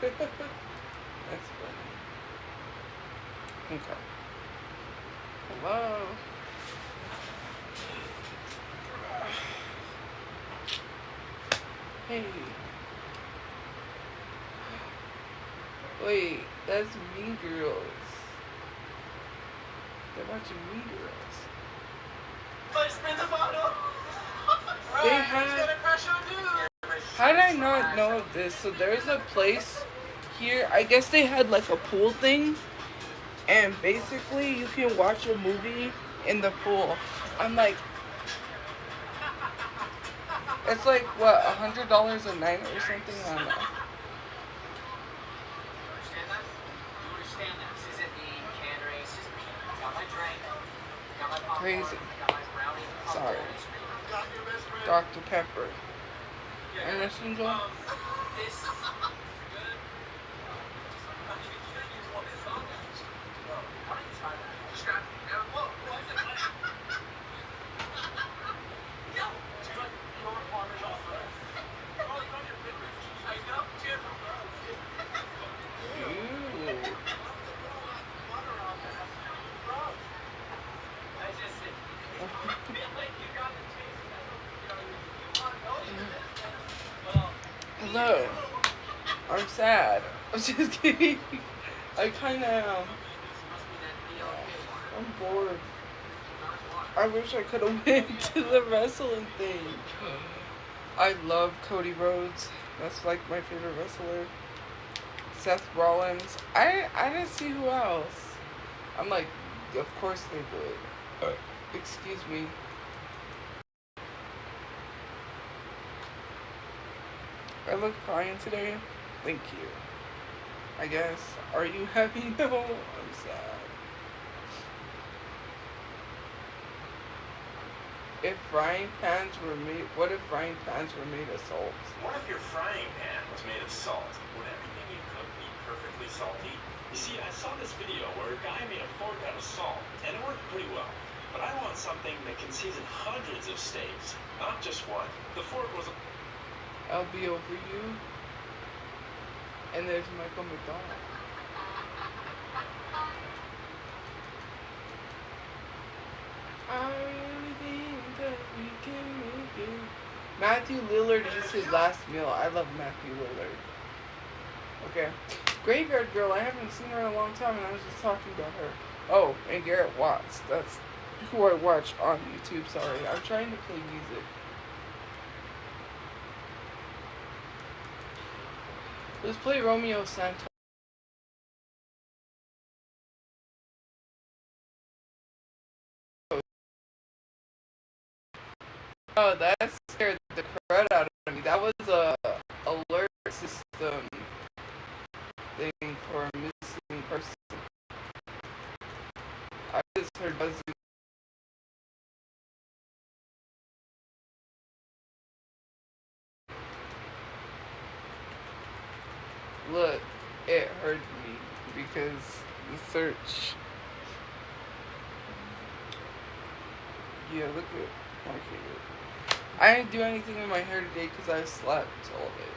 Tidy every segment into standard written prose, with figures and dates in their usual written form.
That's funny. Okay. Hello. Hey. Wait, that's Mean Girls. They're watching Mean Girls. Let's spin the bottle. They had. How did I not know of this? So there's a place here. I guess they had like a pool thing, and basically you can watch a movie in the pool. I'm like, it's like what, $100 a night or something? I don't know. Crazy. Sorry. Dr. Pepper. And this one's on. Hello. I'm sad. I'm just kidding. I kind of am. I'm bored. I wish I could have went to the wrestling thing. I love Cody Rhodes. That's like my favorite wrestler. Seth Rollins. I didn't see who else. I'm like, of course they would. Excuse me. I look fine today. Thank you. I guess. Are you happy? No, I'm sad. If frying pans were made, what if frying pans were made of salt? What if your frying pan was made of salt? Would everything you cook be perfectly salty? You see, I saw this video where a guy made a fork out of salt, and it worked pretty well. But I want something that can season hundreds of steaks, not just one. The fork was a... I'll be over you. And there's Michael McDonald. I really think that we can make it. Matthew Lillard eats his last meal. I love Matthew Lillard. Okay. Graveyard Girl. I haven't seen her in a long time, and I was just talking about her. Oh, and Garrett Watts. That's who I watch on YouTube. Sorry. I'm trying to play music. Let's play Romeo Santos. Oh, that scared the crud out of me. That was a alert system thing for a missing person. I just heard buzzing. Look, it hurt me because the search. Yeah, look at my hair. I didn't do anything with my hair today because I slept all day.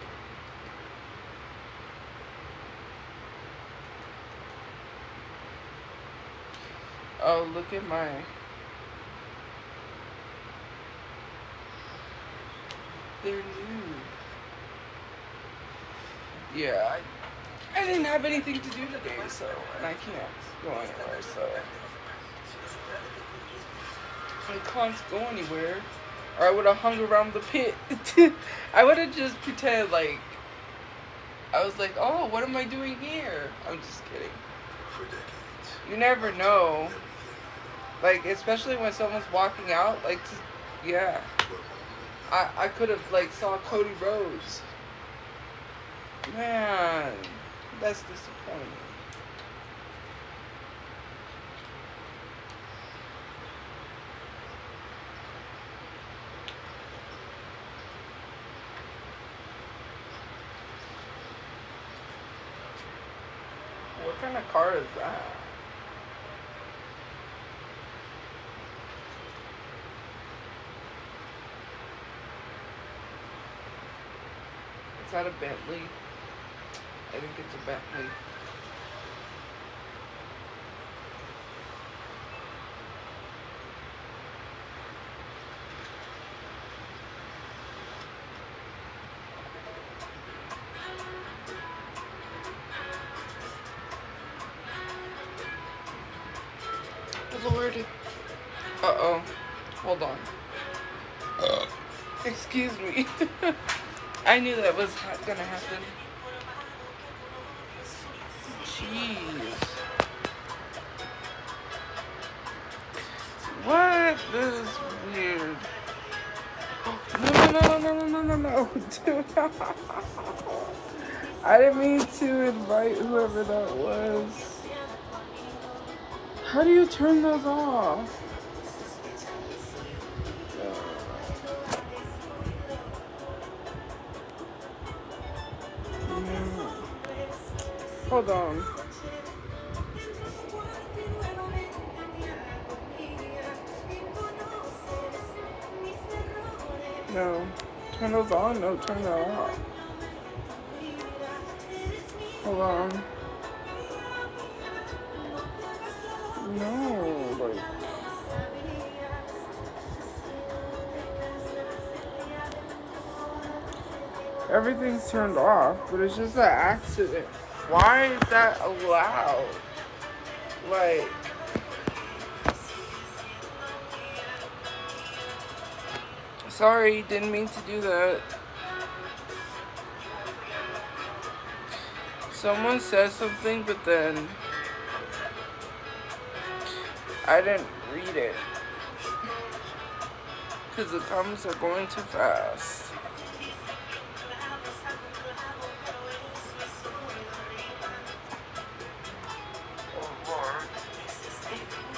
Oh, look at my... They're new. Yeah, I didn't have anything to do today, so... And I can't go anywhere, so... I can't go anywhere. Or I would have hung around the pit. I would have just pretended like... I was like, oh, what am I doing here? I'm just kidding. You never know. Like, especially when someone's walking out, like, yeah. I could have, like, saw Cody Rhodes. Man, that's disappointing. What kind of car is that? Is that a Bentley? I think it's a bad thing. Lord. Uh-oh. Hold on. Excuse me. I knew that was gonna happen. Jeez. What? This is weird. No. Dude. I didn't mean to invite whoever that was. How do you turn those off? Hold on. No. Turn those on? No, turn that off. Hold on. No, like... Everything's turned off, but it's just an accident. Why is that allowed? Like... Sorry, didn't mean to do that. Someone said something, but then I didn't read it. Because the comments are going too fast.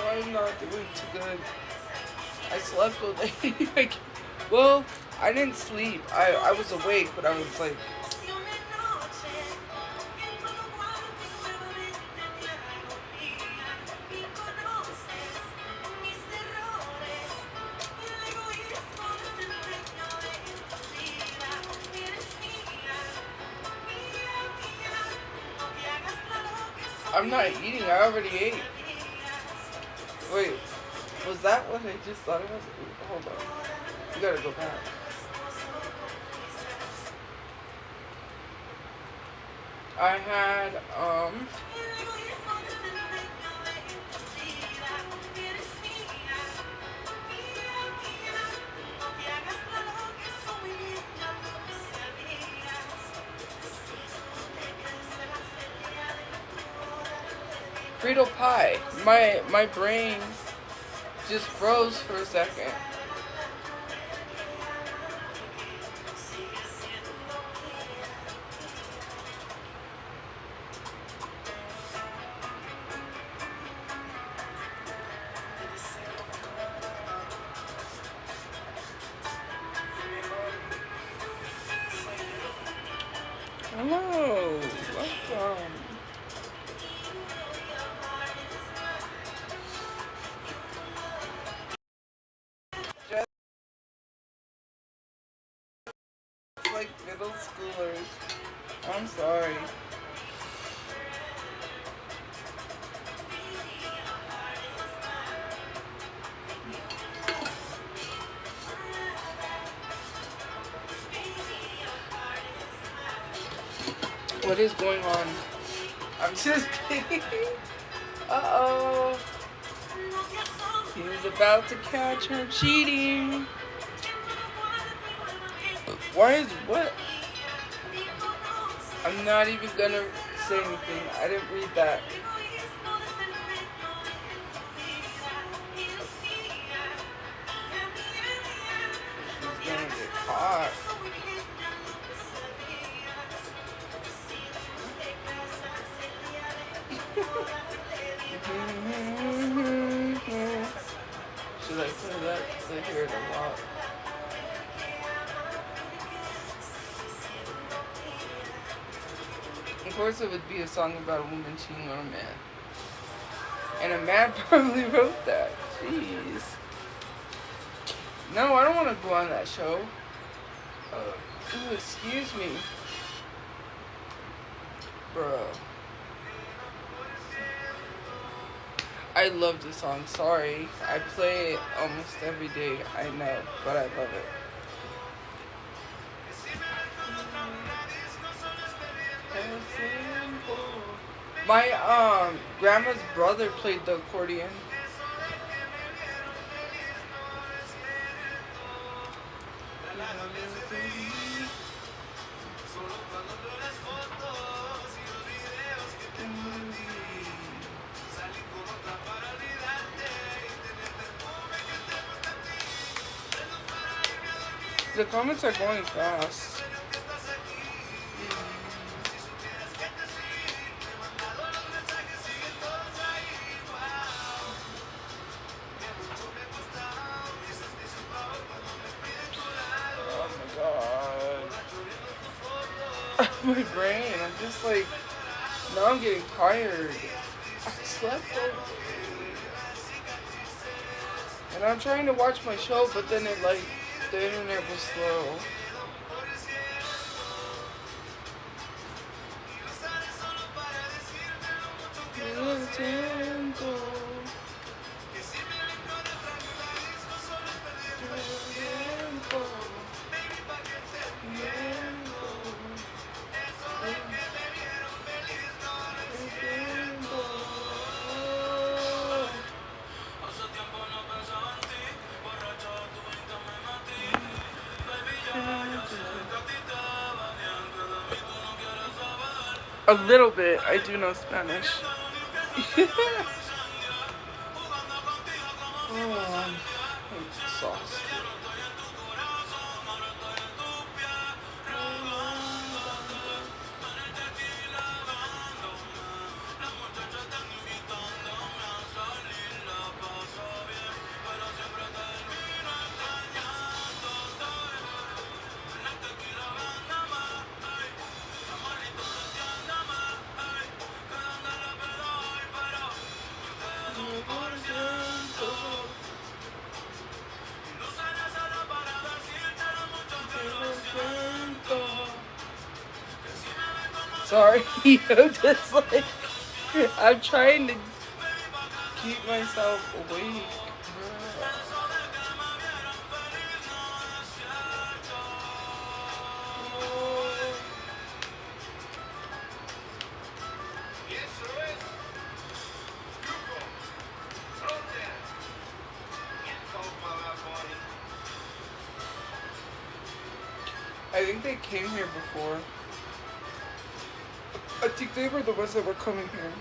I'm not doing too good. I slept all day. Well, I didn't sleep. I was awake, but I was like... I'm not eating. I already ate. Wait, was that what I just thought it was? Hold on. You gotta go back. I had, Frito pie. My brain just froze for a second. Hello, welcome. Just like middle schoolers. I'm sorry. What is going on? I'm just kidding. Uh-oh. He's about to catch her cheating. Why is what? I'm not even gonna say anything. I didn't read that. She's gonna get caught. Should I play that? Because I hear it a lot. Of course it would be a song about a woman cheating on a man. And a man probably wrote that. Jeez. No, I don't want to go on that show. Ooh, excuse me. Bro. I love this song. Sorry. I play it almost every day. I know. But I love it. My grandma's brother played the accordion. The comments are going fast. Oh my god. My brain, I'm just like, now I'm getting tired. I slept all day. And I'm trying to watch my show, but then it like, the internet was slow. A little bit. I do know Spanish. Oh, sauce. Sorry, I'm just like, I'm trying to keep myself awake. I think they came here before. I think they were the ones that were coming here.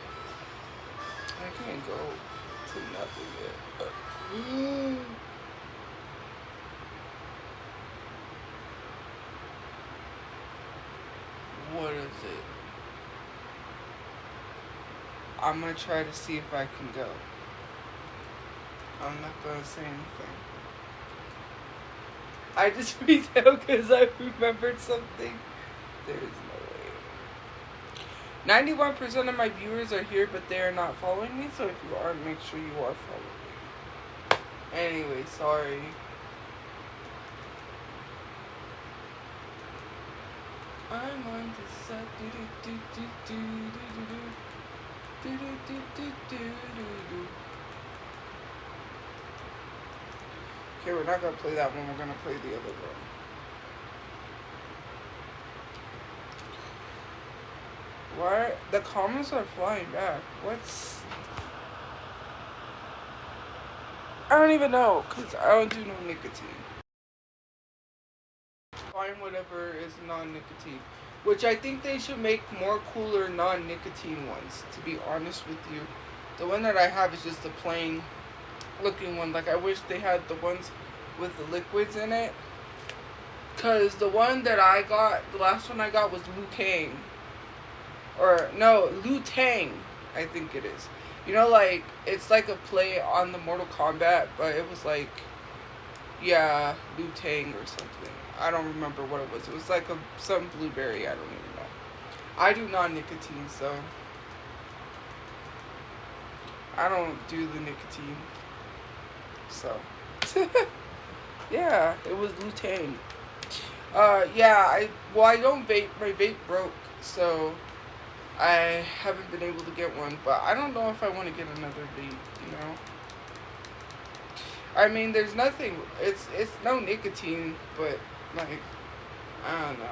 I can't go to nothing yet. What is it? I'm gonna try to see if I can go. I'm not gonna say anything. I just freaked out because I remembered something. There is no way. 91% of my viewers are here, but they are not following me. So if you are, make sure you are following. Anyway, sorry. I'm on the side. Okay, we're not gonna play that one. We're gonna play the other one. Why? The comments are flying back. What's... I don't even know, because I don't do no nicotine. Find whatever is non-nicotine. Which I think they should make more cooler non-nicotine ones, to be honest with you. The one that I have is just a plain looking one. Like, I wish they had the ones with the liquids in it. Because the one that I got, the last one I got was Liu Kang. Or, no, Liu Tang, I think it is. You know, like, it's like a play on the Mortal Kombat, but it was like, yeah, Liu Tang or something. I don't remember what it was. It was like some blueberry, I don't even know. I do non-nicotine, so I don't do the nicotine. So, yeah, it was Liu Tang. Yeah, I don't vape. My vape broke, so I haven't been able to get one, but I don't know if I want to get another vape, you know? I mean, there's nothing, it's no nicotine, but, like, I don't know.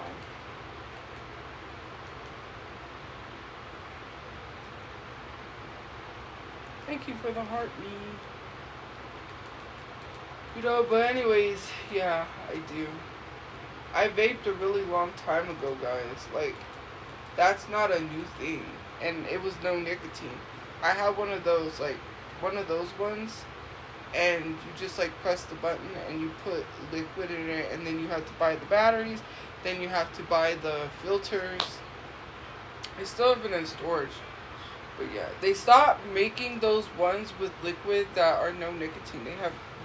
Thank you for the heart, me. You know, but anyways, yeah, I do. I vaped a really long time ago, guys. Like, that's not a new thing. And it was no nicotine. I had one of those, like, one of those ones. And you just, like, press the button and you put liquid in it. And then you have to buy the batteries. Then you have to buy the filters. I still have it in storage. But yeah, they stopped making those ones with liquid that are no nicotine.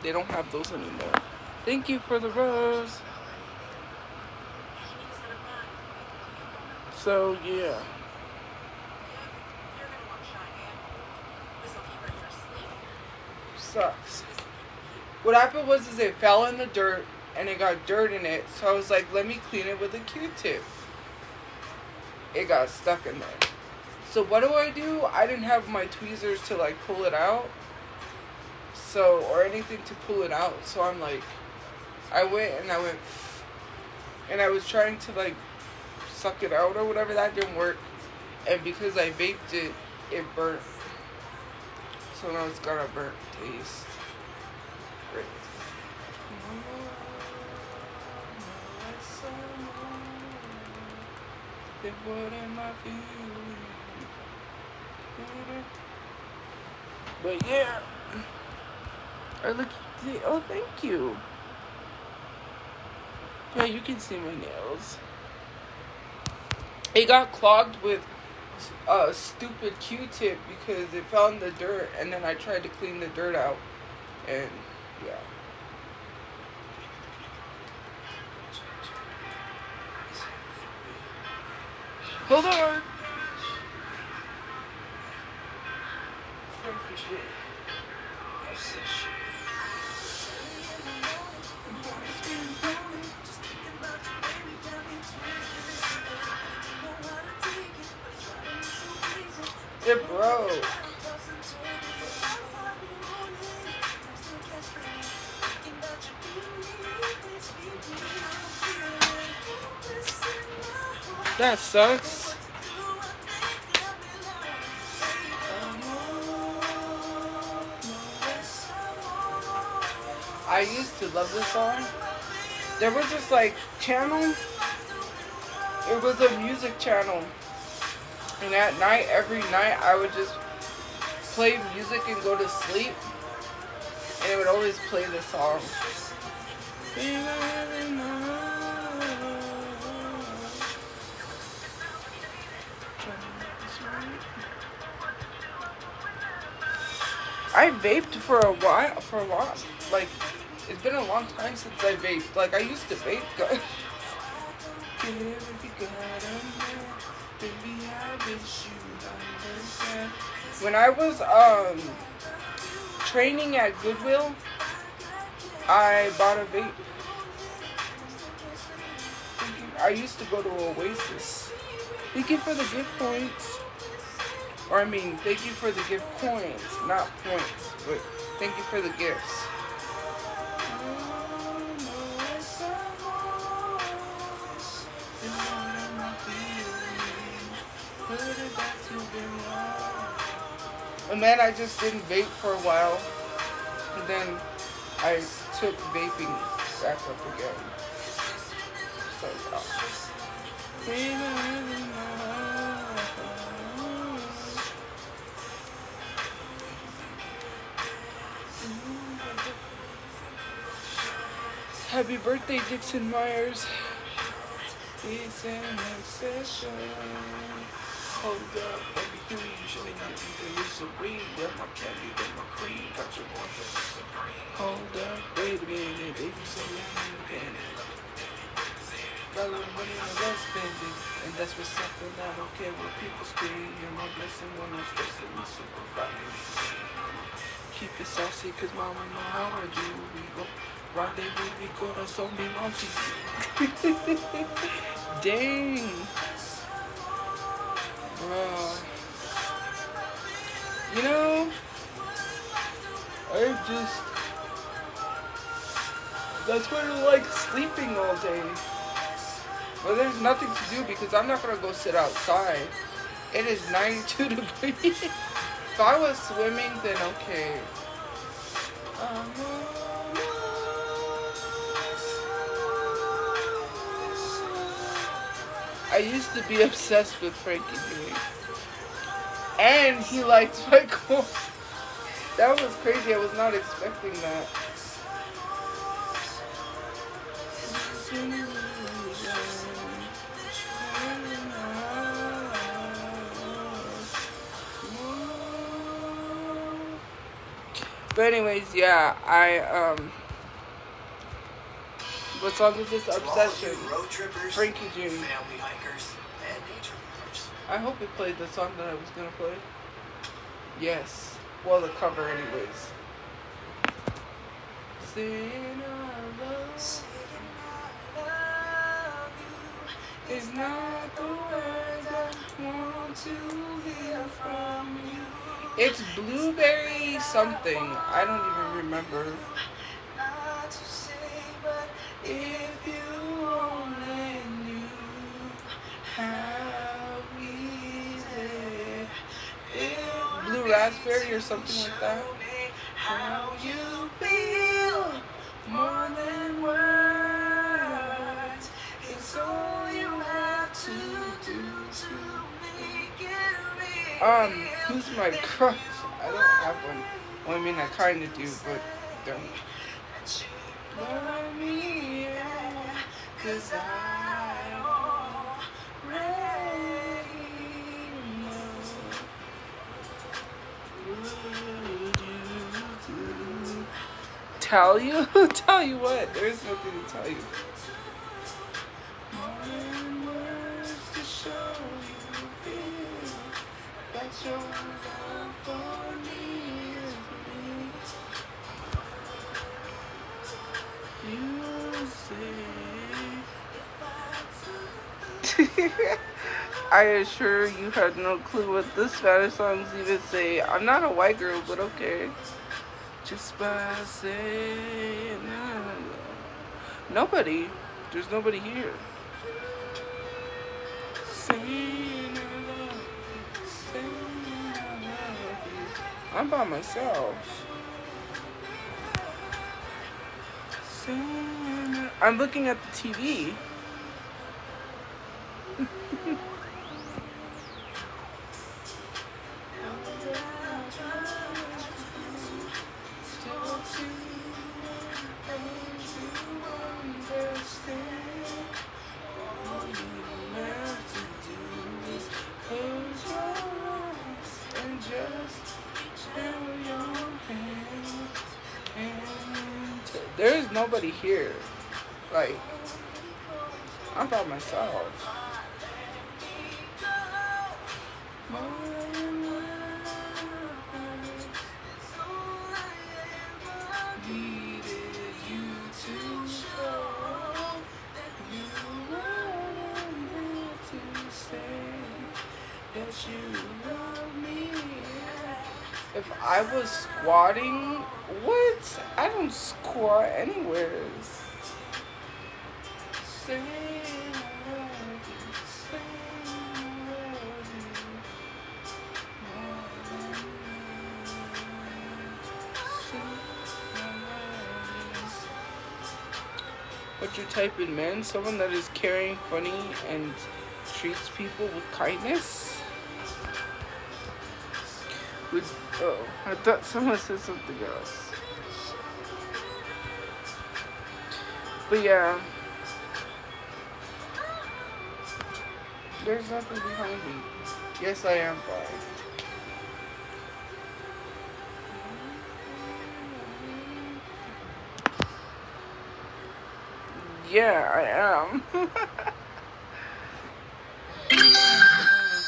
They don't have those anymore. Thank you for the rose. So yeah. Sucks. What happened was is it fell in the dirt and it got dirt in it. So I was like, let me clean it with a Q-tip. It got stuck in there. So what do? I didn't have my tweezers to like pull it out. So, or anything to pull it out. So I'm like, I went, and I was trying to like suck it out or whatever. That didn't work. And because I vaped it, it burnt. So now it's got a burnt taste. Great. Then what am I feeling? But yeah. I look. Oh, thank you. Yeah, you can see my nails. It got clogged with a stupid Q-tip because it fell in the dirt, and then I tried to clean the dirt out, and yeah. Hold on. It broke. That sucks. I used to love this song. There was this like channel. It was a music channel. And at night, every night, I would just play music and go to sleep. And it would always play this song. I vaped for a while, like, it's been a long time since I vaped. Like, I used to vape, guys. When I was training at Goodwill, I bought a vape. I used to go to Oasis. Thank you for the gift points. Or I mean, thank you for the gift coins, not points, but thank you for the gifts. And then I just didn't vape for a while. And then I took vaping back up again. So, happy birthday, Dixon Myers. It's an obsession. Hold up, everything you show me that you is a weed. That my candy, that my cream. Got your boy supreme. Hold up, wait a minute, baby, say I'm independent. Follow money on the spending, and that's what's something I don't care what people scream. You're my blessing when I'm stressing, me super fine. Keep it saucy, cause mama know how I do. We go rendezvous, we go to so me monkey. Dang. Uh, you know, I just, that's why I like sleeping all day. But there's nothing to do because I'm not going to go sit outside. It is 92 degrees. If I was swimming, then okay. I used to be obsessed with Frankie J. And he liked my core. That was crazy. I was not expecting that. But anyways, yeah, what song is this? Obsession. Frankie Jr. I hope it played the song that I was gonna play. Yes. Well, the cover anyways. Saying I love you is not the words I want to hear from you. It's blueberry something. I don't even remember. If you only knew how easy blue raspberry or something like that. How you feel more than words. It's all you have to do to make it real. Who's my crush? I don't have one. Well, I mean, I kind of do, but don't. Love me, yeah, 'cause I already know. Would you do? Tell you? Tell you what? There's nothing to tell you. More than words to show you feel that your love for me is real. You say I assure you had no clue what the Spanish songs even say. I'm not a white girl, but okay. Just by saying nobody. There's nobody here. Saying I love you, saying I love you. I'm by myself. I'm looking at the TV. There's nobody here. Like, I'm by myself. If I was squatting, what? I don't squat anywhere. What you type in men? Someone that is caring, funny, and treats people with kindness? Oh, I thought someone said something else. But yeah. There's nothing behind me. Yes, I am fine. Yeah, I am.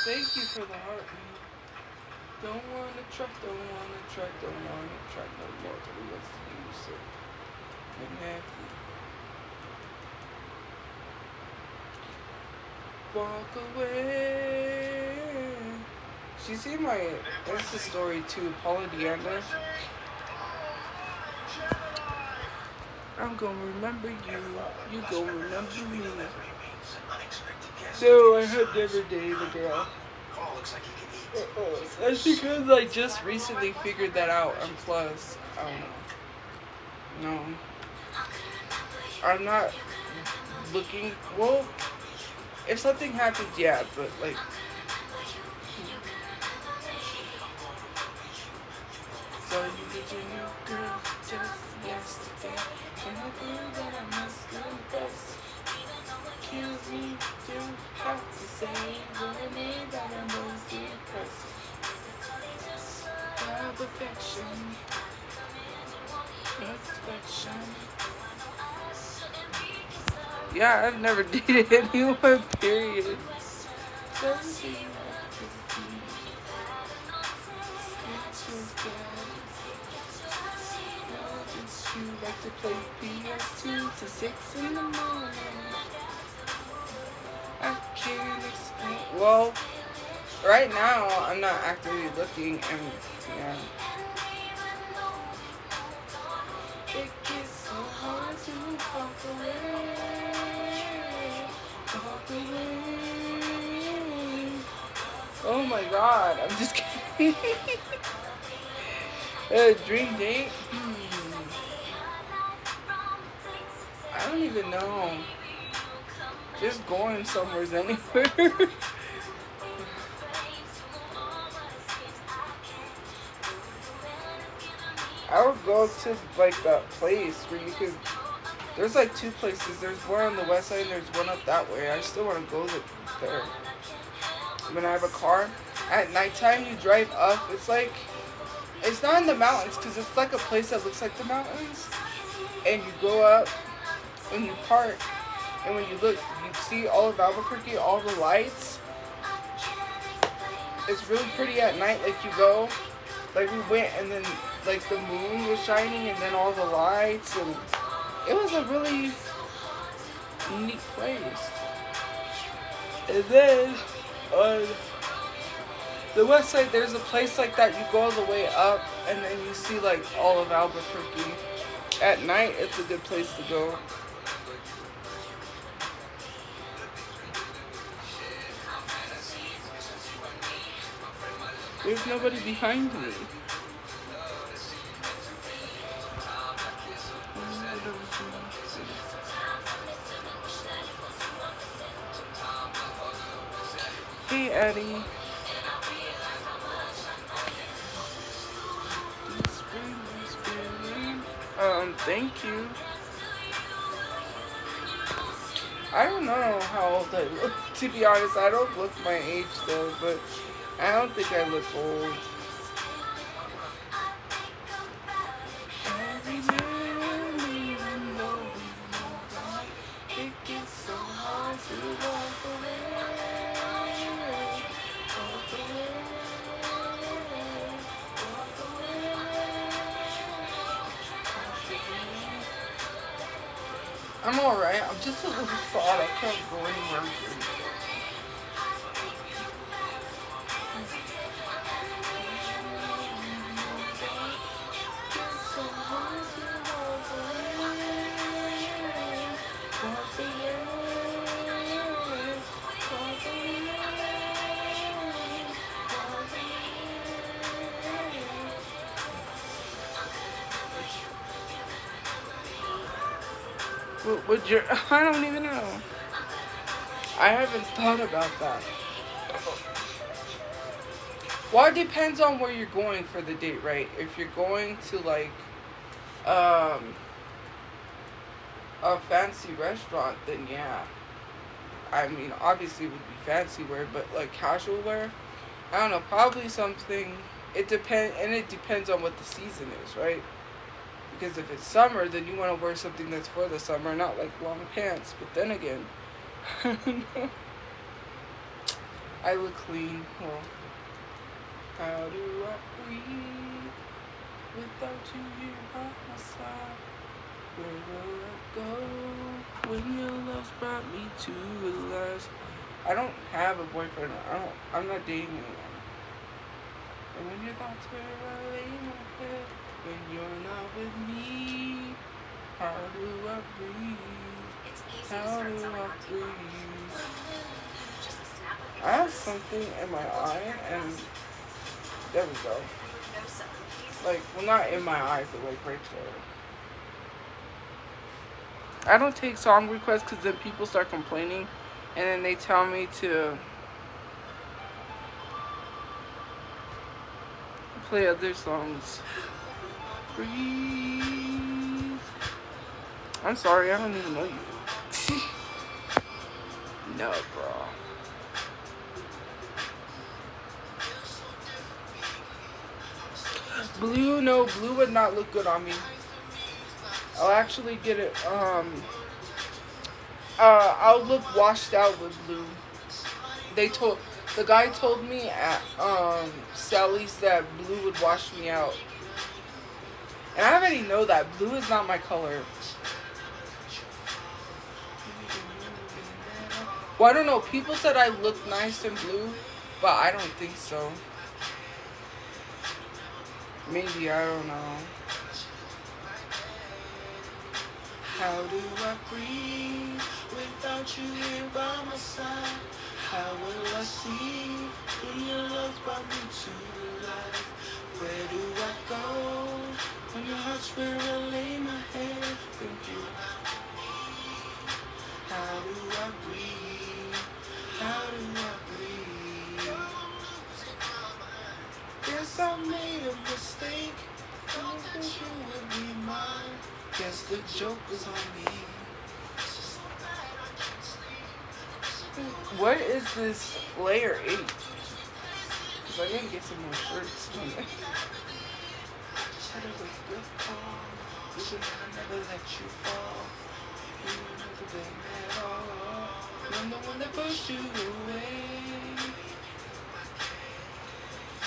Thank you for the heart. Don't wanna try, don't wanna try no more. What's the use of being happy? Walk away. She seen my Insta story too, Paula Deanda. I'm gonna remember you. You gonna remember me. No, I have never dated a girl. That's because I just recently figured that out. And plus, I don't know. No. I'm not looking. Well, if something happens, yeah, but like. So you get your new girl just yesterday. And I feel that I must confess. Kills me to have to say what I made that I'm most impressed. Perfection. Perfection. Yeah, I've never dated anyone, period. Doesn't seem like to see. It's just bad. You like to play PS2 to 6 in the morning. I can't explain. Well, right now I'm not actively looking, and yeah. It gets so hard to walk away. Walk away. Oh my god, I'm just kidding. Dream date? I don't even know. Just going somewhere's anywhere. I would go to like that place where you could. There's like two places. There's one on the west side and there's one up that way. I still want to go there. When I have a car, at nighttime you drive up. It's like, it's not in the mountains because it's like a place that looks like the mountains. And you go up and you park. And when you look, you see all of Albuquerque, all the lights. It's really pretty at night. Like you go, like we went and then like the moon was shining and then all the lights, and it was a really neat place. And then on the west side there's a place like that. You go all the way up and then you see like all of Albuquerque. At night it's a good place to go. There's nobody behind me. Hey, Eddie. Thank you. I don't know how old I look. To be honest, I don't look my age though, but I don't think I look old. I'm alright. I'm just a little sad. I can't go anywhere. Would you? I don't even know. I haven't thought about that. Well, it depends on where you're going for the date, right? If you're going to like a fancy restaurant, then yeah. I mean, obviously it would be fancy wear, but like casual wear, I don't know, probably something. It depends on what the season is, right? Because if it's summer, then you want to wear something that's for the summer, not like long pants. But then again, I look clean. Well, how do I breathe without you here by my side? Where will I go when your love's brought me to a last? I don't have a boyfriend. I'm not dating anyone. And when your thoughts were in my head, when you're not with me, how do I breathe? How do I breathe? I have something in my eye, and there we go. Like, well, not in my eye, but like right there. I don't take song requests because then people start complaining, and then they tell me to play other songs. Breathe. I'm sorry, I don't even know you. No, bro. Blue, no, blue would not look good on me. I'll actually get it, I'll look washed out with blue. The guy told me at, Sally's that blue would wash me out. And I already know that. Blue is not my color. Well, I don't know. People said I look nice in blue, but I don't think so. Maybe, I don't know. How do I breathe without you here by my side? How will I see when your love brought me to life? Where do I go when your heart's where I lay my head? Thank you. How do I breathe? How do I breathe? Guess I made a mistake. Don't think you would be mine. Guess the joke was on me. What is this layer 8? Because I didn't get some more shirts on it. Said it was a good call. Wishing that I never let you fall. You were never been at all. I'm the one that pushed you away.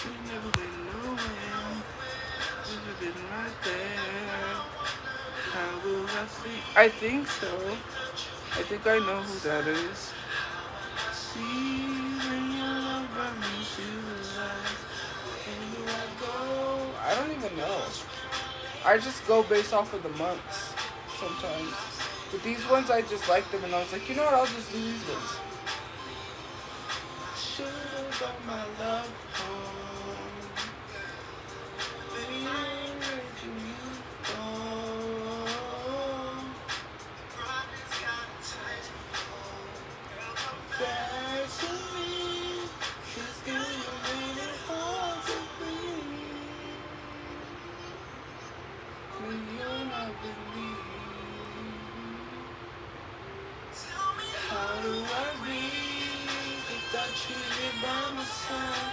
You've never been nowhere. Never been right there. How will I see? I think so. I think I know who that is. See when your love brought me to life. Where do I go? I don't even know. I just go based off of the months sometimes. But these ones, I just like them, and I was like, you know what? I'll just do these ones. Should've got my love home. Baby, I ain't letting you go. Back to me, 'cause girl, you made it hard to breathe. When you're not with me. How do I breathe without you here by my side?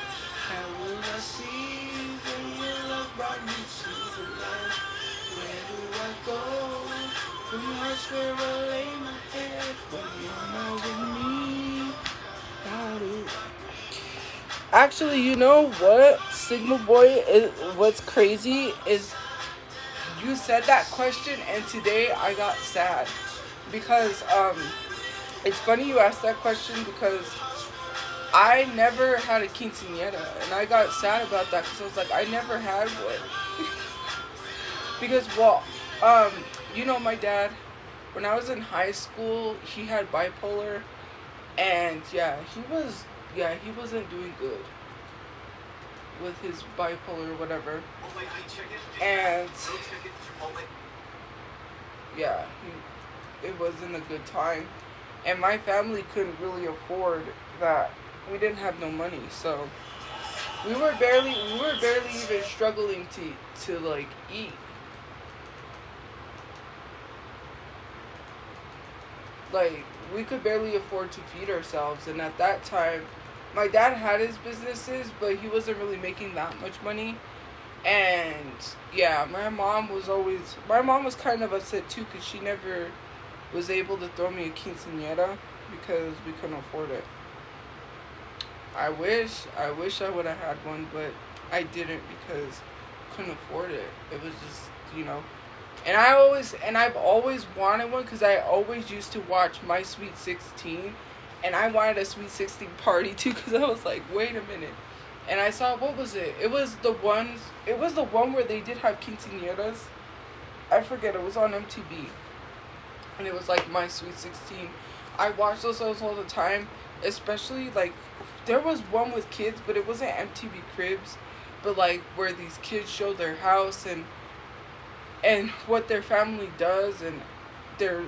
How will I see when your love brought me to the light? Where do I go when your heart's where I lay my head? When you're not with me, how do I... Actually, you know what, Sigma Boy, what's crazy is you said that question, and today I got sad because it's funny you asked that question because I never had a quinceañera, and I got sad about that because I was like, I never had one. Because, well, you know, my dad, when I was in high school, he had bipolar, and he wasn't doing good with his bipolar or whatever. And it wasn't a good time. And my family couldn't really afford that. We didn't have no money, so we were barely even struggling to like eat. Like, we could barely afford to feed ourselves, and at that time my dad had his businesses, but he wasn't really making that much money. And my mom was kind of upset too because she never was able to throw me a quinceañera because we couldn't afford it. I wish I would have had one, but I didn't because I couldn't afford it. It was just, you know. And I've always wanted one because I always used to watch My Sweet 16, and I wanted a Sweet 16 party too because I was like, wait a minute, And I saw, what was it? It was the ones. It was the one where they did have quinceañeras. I forget. It was on MTV, and it was like My Sweet 16. I watched those shows all the time, especially like there was one with kids, but it wasn't MTV Cribs, but like where these kids show their house and what their family does and their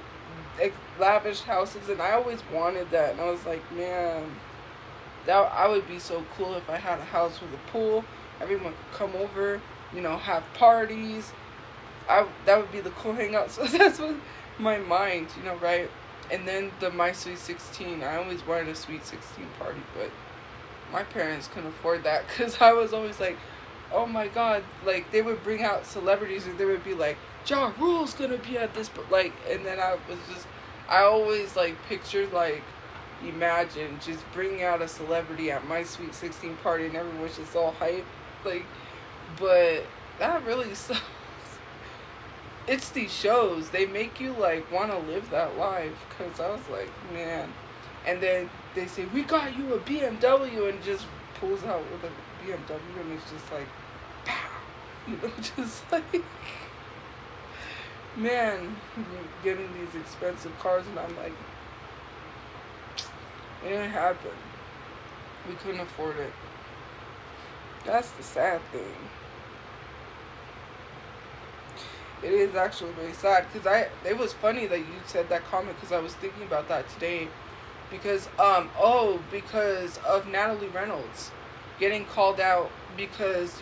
lavish houses, and I always wanted that, and I was like, man, that I would be so cool if I had a house with a pool. Everyone could come over, have parties. That would be the cool hangout. So that's what my mind, right? And then the My Sweet 16. I always wanted a Sweet 16 party, but my parents couldn't afford that because I was always like, oh my god, like they would bring out celebrities and they would be like, Ja Rule's gonna be at this, but like, and then I always like pictured like, imagine just bringing out a celebrity at My Sweet 16 party and everyone's just all hype, like, but that really sucks. It's these shows, they make you like want to live that life, because I was like, man. And then they say, we got you a BMW, and just pulls out with a BMW, and it's just like, pow, just like, man, getting these expensive cars, and I'm like, it didn't happen. We couldn't afford it. That's the sad thing. It is actually very sad, because it was funny that you said that comment, because I was thinking about that today, because because of Natalie Reynolds getting called out because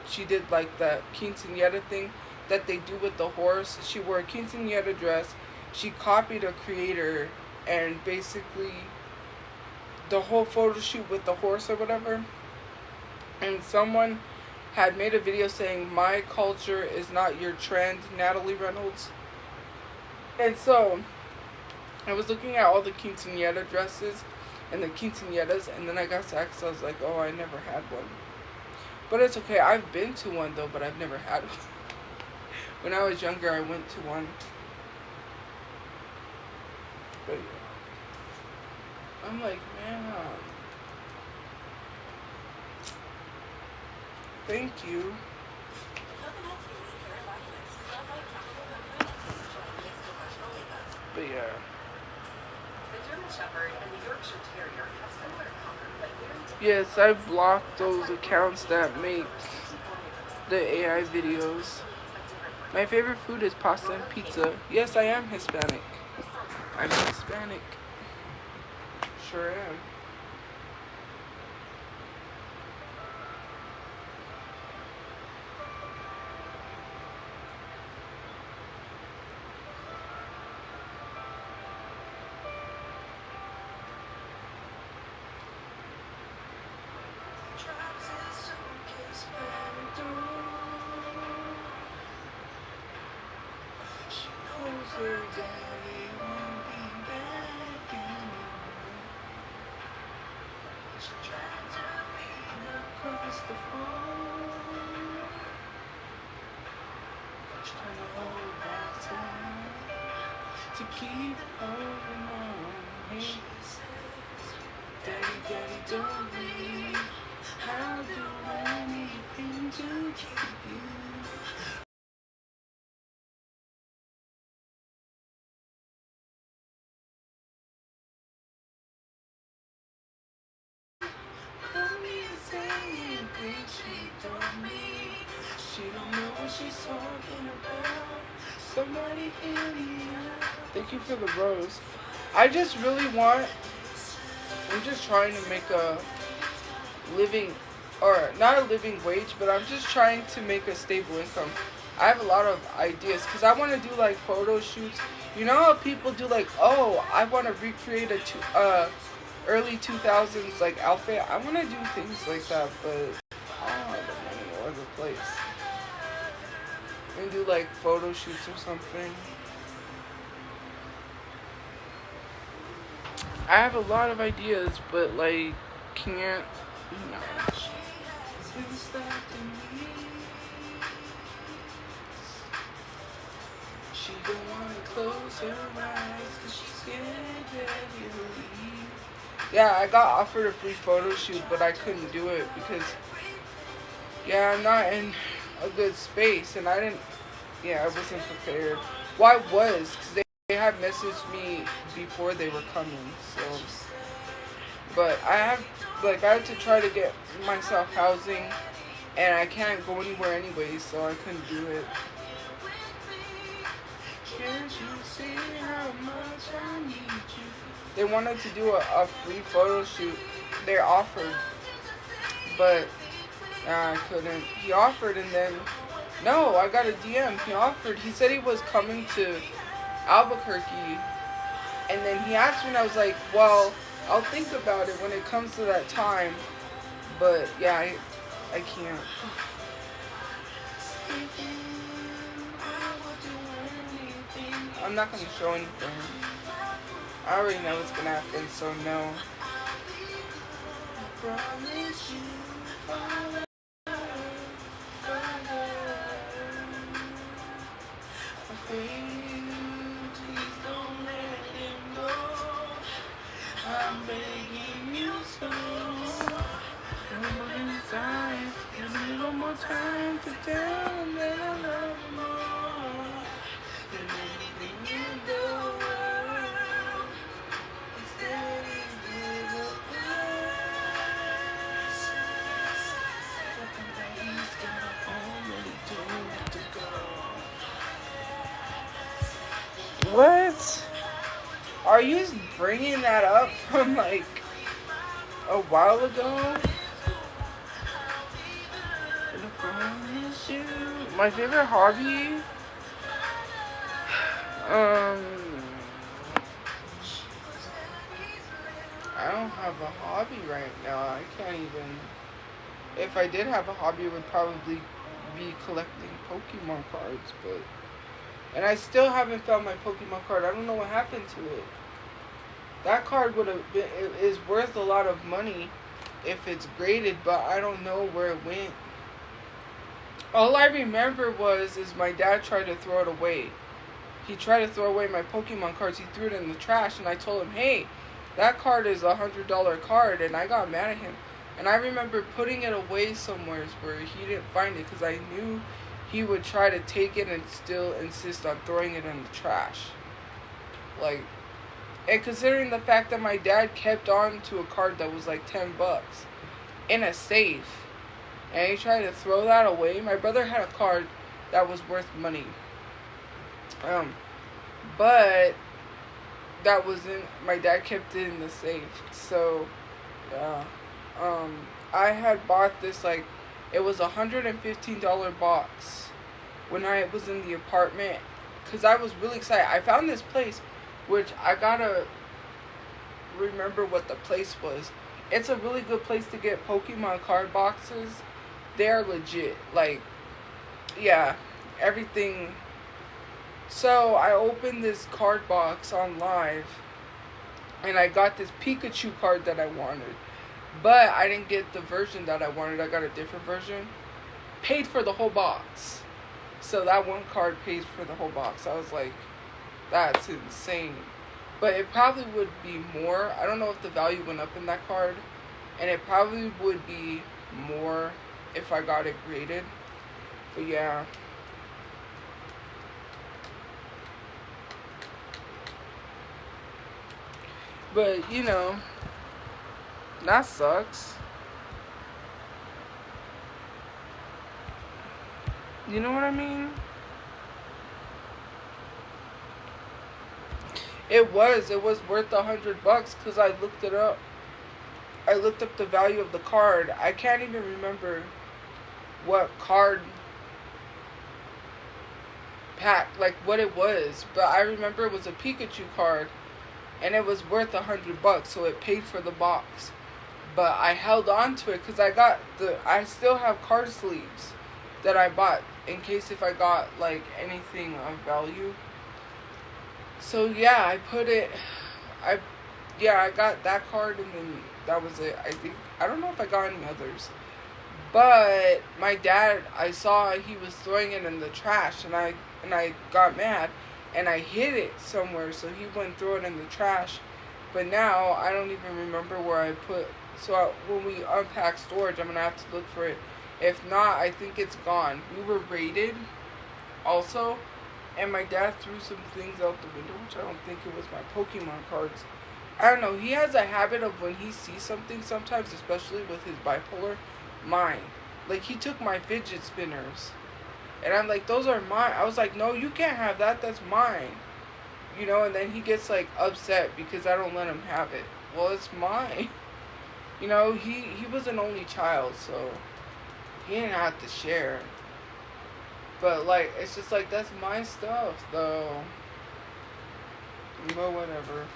she did like that quinceañera thing that they do with the horse. She wore a quinceañera dress. She copied a creator, and basically the whole photo shoot with the horse or whatever, and someone had made a video saying, my culture is not your trend, Natalie Reynolds. And so I was looking at all the quinceañera dresses and the quinceañeras, and then I got sad because I was like, oh, I never had one. But it's okay. I've been to one though, but I've never had one. When I was younger, I went to one. But yeah. I'm like, man, thank you. But yeah. The German Shepherd and the Yorkshire Terrier have similar color, but very different. Yes, I've blocked those accounts that make the AI videos. My favorite food is pasta and pizza. Yes, I am Hispanic. I'm Hispanic. Sure am. To keep holding on. Daddy, daddy, don't leave. I'll do anything to keep you. She don't know what she's talking about. Somebody hear me out. Thank you for the rose. I just really I'm just trying to make a living, or not a living wage, but I'm just trying to make a stable income. I have a lot of ideas, because I want to do like photo shoots. You know how people do like, oh, I want to recreate a early 2000s like outfit. I want to do things like that, but I don't have the money or the place. And do like photo shoots or something. I have a lot of ideas, but like can't, She don't wanna close her eyes 'cause she's scared that you'll leave. Yeah, I got offered a free photo shoot, but I couldn't do it because, yeah, I'm not in a good space, and I didn't, yeah, I wasn't prepared. Well, I was, because they had messaged me before they were coming, so, but I had to try to get myself housing, and I can't go anywhere anyway, so I couldn't do it. Can't you see how much I need you? They wanted to do a free photo shoot. They offered, but I couldn't. He offered, and then no, I got a DM. He offered. He said he was coming to Albuquerque, and then he asked me, and I was like, well, I'll think about it when it comes to that time. But yeah, I can't. I'm not gonna show anything. I already know what's gonna happen, so no. I promise you forever. Please don't let him go. I'm begging you so. Nobody inside. Give me one more time to tell him that I love him more. And anything you do. What? Are you bringing that up from like a while ago? My favorite hobby? I don't have a hobby right now. I can't even. If I did have a hobby, it would probably be collecting Pokemon cards, but. And I still haven't found my Pokemon card. I don't know what happened to it. That card would have been, it is worth a lot of money if it's graded, but I don't know where it went. All I remember is my dad tried to throw it away. He tried to throw away my Pokemon cards. He threw it in the trash, and I told him, hey, that card is $100 card, and I got mad at him. And I remember putting it away somewhere where he didn't find it because I knew he would try to take it and still insist on throwing it in the trash. Like, and considering the fact that my dad kept on to a card that was like $10 in a safe, and he tried to throw that away. My brother had a card that was worth money. But that wasn't, my dad kept it in the safe. So, yeah. I had bought this, like, it was $115 box when I was in the apartment, because I was really excited. I found this place, which I gotta remember what the place was. It's a really good place to get Pokemon card boxes. They're legit. Like, yeah, everything. So I opened this card box on live, and I got this Pikachu card that I wanted. But I didn't get the version that I wanted. I got a different version. Paid for the whole box. So that one card pays for the whole box. I was like, that's insane. But it probably would be more. I don't know if the value went up in that card. And it probably would be more if I got it graded. But yeah. But, you know, that sucks. You know what I mean? It was worth $100 because I looked it up. I looked up the value of the card. I can't even remember what card pack, like what it was, but I remember it was a Pikachu card, and it was worth $100, so it paid for the box. But I held on to it because I still have card sleeves that I bought in case if I got like anything of value. So yeah, I got that card, and then that was it. I don't know if I got any others. But my dad, I saw he was throwing it in the trash, and I got mad, and I hid it somewhere, so he went and threw it in the trash, But now I don't even remember where I put. So when we unpack storage, I'm gonna have to look for it. If not, I think it's gone. We were raided, also, and my dad threw some things out the window, which I don't think it was my Pokemon cards. I don't know. He has a habit of when he sees something, sometimes, especially with his bipolar, mine. Like he took my fidget spinners, and I'm like, those are mine. I was like, no, you can't have that. That's mine. You know, and then he gets like upset because I don't let him have it. Well, it's mine. You know, he was an only child, so he didn't have to share. But like, it's just like, that's my stuff, though. But whatever.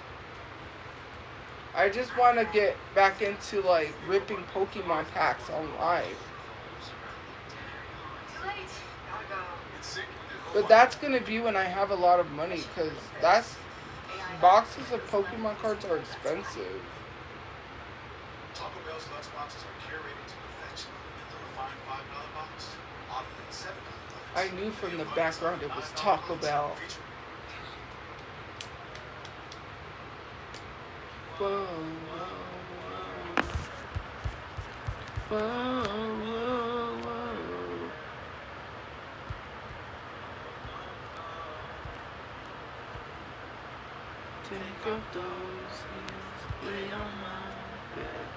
I just want to get back into like ripping Pokemon packs on live. Too late. Gotta go. But that's gonna be when I have a lot of money, because that's boxes of Pokemon cards are expensive. Taco Bell's lunchboxes are curated to perfection. The refined $5 box, often at $7. I knew from the background it was Taco Bell. Whoa, whoa, whoa. Whoa, whoa, whoa. Take off those heels, lay on my bed.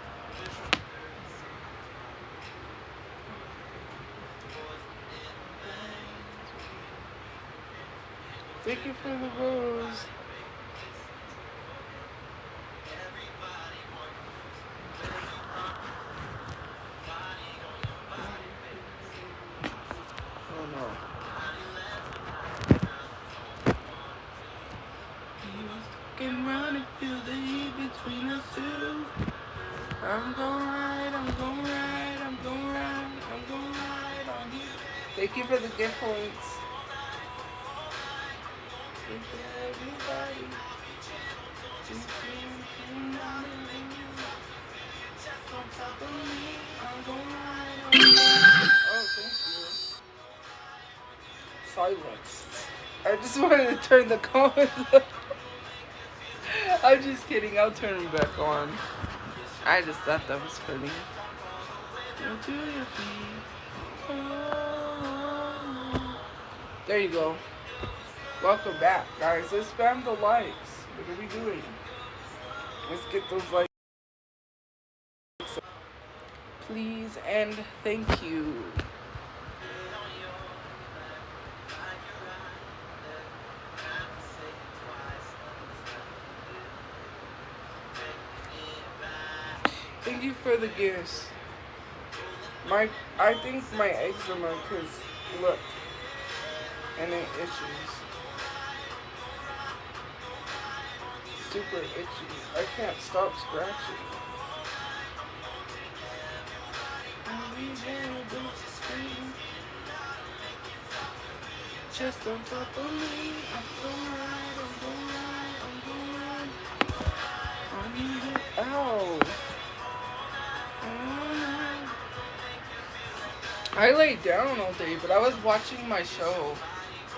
Thank you for the rose. Oh no. Can run and feel the heat between us two. I'm gon' ride, I'm gon' ride, I'm gon' ride, I'm gon' ride on you. Thank you for the gift points. Thank you everybody. On top of me, I'm gon' ride on you. Oh, thank you. Silence. I just wanted to turn the comments up. I'm just kidding. I'll turn them back on. I just thought that was funny. Go to your feet. Oh. There you go. Welcome back, guys. Let's spam the likes. What are we doing? Let's get those likes. Please and thank you. Thank you for the gifts. I think my eczema, cause look, and it itches. Super itchy. I can't stop scratching. Just on top of me, I'm gon' ride, I'm gon' ride, I'm gon' ride. I need it. Ow. I laid down all day, but I was watching my show.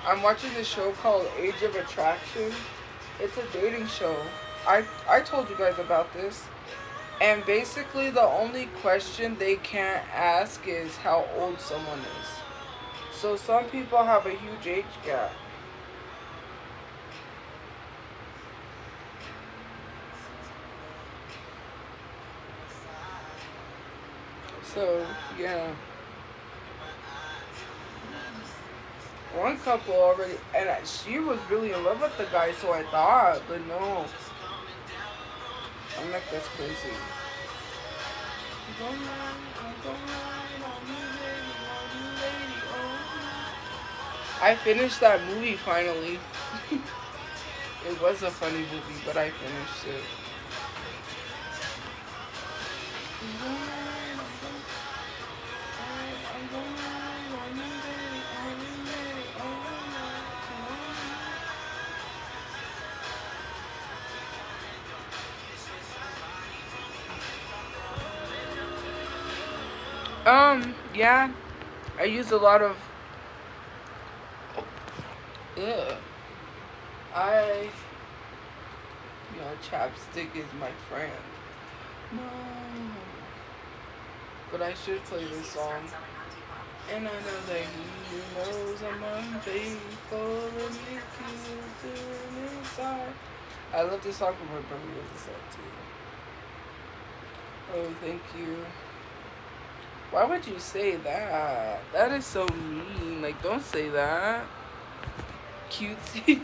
I'm watching this show called Age of Attraction. It's a dating show. I told you guys about this. And basically the only question they can't ask is how old someone is. So some people have a huge age gap. So, yeah. One couple already, and she was really in love with the guy, so I thought, but no. I'm like, that's crazy. I finished that movie finally. It was a funny movie, but I finished it. Yeah, I use a lot of, yeah, Chapstick is my friend. No. But I should play this song. And I know that he knows I'm unfaithful and he keeps it inside. I love this song from my brother was this too. Oh, thank you. Why would you say that? That is so mean. Like, don't say that. Cutesy.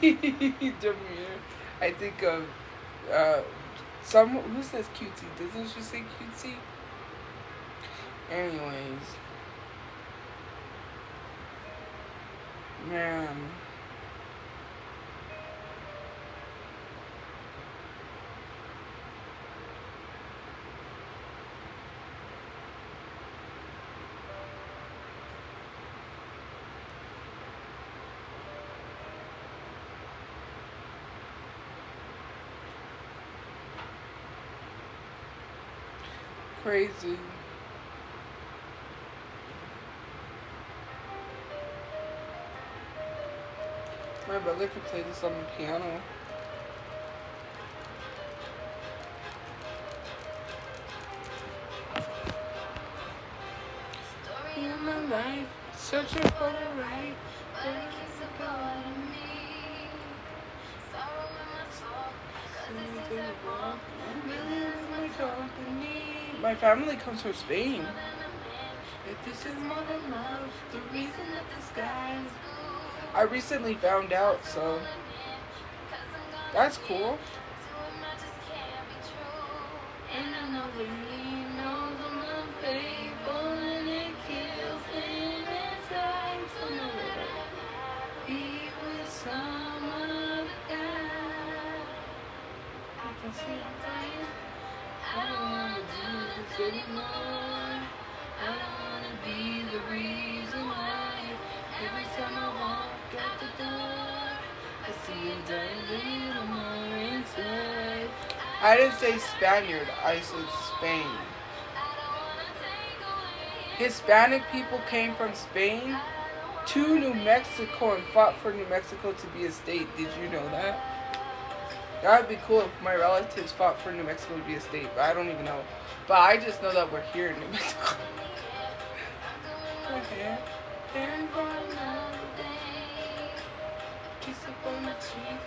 Demir. I think of who says cutesy? Doesn't she say cutesy? Anyways. Man. Crazy. My brother could play this on the piano. Story of my life, searching for the right, but it keeps a part of me. Sorrow in my soul, 'cause it seems that wrong really is my company. My family comes from Spain. If this is more than love, the reason that the sky is blue. I recently found out, so that's cool. And I know that he knows I'm unfaithful and it kills him inside to know that I'm happy with some other guy. I can see I'm dying. I don't wanna do this anymore. I don't wanna be the reason why. Every time I walk out the door, I see you die a little more inside. I didn't say Spaniard, I said Spain. Hispanic people came from Spain to New Mexico and fought for New Mexico to be a state. Did you know that? That would be cool if my relatives fought for New Mexico to be a state, but I don't even know. But I just know that we're here in New Mexico. Okay. And for another day, kiss up on my cheek,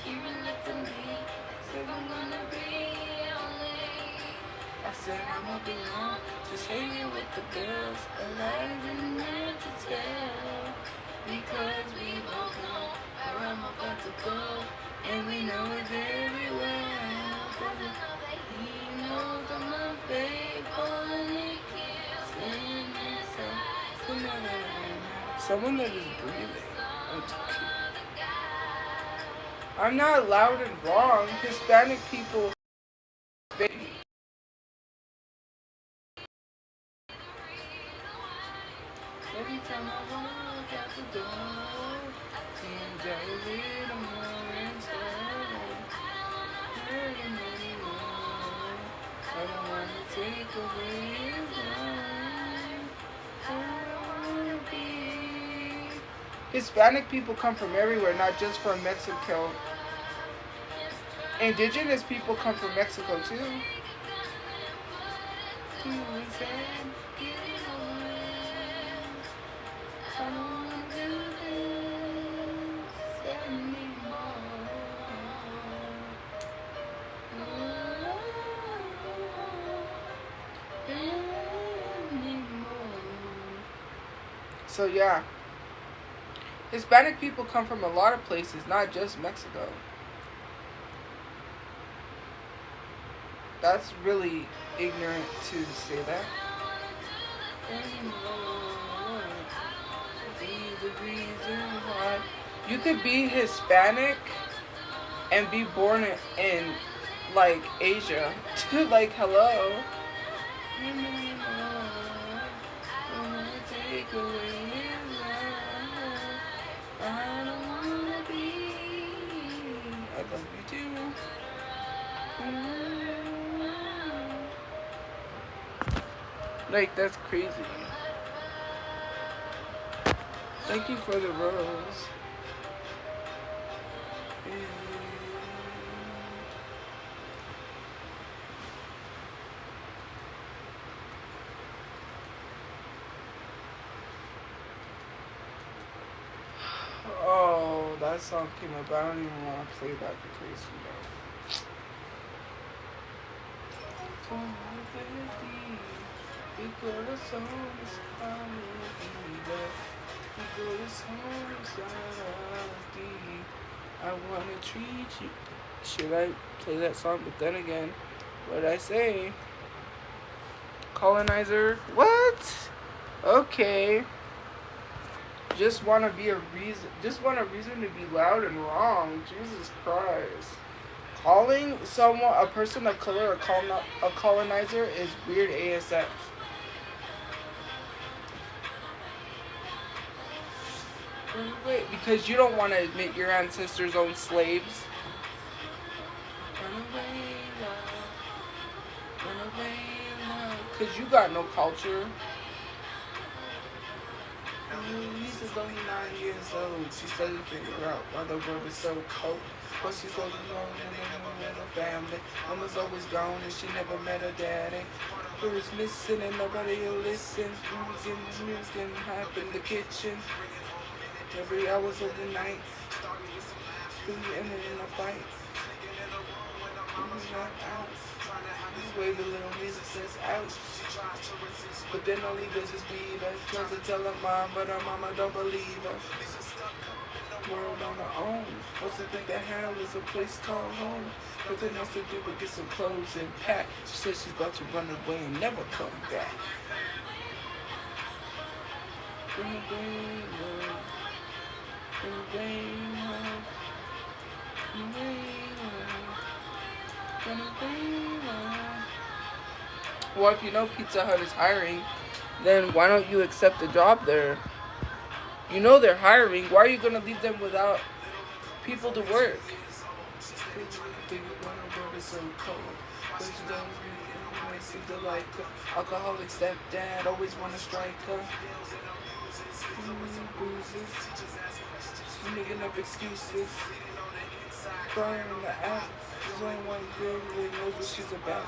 hearing that to me, said I'm gonna be only. I said I won't be long, just hanging with the girls, but I didn't have to tell, because we both know where I'm about to go, and we know it very well, 'cause I know that he knows I'm unfaithful, and he kills him inside. Someone that is breathing. I'm not loud and wrong. Hispanic people. Every time I walk out the door, seems a little more inside. Hurting anymore. I don't want to take away his life. I don't want to be. Hispanic people come from everywhere, not just from Mexico. Indigenous people come from Mexico too. So yeah, Hispanic people come from a lot of places, not just Mexico. That's really ignorant to say that. You could be Hispanic and be born in like Asia. Like, hello. I don't wanna be. I love you too. Like, that's crazy. Thank you for the rose. that song came up. I don't even want to play that because, you know. 450, because the song is coming back. Because the song is I wanna treat you. Should I play that song? But then again, what did I say? Colonizer? What? Okay. Just want a reason to be loud and wrong. Jesus Christ. Calling someone a person of color a colonizer is weird ASF. Wait, because you don't want to admit your ancestors owned slaves. Run away, love. Run away, love. Because you got no culture. Lisa's only 9 years old. She's starting to figure out why the world is so cold. But she's only alone and with her family. Mama's always gone and she never met her daddy. Who is missing and nobody will listen. News getting hype in the kitchen. Every hours of the night. Food ended in a fight. Who's not out? This way the little music says ouch. But then all he does is beat her. Tries to tell her mom, but her mama don't believe her. World on her own. What's to think that hell is a place called home? Nothing else to do but get some clothes and pack. She says she's about to run away and never come back. Run away, love. Run away, love. Run away, love. Run away, love. Well, if you know Pizza Hut is hiring, then why don't you accept the job there? You know they're hiring. Why are you going to leave them without people to work? Alcoholic stepdad, always want to strike her. Bruises. Making up excuses. Crying in the app. There's only one girl who really knows what she's about.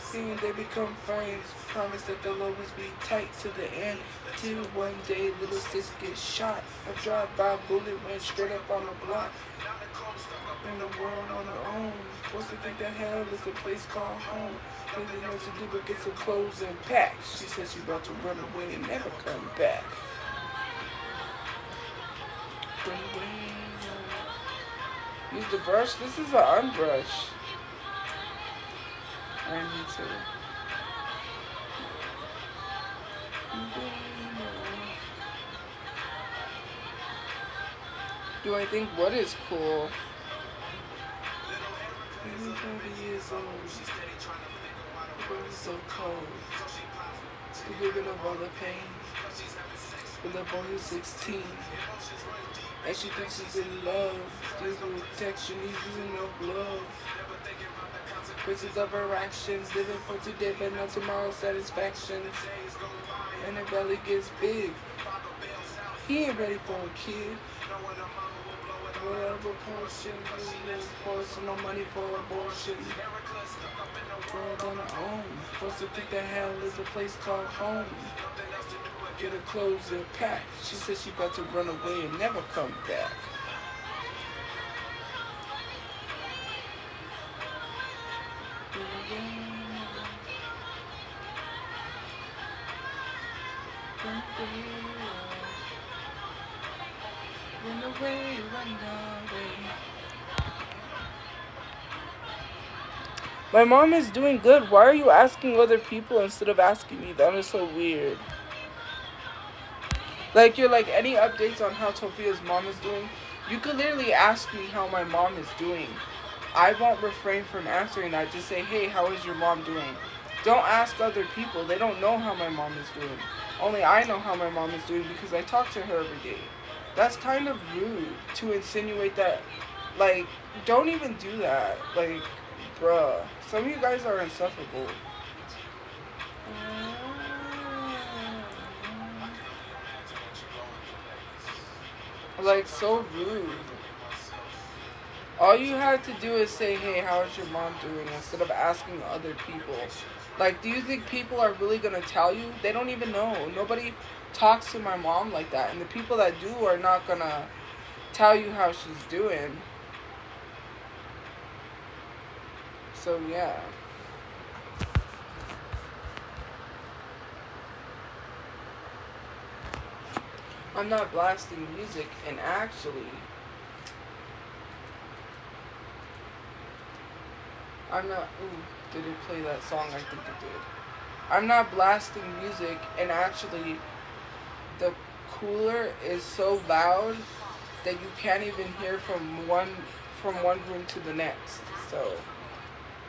Seeing they become friends, promise that they'll always be tight to the end. Till one day little sis gets shot. A drive-by bullet went straight up on the block. In the world on her own, forced to think that hell is a place called home. Nothing else to do but get some clothes and pack. She said she's about to run away and never come back. Run away. Use the brush. This is an unbrush. I need to. Do I think what is cool? 30 years old. The world is so cold. We're giving up all the pain. With a boy who's 16. And she thinks she's in love. There's no protection, he's using no glove. Traces of her actions, living for today but not tomorrow's satisfactions. And her belly gets big. He ain't ready for a kid. Whatever portion, forcing no money for abortion. World on her own, forced to think that hell is a place called home. Get her clothes and pack. She said she about to run away and never come back. Run away, run away. My mom is doing good. Why are you asking other people instead of asking me? That is so weird. Like, you're like, any updates on how Tophia's mom is doing? You could literally ask me how my mom is doing. I won't refrain from answering that. Just say, hey, how is your mom doing? Don't ask other people. They don't know how my mom is doing. Only I know how my mom is doing because I talk to her every day. That's kind of rude to insinuate that. Like, don't even do that. Like, bruh. Some of you guys are insufferable. Like, so rude. All you had to do is say, hey, how is your mom doing? Instead of asking other people. Like, do you think people are really going to tell you? They don't even know. Nobody talks to my mom like that. And the people that do are not going to tell you how she's doing. So yeah. I'm not blasting music, and actually, I'm not. Ooh, did it play that song? I think it did. I'm not blasting music, and actually, the cooler is so loud that you can't even hear from one room to the next. So,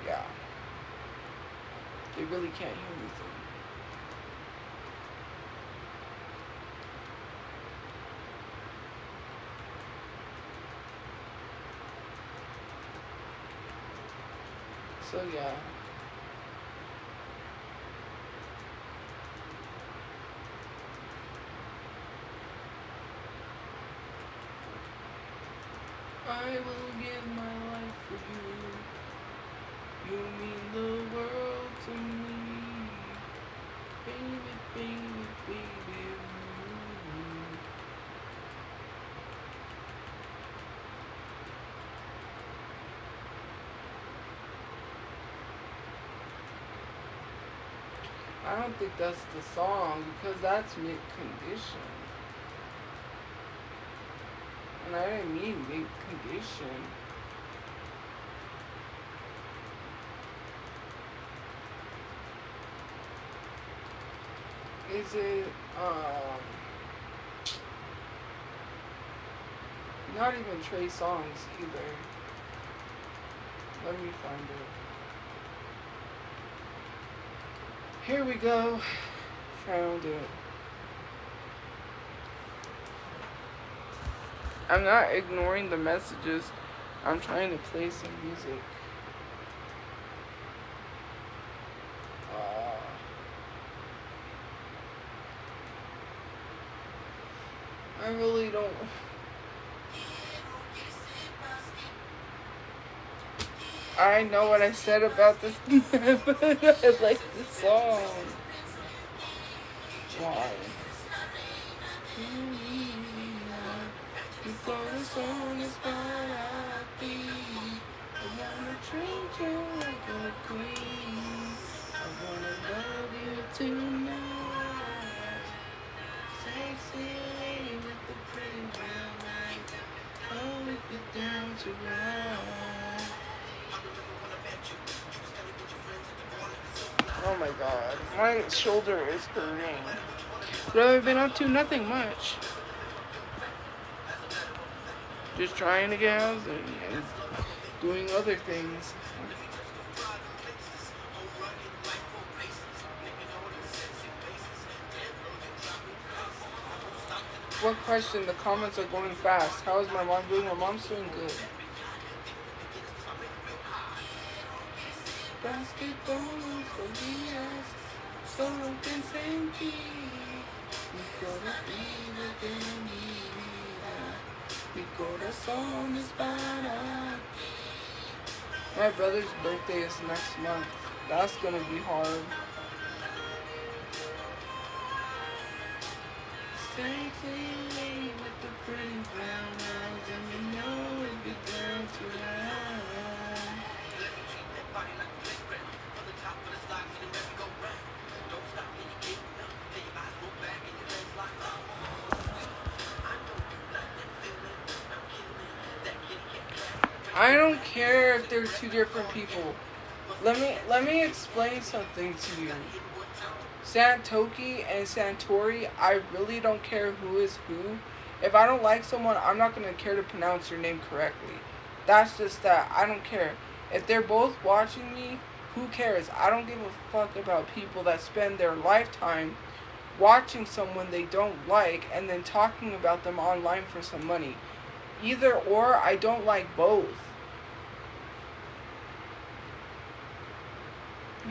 yeah, you really can't hear anything. So yeah. I will give my life for you. You mean the world to me. Baby, baby, baby. Ooh. I don't think that's the song because that's mid-condition. And I didn't mean mid-condition. Is it, not even Trey Songz either. Let me find it. Here we go. Found it. I'm not ignoring the messages. I'm trying to play some music. I really don't. I know what I said about this, but I like this song. Why? You got us on the spot, I be. I wanna treat you like a queen. I wanna love you tonight. Sexy lady with the pretty brown eyes. Oh, if you're down to ride. Oh my god, my shoulder is hurting. What have I been up to? Nothing much. Just trying to get housing and doing other things. What question? The comments are going fast. How is my mom doing? My mom's doing good. Basketball, Tophia, so open safety. We gotta be within me. We gotta song this spot. My brother's birthday is next month. That's gonna be hard. Sexy lady with the pretty brown eyes, and you know it be down to ride. I don't care if they're two different people. Let me explain something to you. Santoki and Santori, I really don't care who is who. If I don't like someone, I'm not going to care to pronounce their name correctly. That's just that. I don't care. If they're both watching me, who cares? I don't give a fuck about people that spend their lifetime watching someone they don't like and then talking about them online for some money. Either or, I don't like both.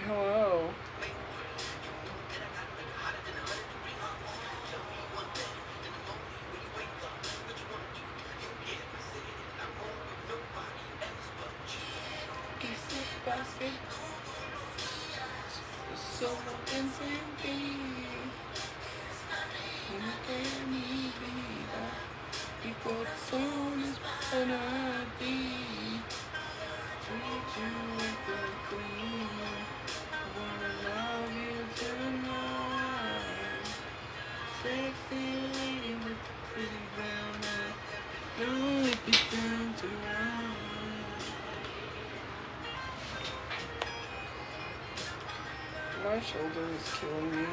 Hello. So insane. Because the sun is gonna be. Treat you like a queen. Wanna love you tonight. Sexy lady with the pretty brown eyes. Don't let me down tonight. My shoulder is killing me.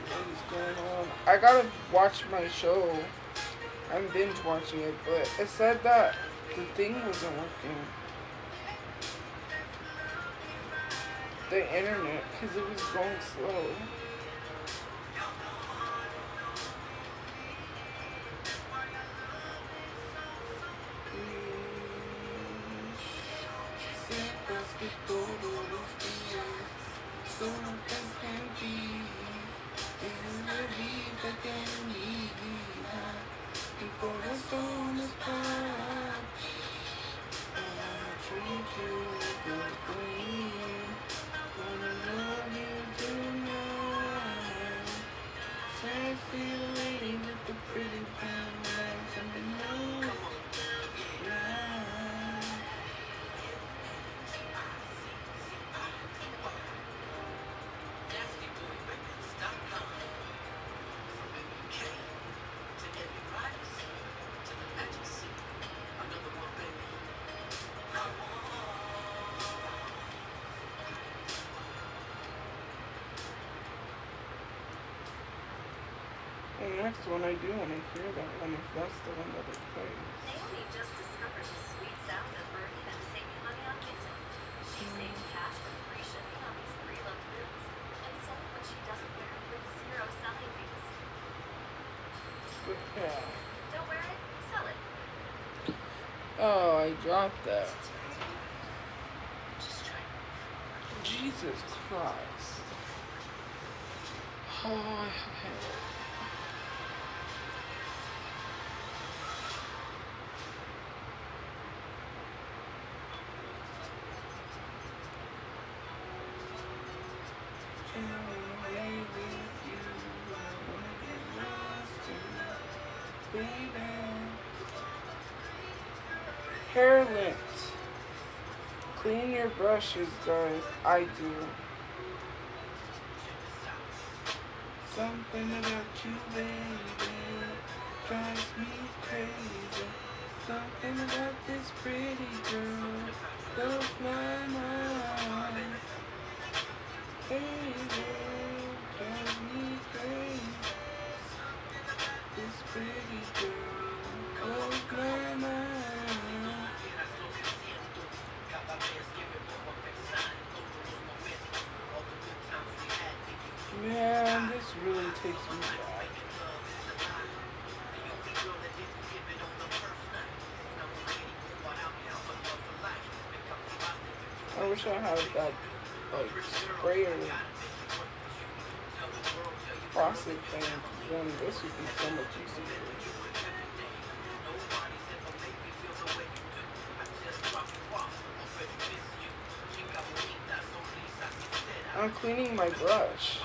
What is going on? I gotta watch my show. I'm binge watching it, but it said that the thing wasn't working. The internet, because it was going slow. The next one I do want to hear that one if that's the one that it plays. Naomi just discovered the sweet sound of earning and saving money on vintage. She saved cash with free shipping on these pre-loved boots and sold what she doesn't wear with 0 selling fees. Yeah. Don't wear it, sell it. Oh, I dropped that. Jesus Christ. Oh, I have it. Hair lint. Clean your brushes, guys. I do. Something about you, baby, drives me crazy. Something about this pretty girl blows my mind. Baby, drives me crazy. This pretty girl blows my mind. Man, this really takes me back. I wish I had that, like, sprayer faucet thing, then this would be so much easier. I'm cleaning my brush.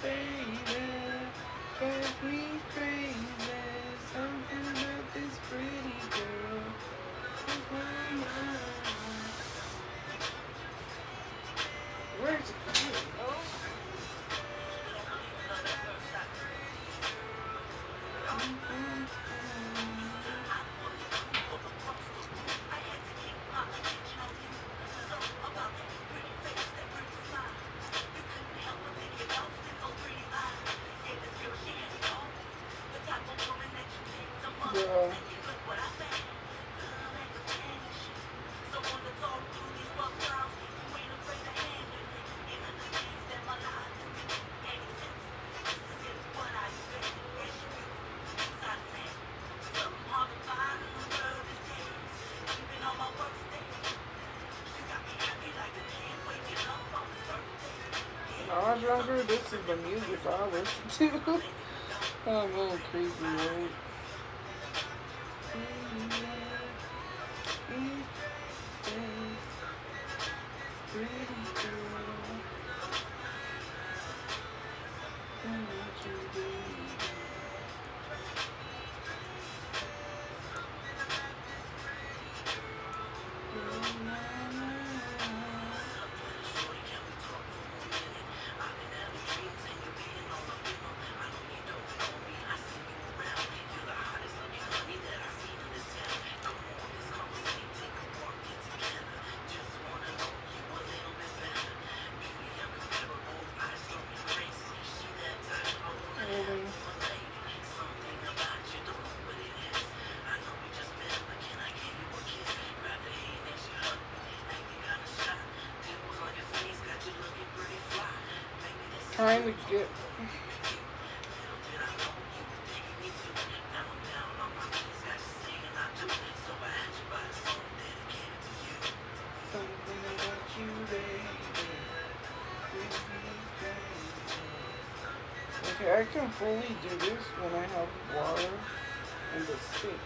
Baby, drive me crazy. Something about this pretty girl. Where's it going? Oh. Yeah. When I was younger, this is the music I listen to. I'm a little crazy, right? pretty girl. What you do? Trying to get something about you, baby. Okay, I can fully do this when I have water in the sink.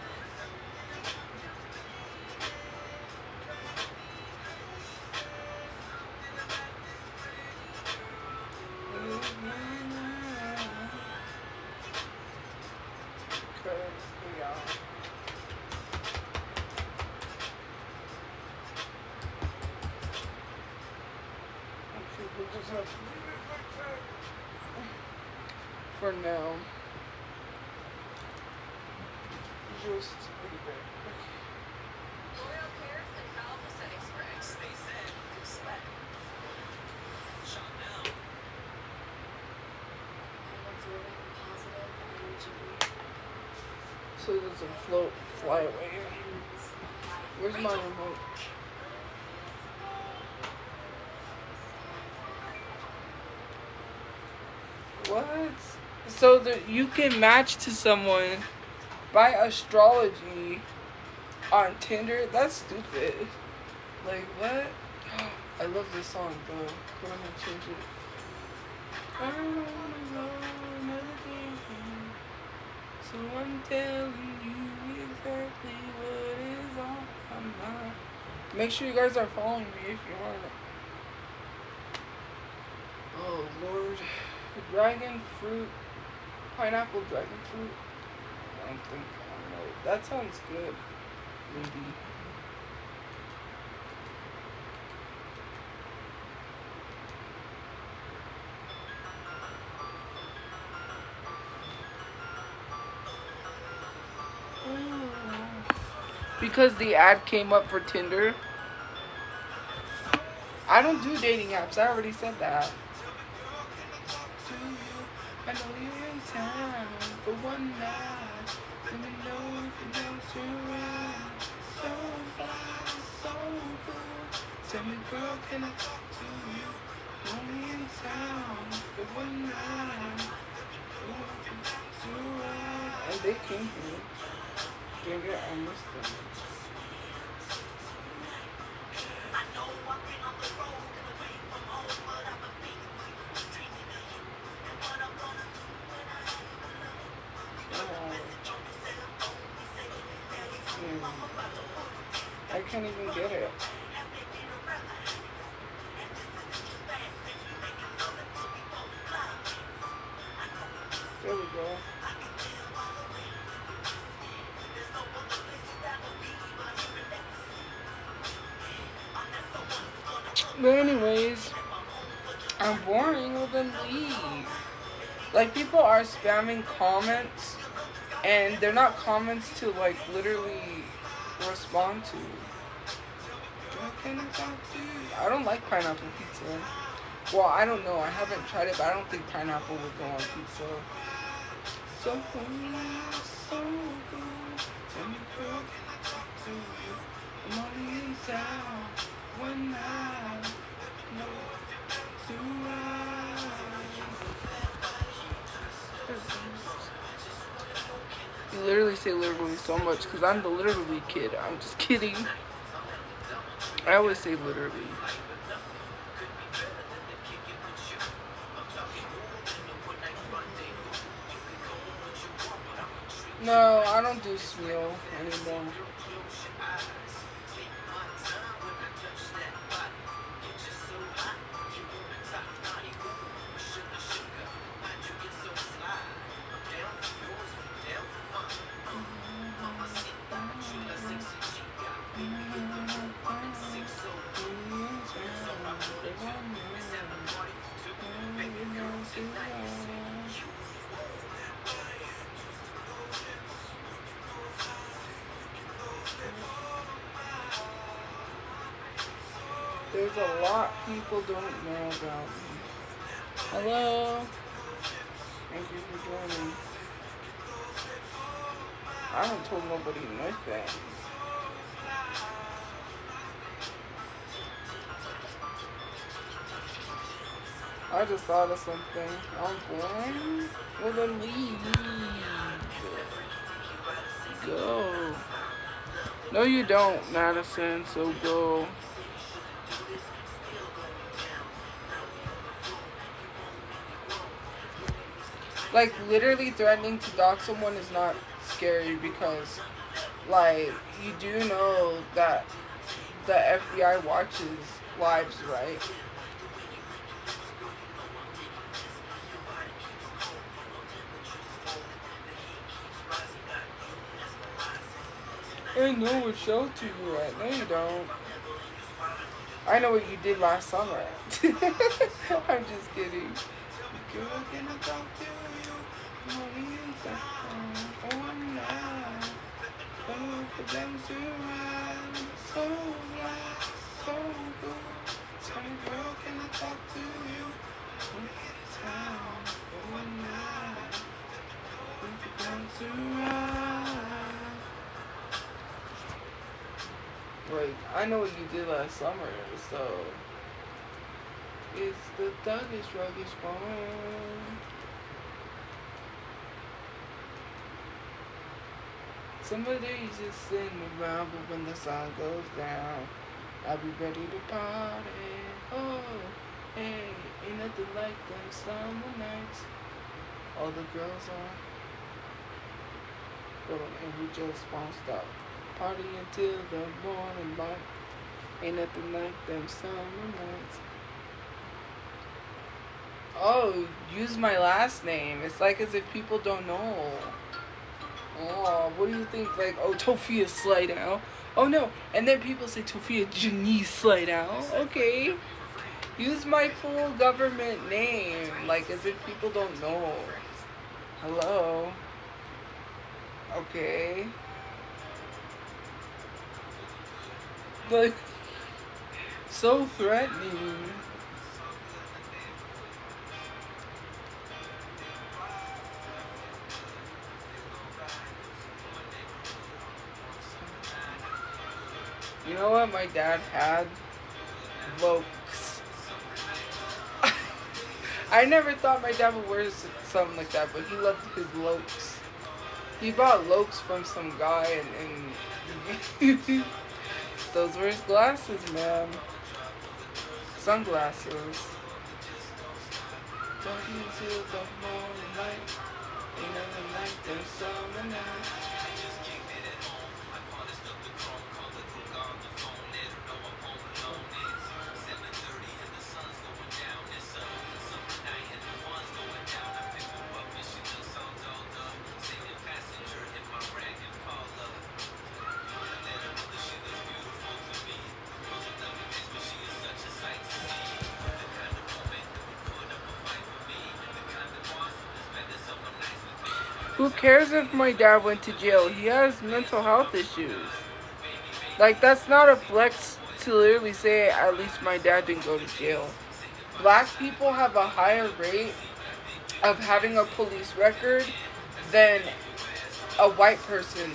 For now, just leave it. L'Oreal cares and powerful setting spray. Stay zen, sweat. Shot now. I'm absorbing positive energy. So it doesn't fly away. Where's my remote? What? So that you can match to someone by astrology on Tinder? That's stupid. Like what? I love this song though. Go ahead and change it. I don't wanna go another day. So I'm telling you exactly what is on my mind. Make sure you guys are following me if you aren't. Oh Lord. Dragon fruit. Pineapple dragon fruit. I don't know. That sounds good. Maybe. Because the ad came up for Tinder. I don't do dating apps. I already said that. I know you're in town for one night. Let me know if you don't turn around. So fine, so cool. Tell me, girl, can I talk to you? Only in town for one night. And they came here. Dang it, I missed them. I can't even get it. There we go. But anyways, I'm boring, well then leave. Like people are spamming comments and they're not comments to like literally respond to. I don't like pineapple pizza. Well, I don't know. I haven't tried it, but I don't think pineapple would go on pizza. So good, so good. Tell me, girl, can I talk to you? I'm only in town one night. No, to You literally say literally so much because I'm the literally kid. I'm just kidding. I always say literally. No, I don't do Smeel anymore. there's a lot people don't know about me. Hello. Thank you for joining. I haven't told nobody nothing. I just thought of something. I'm going with a lead. Go. No, you don't, Madison, so go. Like, literally threatening to dox someone is not scary because, like, you do know that the FBI watches lives, right? I know what shelter you're at. No, you don't. I know what you did last summer. I'm just kidding. Girl, can I talk to you? Oh, now. Oh, for them to run. So loud, so good. Tell me, girl, can I talk to you? Time, oh, now. For them to run. Wait, I know what you did last summer, so it's the thuggish, ruggish bone. Somebody's just sitting around, but when the sun goes down, I'll be ready to party. Oh, hey, ain't nothing like them summer nights. All the girls are, and we just won't stop. Party until the morning light. Ain't nothing like them summer nights. Oh, use my last name. It's like as if people don't know. Oh, what do you think? Like, oh, Tophia slide down. Oh no, and then people say Tophia Janice slide down. Okay. Use my full government name. Like as if people don't know. Hello. Okay. Like, so threatening. You know what my dad had? Lokes. I never thought my dad would wear something like that, but he loved his lokes. He bought lokes from some guy and those were his glasses, man. Sunglasses. Talking till the morning light. Ain't nothing like them summer nights. Who cares if my dad went to jail? He has mental health issues. Like, that's not a flex to literally say at least my dad didn't go to jail. Black people have a higher rate of having a police record than a white person.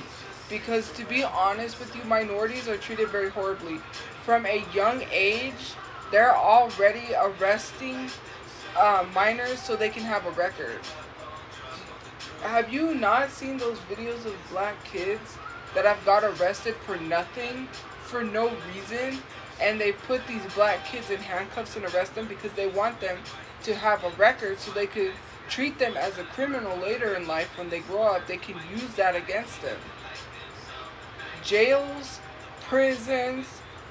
Because to be honest with you, minorities are treated very horribly. From a young age, they're already arresting minors so they can have a record. Have you not seen those videos of black kids that have got arrested for nothing, for no reason, and they put these black kids in handcuffs and arrest them because they want them to have a record so they could treat them as a criminal later in life when they grow up. They can use that against them. Jails, prisons,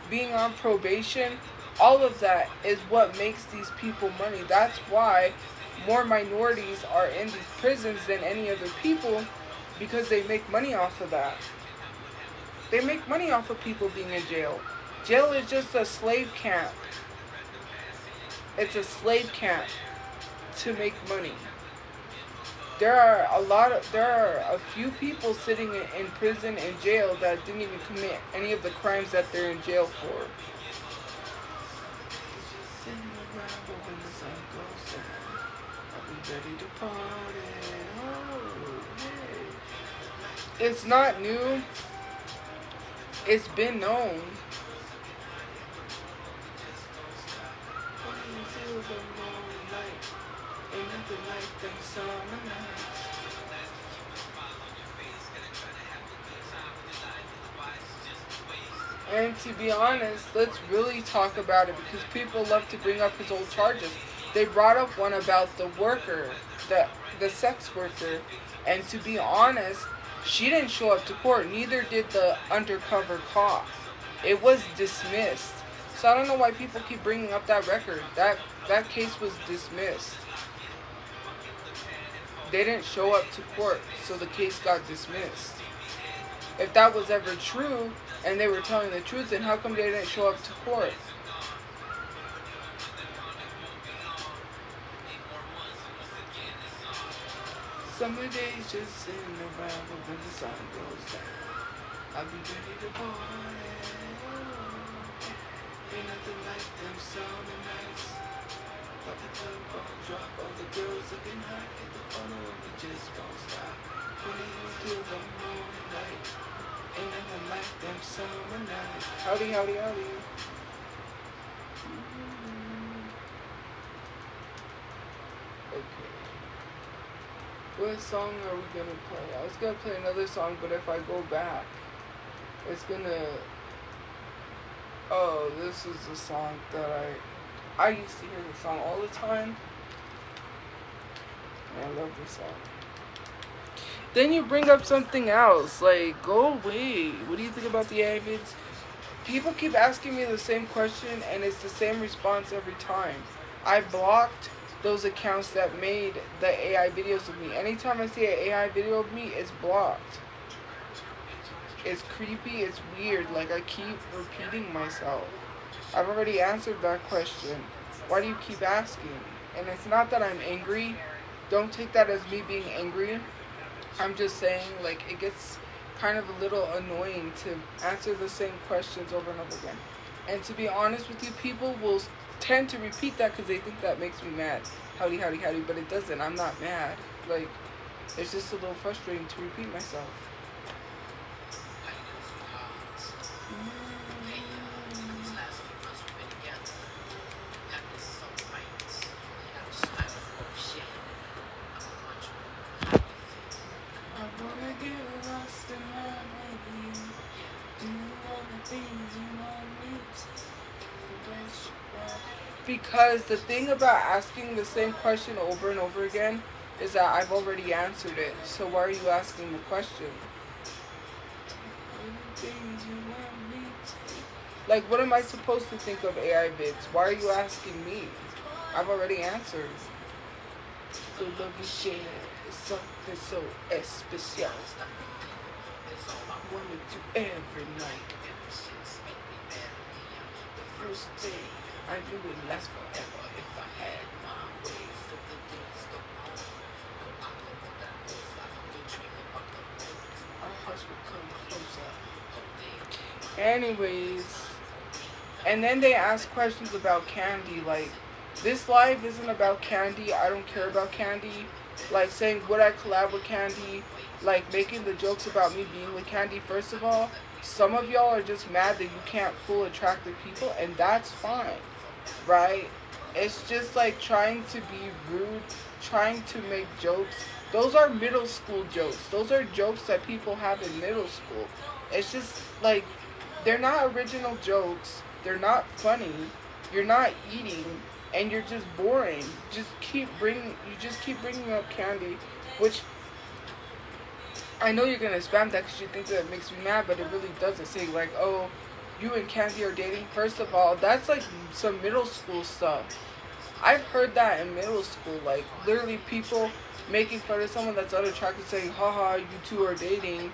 being on probation, all of that is what makes these people money. That's why more minorities are in these prisons than any other people, because they make money off of that. They make money off of people being in jail. Jail is just a slave camp. It's a slave camp to make money. There are a few people sitting in prison and jail that didn't even commit any of the crimes that they're in jail for. unravel when the sun goes down. I'll be ready to party. Oh, hey. It's not new. It's been known. What do you do the morning light? Ain't nothing like them summer nights. And to be honest, let's really talk about it because people love to bring up his old charges. They brought up one about the worker, the sex worker, and to be honest, she didn't show up to court. Neither did the undercover cop. It was dismissed. So I don't know why people keep bringing up that record. That case was dismissed. They didn't show up to court, so the case got dismissed. If that was ever true, and they were telling the truth, then how come they didn't show up to court? Summer days just sitting around, but when the sun goes down, I'll be ready to party. Ain't nothing like them summer nights. Pop the club on, drop all the girls looking hot, hit the funnel and we just won't stop. 20 till the morning light. Ain't nothing like them summer nights. Howdy, howdy, howdy. Okay. What song are we gonna play? I was gonna play another song, but if I go back, it's gonna... Oh, this is a song that I used to hear the song all the time. And I love this song. Then you bring up something else, like, go away. What do you think about the AI vids? People keep asking me the same question, and it's the same response every time. I blocked those accounts that made the AI videos of me. Anytime I see an AI video of me, it's blocked. It's creepy, it's weird, like I keep repeating myself. I've already answered that question. Why do you keep asking? And it's not that I'm angry. Don't take that as me being angry. I'm just saying, like, it gets kind of a little annoying to answer the same questions over and over again. And to be honest with you, people will tend to repeat that because they think that makes me mad. Howdy, howdy, howdy, but it doesn't. I'm not mad. Like, it's just a little frustrating to repeat myself. Because the thing about asking the same question over and over again is that I've already answered it. So why are you asking the question? Like, what am I supposed to think of AI vids? Why are you asking me? I've already answered. The love you share is something so especial. I wanna do every night. The first day I knew it last forever if I had my way. Our hearts would come closer. Anyways, and then they ask questions about Candy, like, this live isn't about Candy, I don't care about Candy, like saying would I collab with Candy, like making the jokes about me being with Candy. First of all, some of y'all are just mad that you can't pull attractive people, and that's fine, right? It's just like trying to be rude, trying to make jokes. Those are middle school jokes. Those are jokes that people have in middle school. It's just like, they're not original jokes. They're not funny. You're not eating, and you're just boring. You just keep bringing up Candy, which I know you're gonna spam that because you think that it makes me mad, but it really doesn't. Say like, oh, you and Candy are dating. First of all, that's like some middle school stuff. I've heard that in middle school, like literally people making fun of someone that's unattractive, saying, haha, you two are dating,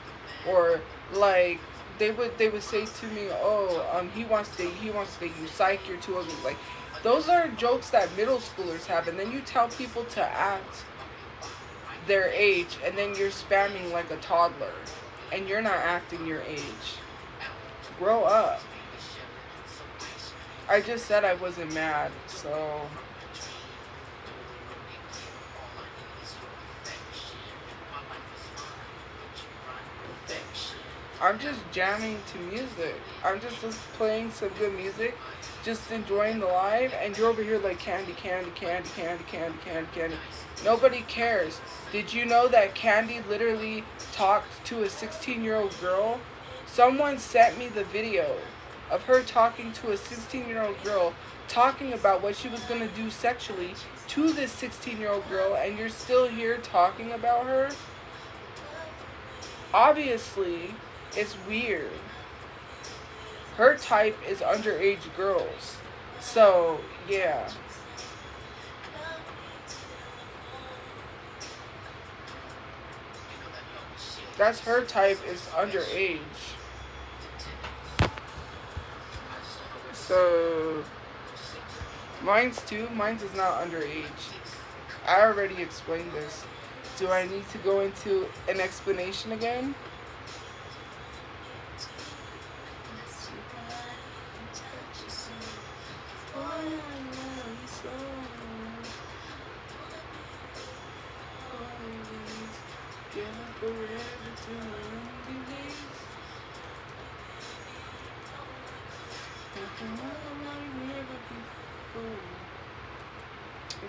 or like they would say to me, oh, he wants to date you, psych, you're too ugly. Like, those are jokes that middle schoolers have, and then you tell people to act their age, and then you're spamming like a toddler, and you're not acting your age. Grow up. I just said I wasn't mad, So I'm just jamming to music. I'm just playing some good music, just enjoying the live, and you're over here like Candy, Candy, Candy, Candy, Candy, Candy, Candy. Nobody cares. Did you know that Candy literally talked to a 16-year-old girl? Someone sent me the video of her talking to a 16-year-old girl, talking about what she was going to do sexually to this 16-year-old girl, and you're still here talking about her? Obviously, it's weird. Her type is underage girls. So, yeah. That's her type is underage. So, mine's too. Mine's is not underage. I already explained this. Do I need to go into an explanation again?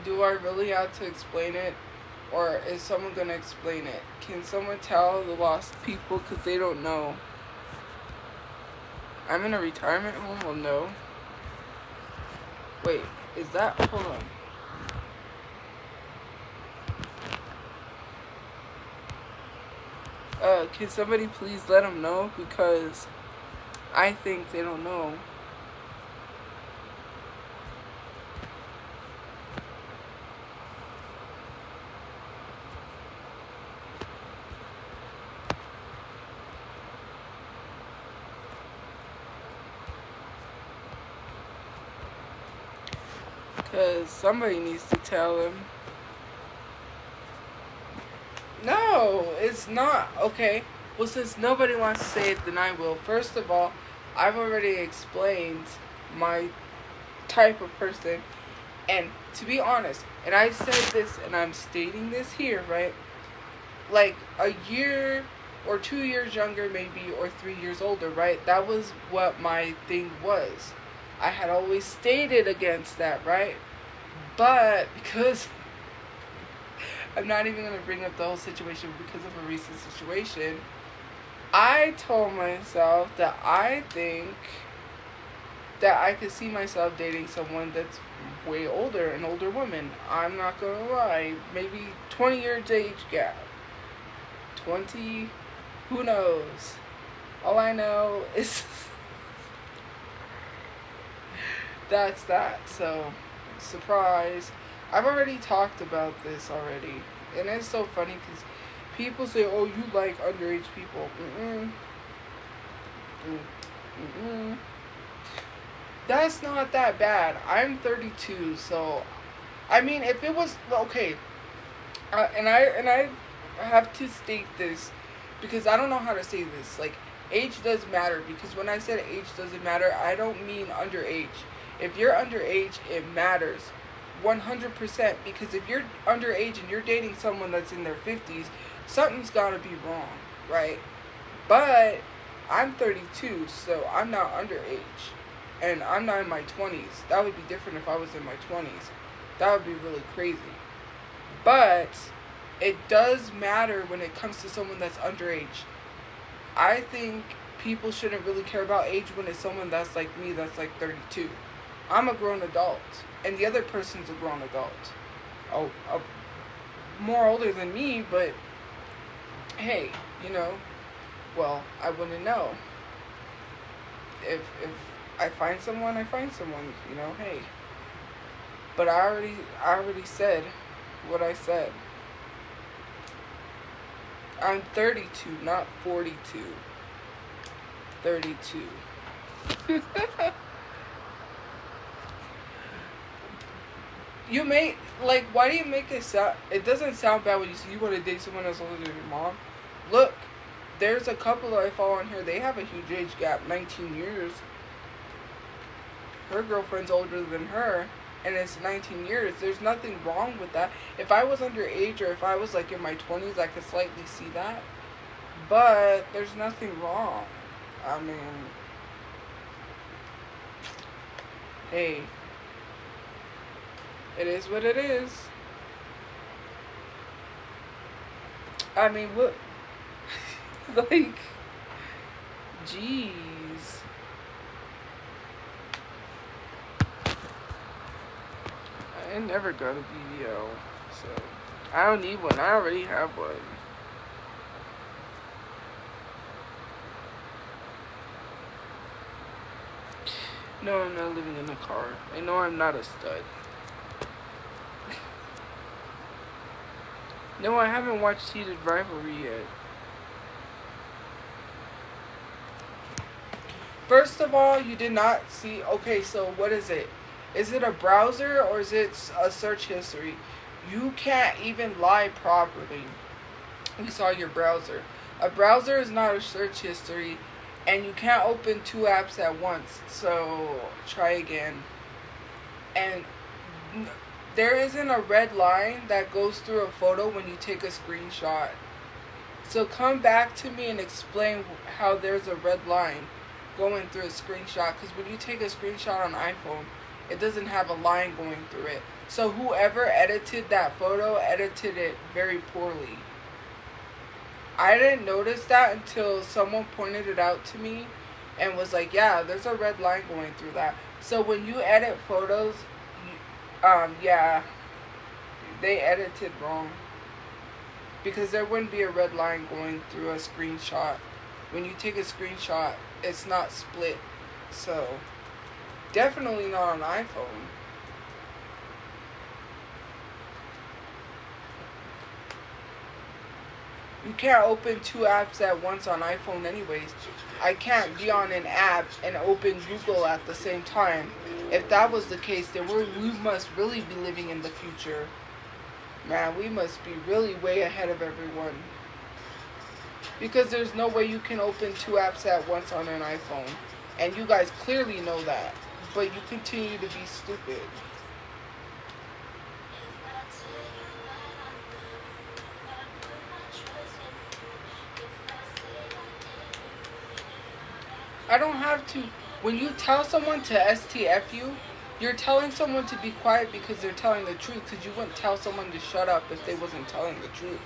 Do I really have to explain it? Or is someone going to explain it? Can someone tell the lost people because they don't know? I'm in a retirement home? Well, no. Wait, is that? Hold on. Can somebody please let them know? Because I think they don't know. Because somebody needs to tell them. No, it's not. Okay. Well, since nobody wants to say it, then I will. First of all, I've already explained my type of person. And to be honest, and I said this, and I'm stating this here, right? Like a year or 2 years younger, maybe, or 3 years older, right? That was what my thing was. I had always stated against that, right? But because I'm not even going to bring up the whole situation because of a recent situation, I told myself that I think that I could see myself dating someone that's way older, an older woman. I'm not going to lie. Maybe 20 years age gap. 20, who knows? All I know is that's that. So, surprise. I've already talked about this already. And it's so funny because people say, oh, you like underage people. That's not that bad. I'm 32, so I mean, if it was okay, and I have to state this because I don't know how to say this. Like, age does matter, because when I said age doesn't matter, I don't mean underage. If you're underage, it matters 100%, because if you're underage and you're dating someone that's in their 50s, something's got to be wrong, right? But I'm 32, so I'm not underage. And I'm not in my 20s. That would be different if I was in my 20s. That would be really crazy. But it does matter when it comes to someone that's underage. I think people shouldn't really care about age when it's someone that's like me, that's like 32. I'm a grown adult, and the other person's a grown adult. Oh, more older than me, but hey, you know, well, I wouldn't know. If I find someone, you know, hey. But I already said what I said. I'm 32, not 42. 32. You may, like, why do you make it sound, it doesn't sound bad when you say you want to date someone that's older than your mom. Look, there's a couple that I follow on here, they have a huge age gap, 19 years. Her girlfriend's older than her, and it's 19 years. There's nothing wrong with that. If I was underage or if I was like in my 20s, I could slightly see that. But there's nothing wrong. I mean, hey, it is what it is. I mean, what? Like, jeez. I never got a BBL, so I don't need one. I already have one. No, I'm not living in a car. I know I'm not a stud. No, I haven't watched Heated Rivalry yet. First of all, you did not see... Okay, so what is it? Is it a browser or is it a search history? You can't even lie properly. We saw your browser. A browser is not a search history, and you can't open 2 apps at once. So try again. And there isn't a red line that goes through a photo when you take a screenshot. So come back to me and explain how there's a red line going through a screenshot. Because when you take a screenshot on iPhone, it doesn't have a line going through it. So whoever edited that photo edited it very poorly. I didn't notice that until someone pointed it out to me and was like, yeah, there's a red line going through that. So when you edit photos, yeah, they edited wrong. Because there wouldn't be a red line going through a screenshot. When you take a screenshot, it's not split. So definitely not on iPhone. You can't open 2 apps at once on iPhone anyways. I can't be on an app and open Google at the same time. If that was the case, then we must really be living in the future. Man, we must be really way ahead of everyone. Because there's no way you can open 2 apps at once on an iPhone. And you guys clearly know that. But you continue to be stupid. I don't have to. When you tell someone to STF you, you're telling someone to be quiet because they're telling the truth. Because you wouldn't tell someone to shut up if they wasn't telling the truth.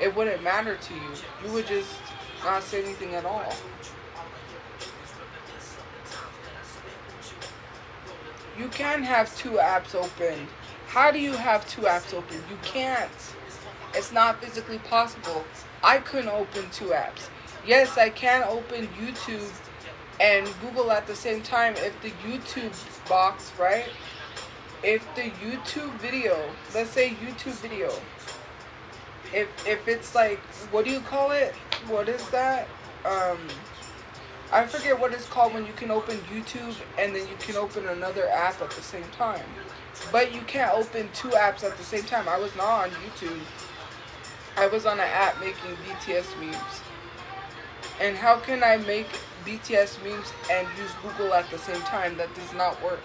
It wouldn't matter to you. You would just not say anything at all. You can have 2 apps open. How do you have 2 apps open? You can't. It's not physically possible. I couldn't open 2 apps. Yes, I can open YouTube and Google at the same time if the YouTube box, right? If the YouTube video, let's say YouTube video, if it's like, what do you call it? What is that? I forget what it's called when you can open YouTube and then you can open another app at the same time. But you can't open 2 apps at the same time. I was not on YouTube. I was on an app making BTS memes. And how can I make BTS memes and use Google at the same time? That does not work.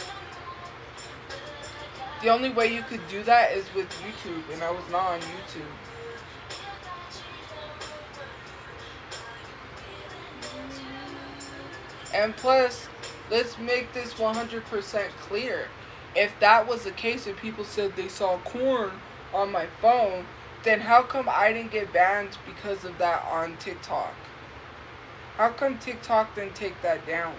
The only way you could do that is with YouTube, and I was not on YouTube. And plus, let's make this 100% clear. If that was the case and people said they saw corn on my phone, then how come I didn't get banned because of that on TikTok? How come TikTok didn't take that down?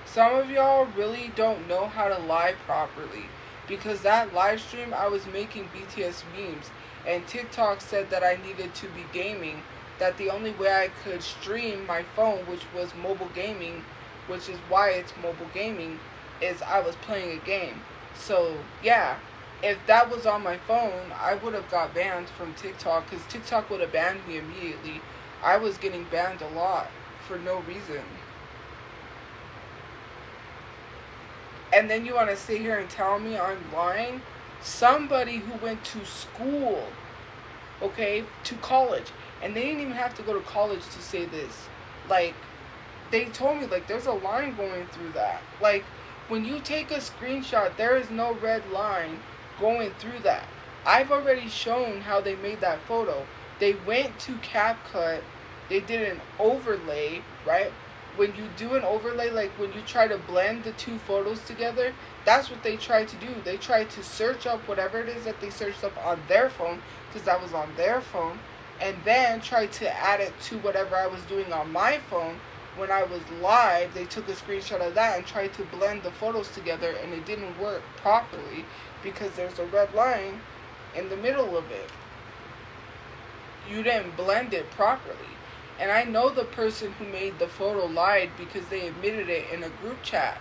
Some of y'all really don't know how to lie properly. Because that live stream, I was making BTS memes. And TikTok said that I needed to be gaming. That the only way I could stream my phone, which was mobile gaming, which is why it's mobile gaming, is I was playing a game. So, yeah. If that was on my phone, I would have got banned from TikTok. Because TikTok would have banned me immediately. I was getting banned a lot for no reason. And then you want to sit here and tell me I'm lying? Somebody who went to school, okay, to college, and they didn't even have to go to college to say this. Like, they told me, like, there's a line going through that. Like, When you take a screenshot, there is no red line going through that. I've already shown how they made that photo. They went to CapCut, they did an overlay, right? When you do an overlay, like when you try to blend the two photos together, that's what they tried to do. They tried to search up whatever it is that they searched up on their phone, because that was on their phone, and then tried to add it to whatever I was doing on my phone. When I was live, they took a screenshot of that and tried to blend the photos together, and it didn't work properly because there's a red line in the middle of it. You didn't blend it properly. And I know the person who made the photo lied because they admitted it in a group chat.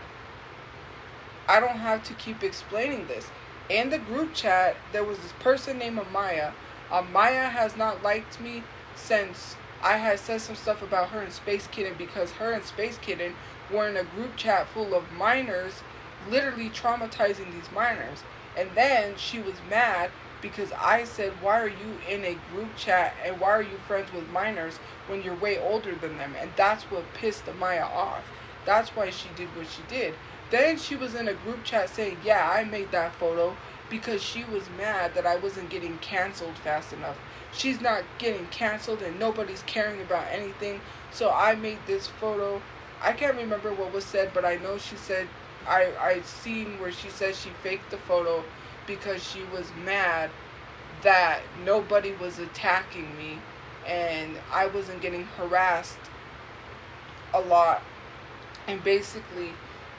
I don't have to keep explaining this. In the group chat, there was this person named Amaya. Amaya has not liked me since I had said some stuff about her and Space Kitten, because her and Space Kitten were in a group chat full of minors, literally traumatizing these minors. And then she was mad because I said, why are you in a group chat and why are you friends with minors when you're way older than them? And that's what pissed Amaya off. That's why she did what she did. Then she was in a group chat saying, yeah, I made that photo because she was mad that I wasn't getting canceled fast enough. She's not getting canceled and nobody's caring about anything, so I made this photo. I can't remember what was said, but I know she said, I seen where she said she faked the photo because she was mad that nobody was attacking me and I wasn't getting harassed a lot, and basically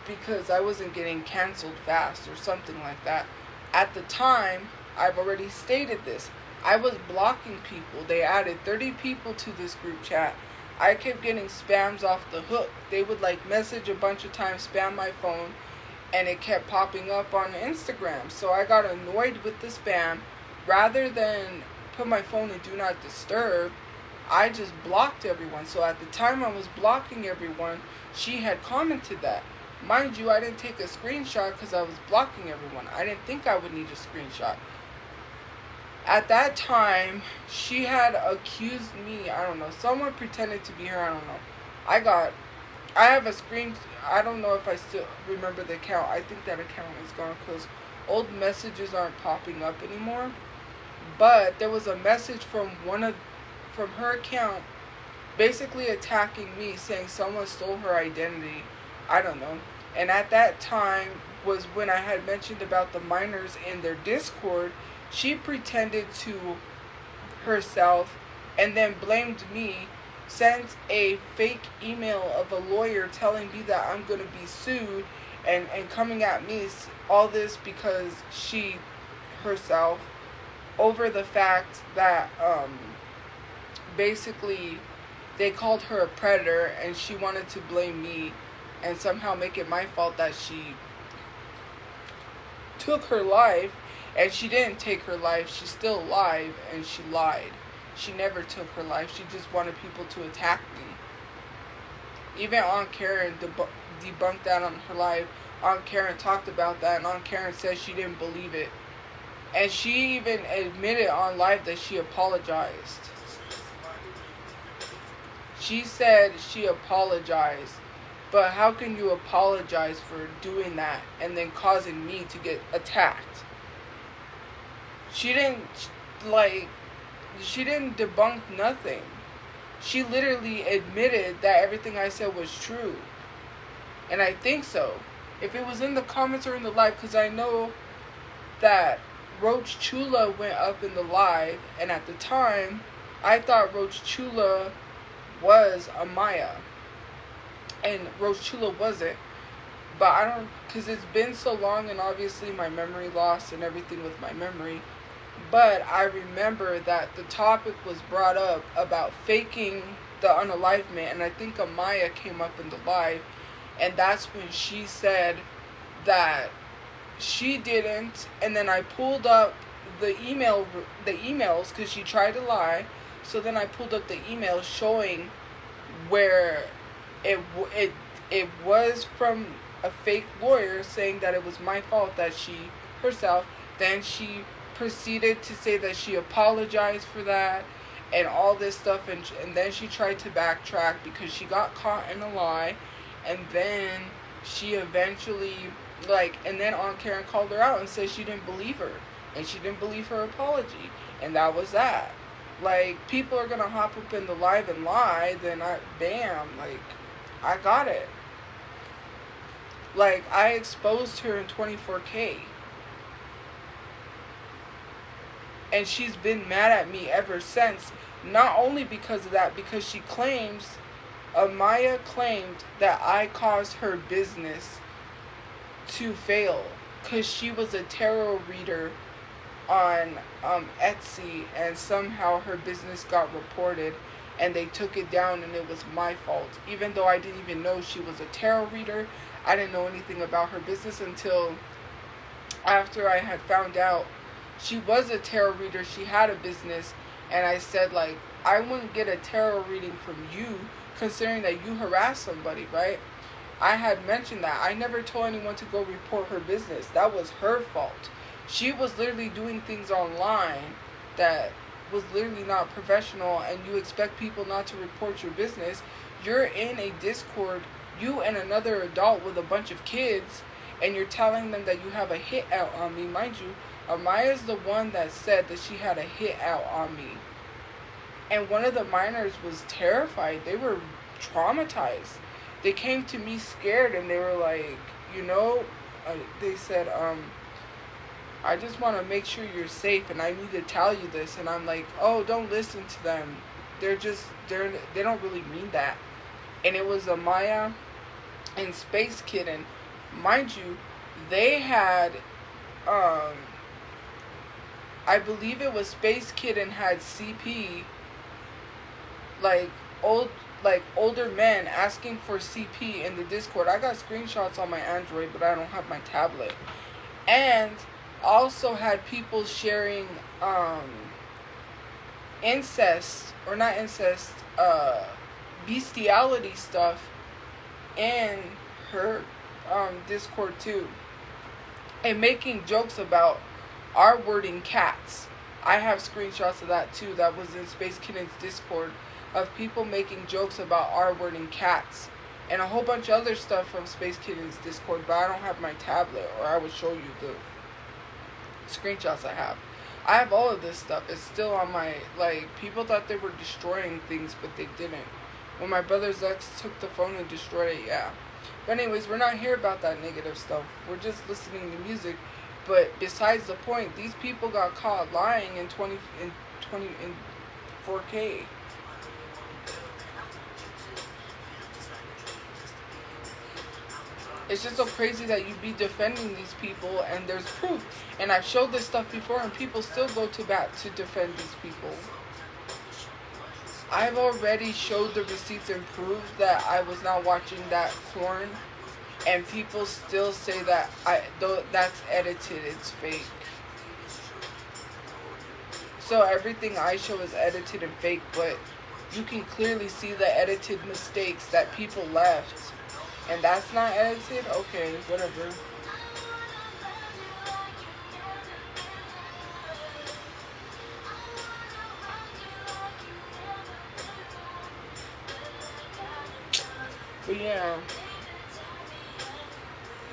because I wasn't getting canceled fast or something like that. At the time, I've already stated this, I was blocking people. They added 30 people to this group chat. I kept getting spams off the hook. They would like message a bunch of times, spam my phone, and it kept popping up on Instagram. So I got annoyed with the spam. Rather than put my phone in do not disturb, I just blocked everyone. So at the time I was blocking everyone, she had commented that. Mind you, I didn't take a screenshot because I was blocking everyone. I didn't think I would need a screenshot. At that time, she had accused me, I don't know, someone pretended to be her, I don't know. I have a screen, I don't know if I still remember the account. I think that account is gone because old messages aren't popping up anymore. But there was a message from her account basically attacking me, saying someone stole her identity. I don't know. And at that time was when I had mentioned about the minors in their Discord. She pretended to herself and then blamed me, sent a fake email of a lawyer telling me that I'm going to be sued and coming at me, all this because she herself, over the fact that basically they called her a predator and she wanted to blame me and somehow make it my fault that she took her life. And she didn't take her life. She's still alive, and she lied. She never took her life. She just wanted people to attack me. Even Aunt Karen debunked that on her live. Aunt Karen talked about that, and Aunt Karen said she didn't believe it. And she even admitted on live that she apologized. She said she apologized. But how can you apologize for doing that and then causing me to get attacked? She didn't debunk nothing. She literally admitted that everything I said was true. And I think so. If it was in the comments or in the live, because I know that Roach Chula went up in the live, and at the time, I thought Roach Chula was Amaya. And Roach Chula wasn't. But I don't, because it's been so long and obviously my memory loss and everything with my memory. But I remember that the topic was brought up about faking the unalivement, and I think Amaya came up in the live, and that's when she said that she didn't, and then I pulled up the emails because she tried to lie. So then I pulled up the emails showing where it was from a fake lawyer saying that it was my fault that she herself. Then she proceeded to say that she apologized for that and all this stuff, and then she tried to backtrack because she got caught in a lie, and then she eventually, like, and then Aunt Karen called her out and said she didn't believe her. And she didn't believe her apology. And that was that. Like, people are going to hop up in the live and lie, then bam, like, I got it. Like, I exposed her in 24K. And she's been mad at me ever since. Not only because of that, because she claims, Amaya claimed that I caused her business to fail. Because she was a tarot reader on Etsy, and somehow her business got reported and they took it down, and it was my fault. Even though I didn't even know she was a tarot reader, I didn't know anything about her business until after I had found out she was a tarot reader, she had a business, and I said, like, I wouldn't get a tarot reading from you considering that you harassed somebody, right? I had mentioned that. I never told anyone to go report her business. That was her fault. She was literally doing things online that was literally not professional, and you expect people not to report your business. You're in a Discord, you and another adult with a bunch of kids, and you're telling them that you have a hit out on me. Mind you, Amaya's the one that said that she had a hit out on me. And one of the minors was terrified. They were traumatized. They came to me scared, and they were like, you know, they said, I just want to make sure you're safe, and I need to tell you this. And I'm like, oh, don't listen to them. They don't really mean that. And it was Amaya and Space Kitten. Mind you, they had, I believe it was Space Kitten had CP, like older men asking for CP in the Discord. I got screenshots on my Android, but I don't have my tablet. And also had people sharing incest, or not incest, bestiality stuff in her Discord too, and making jokes about R-wording cats. I have screenshots of that too. That was in Space Kitten's Discord, of people making jokes about R-wording cats, and a whole bunch of other stuff from Space Kitten's Discord, but I don't have my tablet, or I would show you the screenshots I have. I have all of this stuff. It's still on my, like, people thought they were destroying things, but they didn't. When my brother's ex took the phone and destroyed it, yeah. But anyways, we're not here about that negative stuff. We're just listening to music. But besides the point, these people got caught lying in 4K. It's just so crazy that you be defending these people and there's proof. And I've showed this stuff before and people still go to bat to defend these people. I've already showed the receipts and proved that I was not watching that porn. And people still say that that's edited, it's fake. So everything I show is edited and fake, but you can clearly see the edited mistakes that people left. And that's not edited? Okay, whatever. But yeah.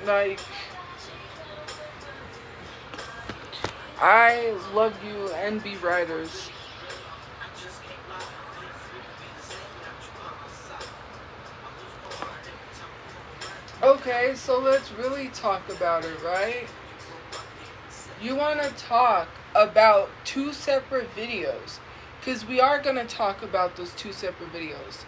Like, I love you, NB Riders. Okay, so let's really talk about it, right? You want to talk about two separate videos, because we are going to talk about those two separate videos,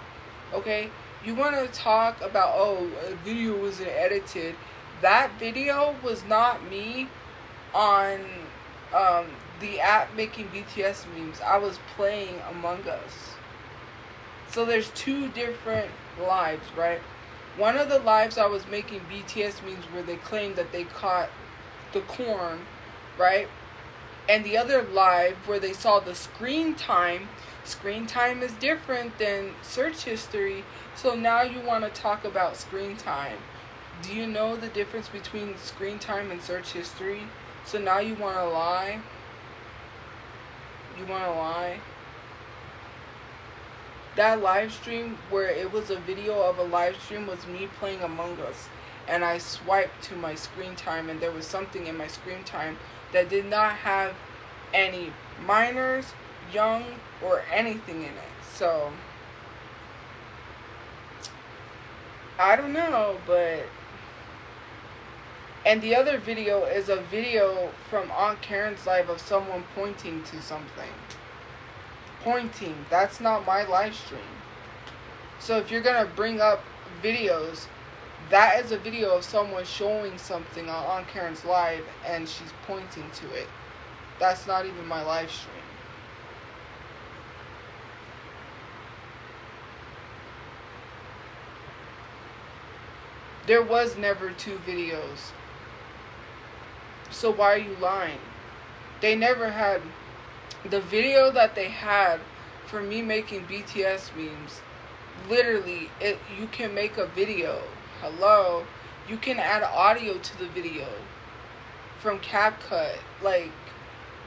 okay? You want to talk about, oh, a video wasn't edited. That video was not me on the app making BTS memes. I was playing Among Us. So there's two different lives, right? One of the lives I was making BTS memes where they claimed that they caught the corn, right? And the other live where they saw the screen time. Screen time is different than search history. So now you want to talk about screen time. Do you know the difference between screen time and search history? So now you want to lie? You want to lie? That live stream where it was a video of a live stream was me playing Among Us. and I swiped to my screen time, and there was something in my screen time that did not have any minors, young, or anything in it. So I don't know, but... And the other video is a video from Aunt Karen's live of someone pointing to something. Pointing. That's not my live stream. So if you're going to bring up videos, that is a video of someone showing something on Aunt Karen's live and she's pointing to it. That's not even my live stream. There was never 2 videos. So why are you lying? They never had... The video that they had for me making BTS memes, literally, you can make a video. Hello? You can add audio to the video from CapCut. Like,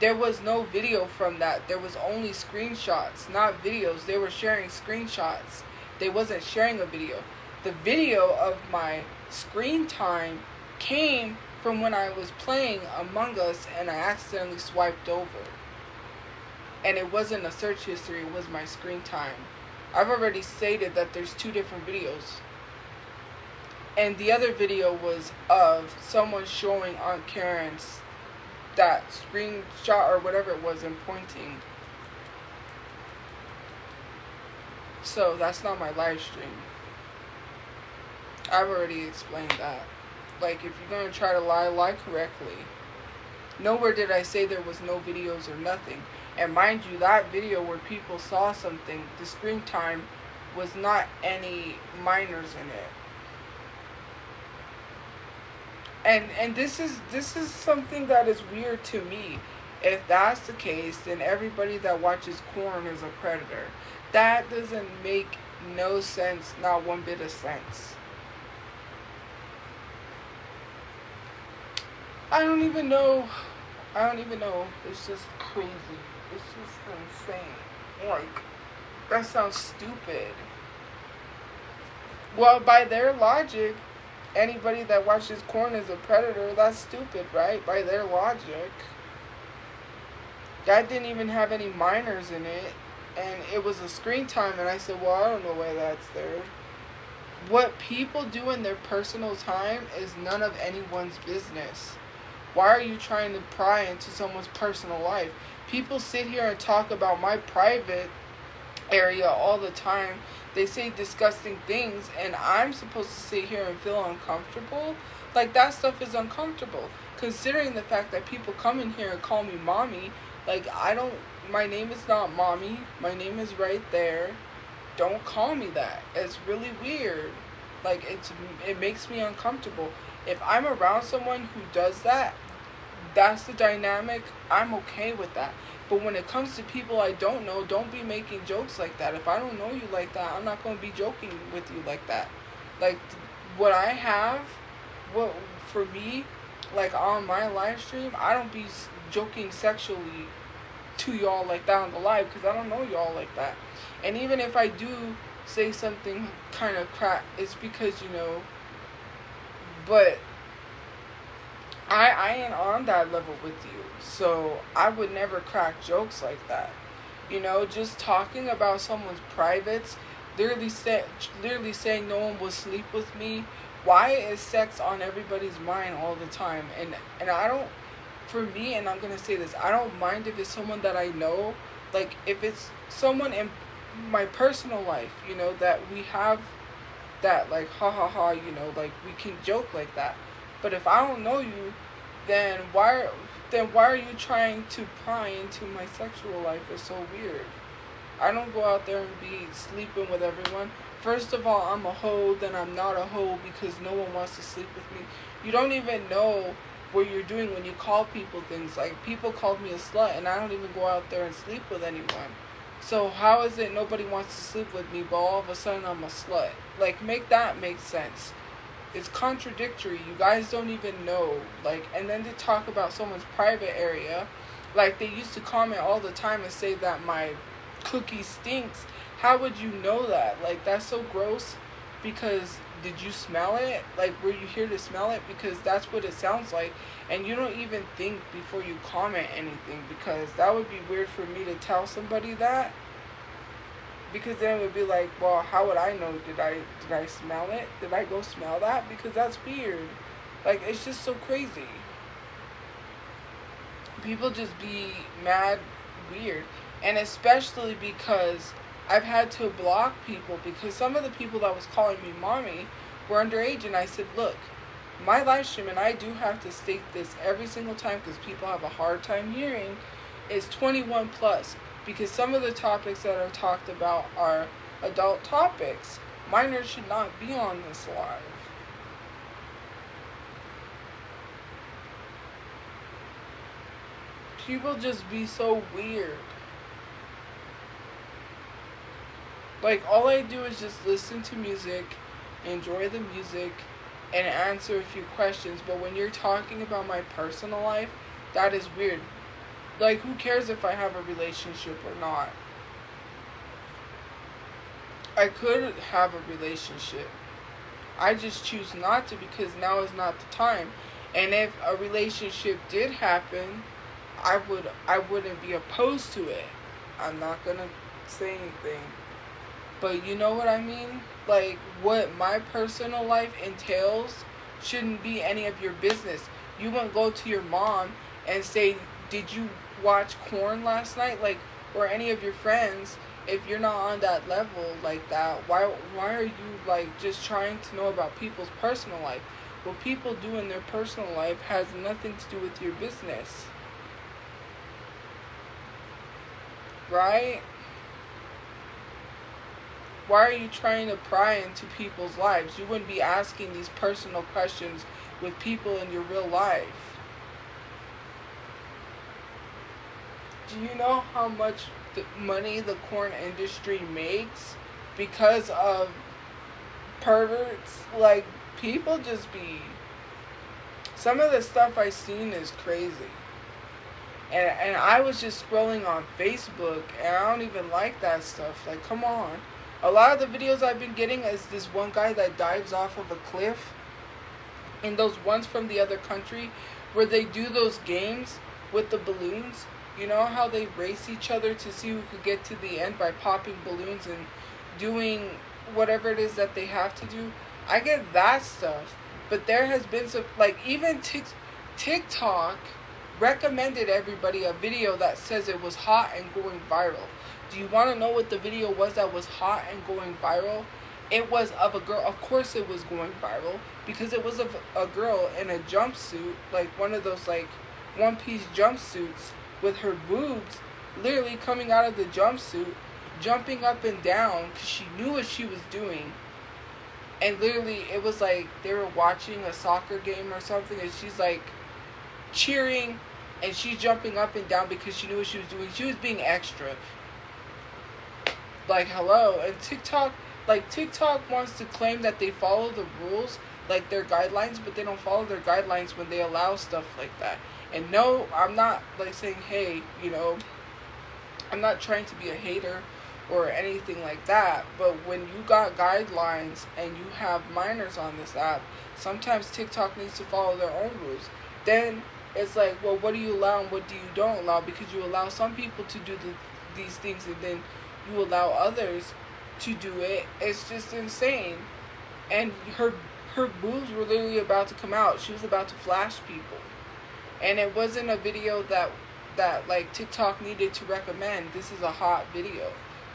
there was no video from that. There was only screenshots, not videos. They were sharing screenshots. They wasn't sharing a video. The video of my screen time came from when I was playing Among Us and I accidentally swiped over. And it wasn't a search history, it was my screen time. I've already stated that there's 2 different videos. And the other video was of someone showing Aunt Karen's that screenshot or whatever it was and pointing. So that's not my live stream. I've already explained that. Like, if you're going to try to lie correctly. Nowhere did I say there was no videos or nothing. And mind you, that video where people saw something, the screen time was not any minors in it. And this is something that is weird to me. If that's the case, then everybody that watches porn is a predator. That doesn't make no sense, not one bit of sense. I don't even know. It's just crazy. It's just insane. Like, that sounds stupid. Well, by their logic, anybody that watches porn is a predator. That's stupid, right? By their logic. That didn't even have any minors in it. And it was a screen time. And I said, well, I don't know why that's there. What people do in their personal time is none of anyone's business. Why are you trying to pry into someone's personal life? People sit here and talk about my private area all the time. They say disgusting things, and I'm supposed to sit here and feel uncomfortable? Like, that stuff is uncomfortable. Considering the fact that people come in here and call me mommy, like, my name is not mommy. My name is right there. Don't call me that. It's really weird. Like, it makes me uncomfortable. If I'm around someone who does that, that's the dynamic, I'm okay with that. But when it comes to people I don't know, don't be making jokes like that. If I don't know you like that, I'm not going to be joking with you like that. Like, what I have, for me, like on my live stream, I don't be joking sexually to y'all like that on the live, because I don't know y'all like that. And even if I do say something kind of crap, it's because, but I ain't on that level with you, so I would never crack jokes like that. Just talking about someone's privates, literally saying no one will sleep with me. Why is sex on everybody's mind all the time? And I don't, for me, and I'm gonna say this, I don't mind if it's someone that I know. Like, if it's someone in my personal life, that we have that, like, ha ha ha, like, we can joke like that. But if I don't know you, then why are you trying to pry into my sexual life? It's so weird. I don't go out there and be sleeping with everyone. First of all, I'm a hoe, then I'm not a hoe because no one wants to sleep with me. You don't even know what you're doing when you call people things. Like, people called me a slut, and I don't even go out there and sleep with anyone. So how is it nobody wants to sleep with me, but all of a sudden I'm a slut? Like, make that make sense. It's contradictory. You guys don't even know. Like, and then to talk about someone's private area, like, they used to comment all the time and say that my cookie stinks. How would you know that? Like, that's so gross. because did you smell it? Like, were you here to smell it? Because that's what it sounds like. And you don't even think before you comment anything, because that would be weird for me to tell somebody that. Because then it would be like, well, how would I know? Did I smell it? Did I go smell that? Because that's weird. Like, it's just so crazy. People just be mad weird. And especially because I've had to block people, because some of the people that was calling me mommy were underage, and I said, look, my live stream, and I do have to state this every single time because people have a hard time hearing, is 21 plus, because some of the topics that are talked about are adult topics. Minors should not be on this live. People just be so weird. Like, all I do is just listen to music, enjoy the music, and answer a few questions. But when you're talking about my personal life, that is weird. Like, who cares if I have a relationship or not? I could have a relationship. I just choose not to, because now is not the time. And if a relationship did happen, I wouldn't be opposed to it. I'm not gonna say anything. But you know what I mean? Like, what my personal life entails shouldn't be any of your business. You wouldn't go to your mom and say, did you watch Corn last night? Like, or any of your friends. If you're not on that level like that, why are you, like, just trying to know about people's personal life? What people do in their personal life has nothing to do with your business. Right? Why are you trying to pry into people's lives? You wouldn't be asking these personal questions with people in your real life. Do you know how much money the corn industry makes because of perverts? Like, people just be... Some of the stuff I've seen is crazy. And I was just scrolling on Facebook, and I don't even like that stuff. Like, come on. A lot of the videos I've been getting is this one guy that dives off of a cliff. And those ones from the other country where they do those games with the balloons. You know how they race each other to see who could get to the end by popping balloons and doing whatever it is that they have to do? I get that stuff. But there has been some, like, even TikTok recommended everybody a video that says it was hot and going viral. Do you want to know what the video was that was hot and going viral? It was of a girl. Of course it was going viral, because it was of a girl in a jumpsuit, like one of those, like, one-piece jumpsuits, with her boobs literally coming out of the jumpsuit, jumping up and down because she knew what she was doing. And literally, it was like they were watching a soccer game or something, and she's like cheering, and she's jumping up and down because she knew what she was doing. She was being extra. Like, hello. And TikTok wants to claim that they follow the rules, like their guidelines, but they don't follow their guidelines when they allow stuff like that. And no, I'm not, like, saying, hey, you know, I'm not trying to be a hater or anything like that, but when you got guidelines and you have minors on this app, sometimes TikTok needs to follow their own rules. Then it's like, well, what do you allow and what do you don't allow? Because you allow some people to do these things, and then you allow others to do it. It's just insane. And her boobs were literally about to come out. She was about to flash people. And it wasn't a video that like TikTok needed to recommend. This is a hot video.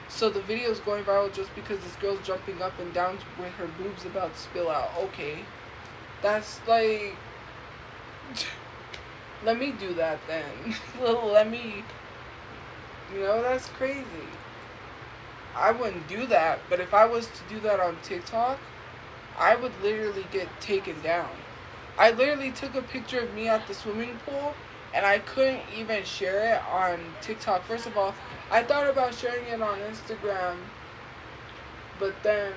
So the video is going viral just because this girl's jumping up and down with her boobs about to spill out. Okay. That's like... Let me do that then. Let me... You know, that's crazy. I wouldn't do that, but if I was to do that on TikTok, I would literally get taken down. I literally took a picture of me at the swimming pool, and I couldn't even share it on TikTok. First of all, I thought about sharing it on Instagram, but then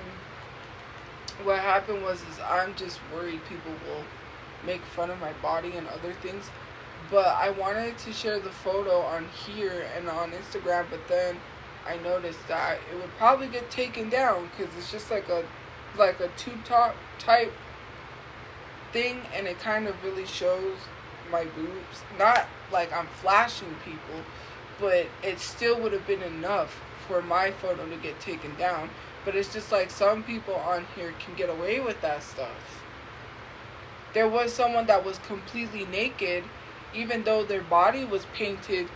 what happened was I'm just worried people will make fun of my body and other things. But I wanted to share the photo on here and on Instagram, but then I noticed that it would probably get taken down because it's just like a like a tube top type thing, and it kind of really shows my boobs. Not like I'm flashing people, but it still would have been enough for my photo to get taken down. But it's just like some people on here can get away with that stuff. There was someone that was completely naked, even though their body was painted,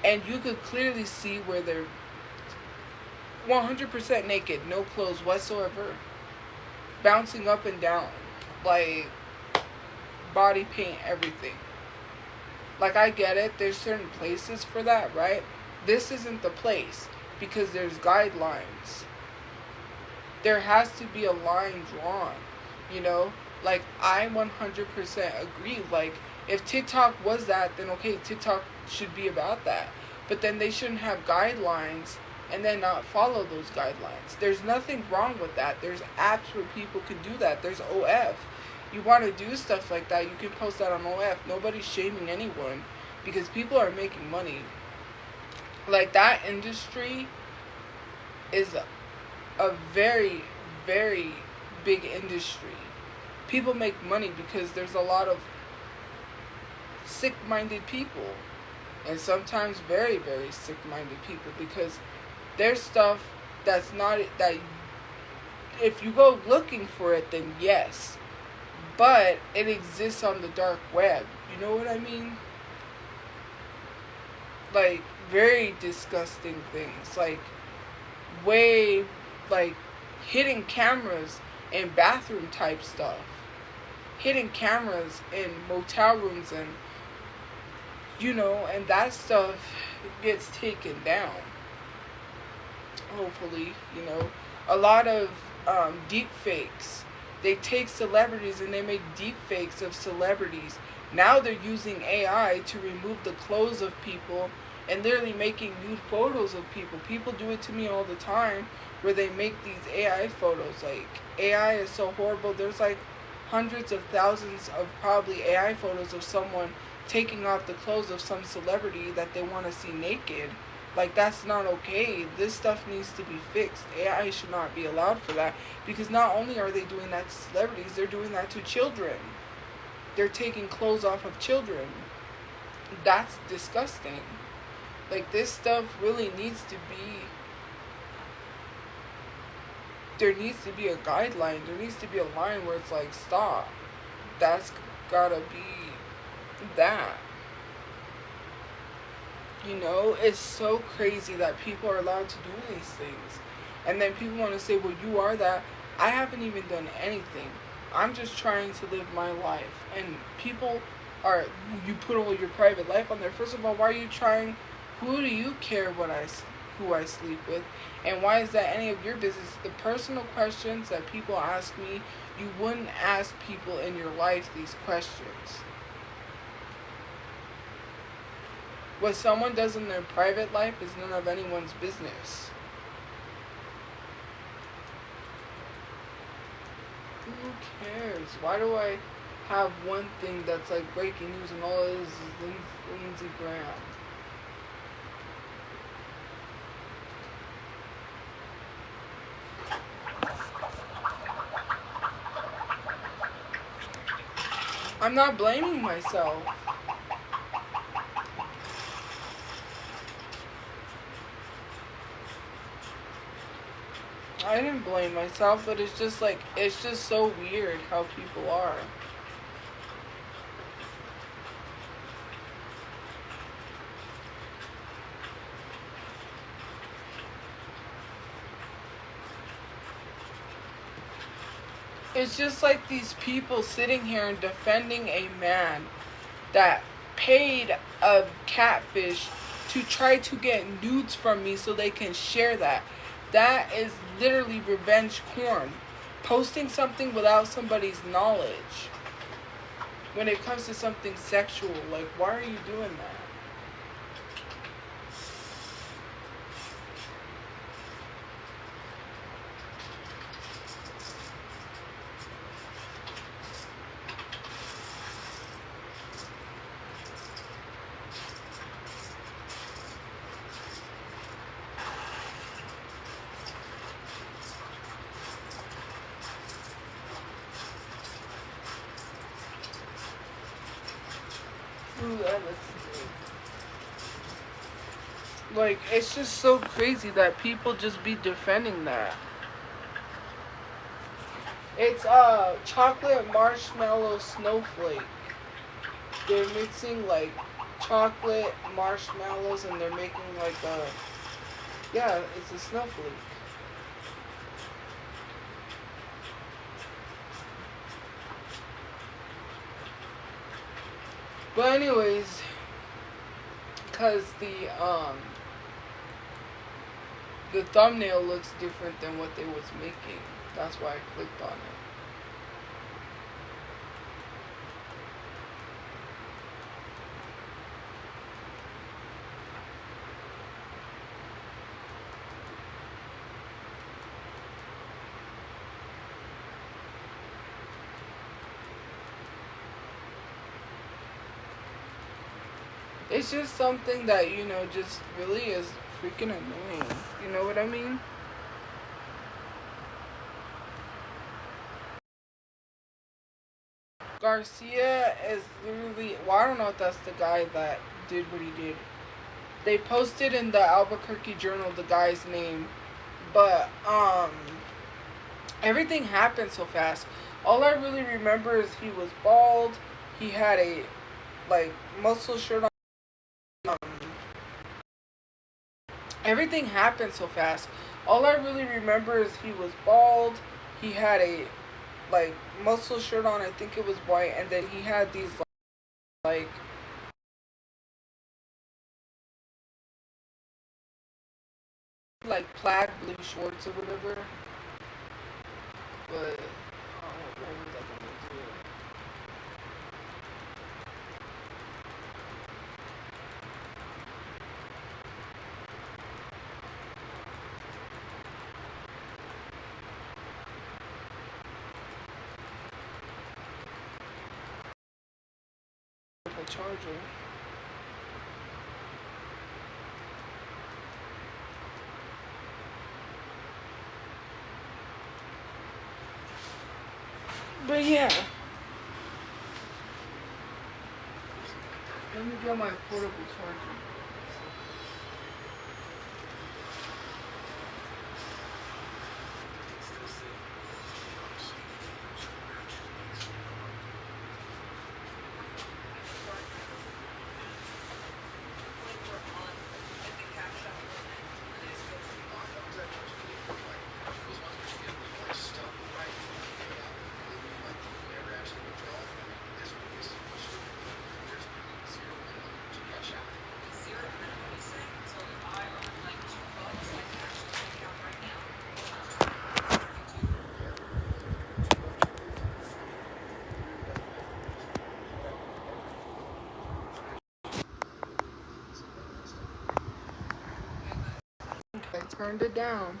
and you could clearly see where they're 100% naked, no clothes whatsoever, bouncing up and down, like body paint, everything. Like, I get it, there's certain places for that, right? This isn't the place, because there's guidelines. There has to be a line drawn, you know? Like, I 100% agree. Like, if TikTok was that, then okay, TikTok should be about that. But then they shouldn't have guidelines and then not follow those guidelines. There's nothing wrong with that. There's apps where people can do that. There's OF. You want to do stuff like that, you can post that on OF. Nobody's shaming anyone, because people are making money. Like, that industry is a very, very big industry. People make money because there's a lot of sick-minded people, and sometimes very, very sick-minded people, because there's stuff that's not, that if you go looking for it, then yes, but it exists on the dark web. You know what I mean? Like, very disgusting things, like way, like hidden cameras in bathroom type stuff, hidden cameras in motel rooms, and you know, and that stuff gets taken down, hopefully. You know, a lot of deep fakes. They take celebrities and they make deep fakes of celebrities. Now they're using AI to remove the clothes of people and literally making nude photos of people. People do it to me all the time, where they make these AI photos. Like, AI is so horrible. There's like hundreds of thousands of probably AI photos of someone taking off the clothes of some celebrity that they want to see naked. Like, that's not okay. This stuff needs to be fixed. AI should not be allowed for that, because not only are they doing that to celebrities, they're doing that to children. They're taking clothes off of children. That's disgusting. Like, this stuff really needs to be, there needs to be a guideline. There needs to be a line where it's like, stop. That's gotta be that. You know, it's so crazy that people are allowed to do these things. And then people want to say, well, you are that. I haven't even done anything. I'm just trying to live my life. And people are, you put all your private life on there. First of all, why are you trying? Who do you care who I sleep with? And why is that any of your business? The personal questions that people ask me, you wouldn't ask people in your life these questions. What someone does in their private life is none of anyone's business. Who cares? Why do I have one thing that's like breaking news and all it is Lindsey Graham? I'm not blaming myself. I didn't blame myself, but it's just like, it's just so weird how people are. It's just like these people sitting here and defending a man that paid a catfish to try to get nudes from me so they can share that. That is literally revenge porn. Posting something without somebody's knowledge. When it comes to something sexual, like, why are you doing that? devastated. Like, it's just so crazy that people just be defending that. It's chocolate marshmallow snowflake. They're mixing like chocolate marshmallows and they're making like a, yeah, it's a snowflake. But anyways, because the thumbnail looks different than what they was making. That's why I clicked on it. It's just something that, you know, just really is freaking annoying. You know what I mean? Garcia is literally, well, I don't know if that's the guy that did what he did. They posted in the Albuquerque Journal the guy's name, but everything happened so fast. All I really remember is he was bald. He had a like muscle shirt on. Everything happened so fast. All I really remember is he was bald. He had a like muscle shirt on. I think it was white, and then he had these like plaid blue shorts or whatever. But what was I gonna do? A charger. But yeah. Let me get my portable charger. I turned it down.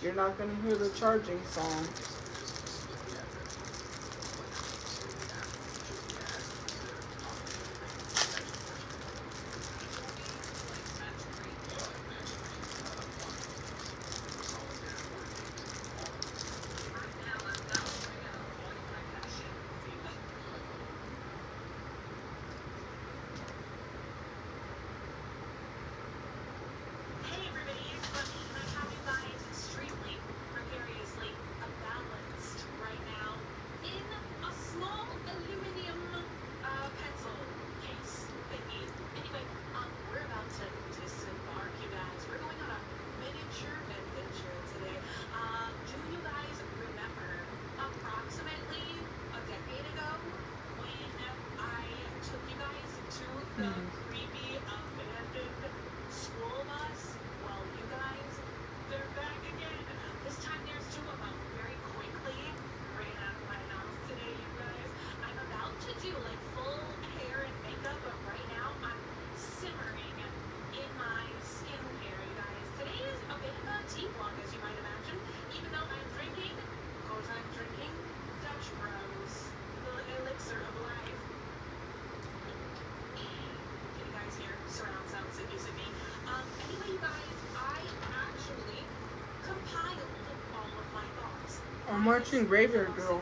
You're not gonna hear the charging song. Creepy, abandoned school bus. Well, you guys, they're back again. This time there's two of them. Very quickly, ran out of my house today, you guys. I'm about to do like full hair and makeup, but right now I'm simmering in my skincare, you guys. Today is a bit of a tea vlog, as you might imagine. Even though I'm drinking, of course I'm drinking Dutch Bros, the elixir of life. Surround sound sippy. Anyway, you guys, I actually compiled all of my thoughts. I'm watching Graveyard Girl.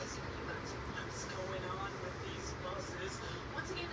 What's going on with these buses? Once again,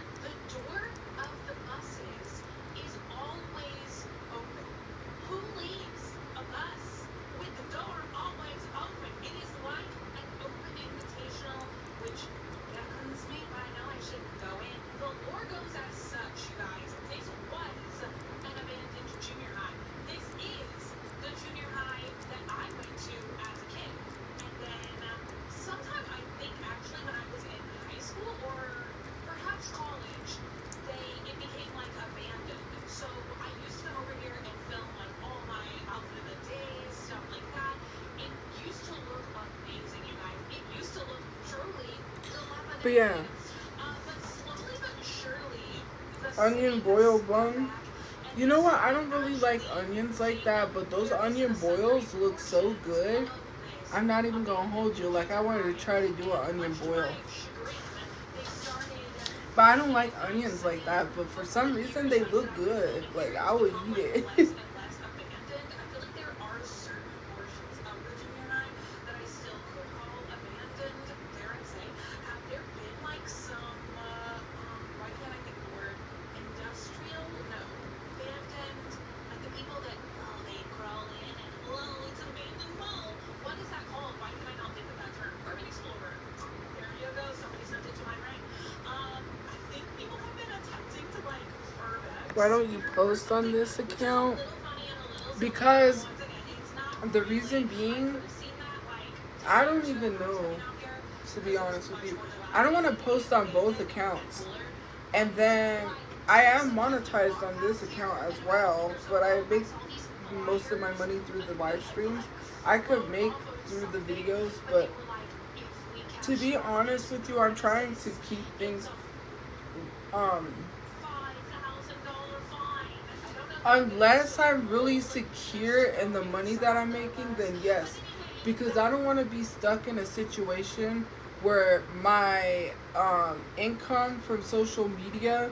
But yeah, But slowly but surely, the onion city boil has come bun. back, and You know this what? is I don't really like actually onions like taking that, but those care of onion the southern boils look so portions good. of this I'm not even gonna hold you. abandoned Like, I wanted to enterprise. try to do an And onion much to boil. my chagrin, they started But I don't making like it onions like absolute. that. But for Over the some reason, years, they that look I've been good. living Like, here, I it's would become eat like it. less and less abandoned. I feel like there are certain portions of Virginia and I that I still could call abandoned. Dare I say? Have there been like some? Why can't I think of the word? Industrial? No, abandoned. Like the people that they crawl in and it's an abandoned mall. What is that called? Why can I not think of that term? Urban explorer. There you go. Somebody sent it to my brain. I think people have been attempting to like Why urbex don't you post on something, this which is a account? little funny and a little silly. Because Once again, it's not the really. reason I being, could have seen that like I 10 don't years ago even when I was know, living out here, to be because it was honest with much you. more I don't want to dilapidated post and on both abandoned and accounts. cooler. And then I am monetized on this account as well, but I make most of my money through the live streams. I could make through the videos, but to be honest with you, I'm trying to keep things unless I'm really secure in the money that I'm making, then yes. Because I don't want to be stuck in a situation where my income from social media,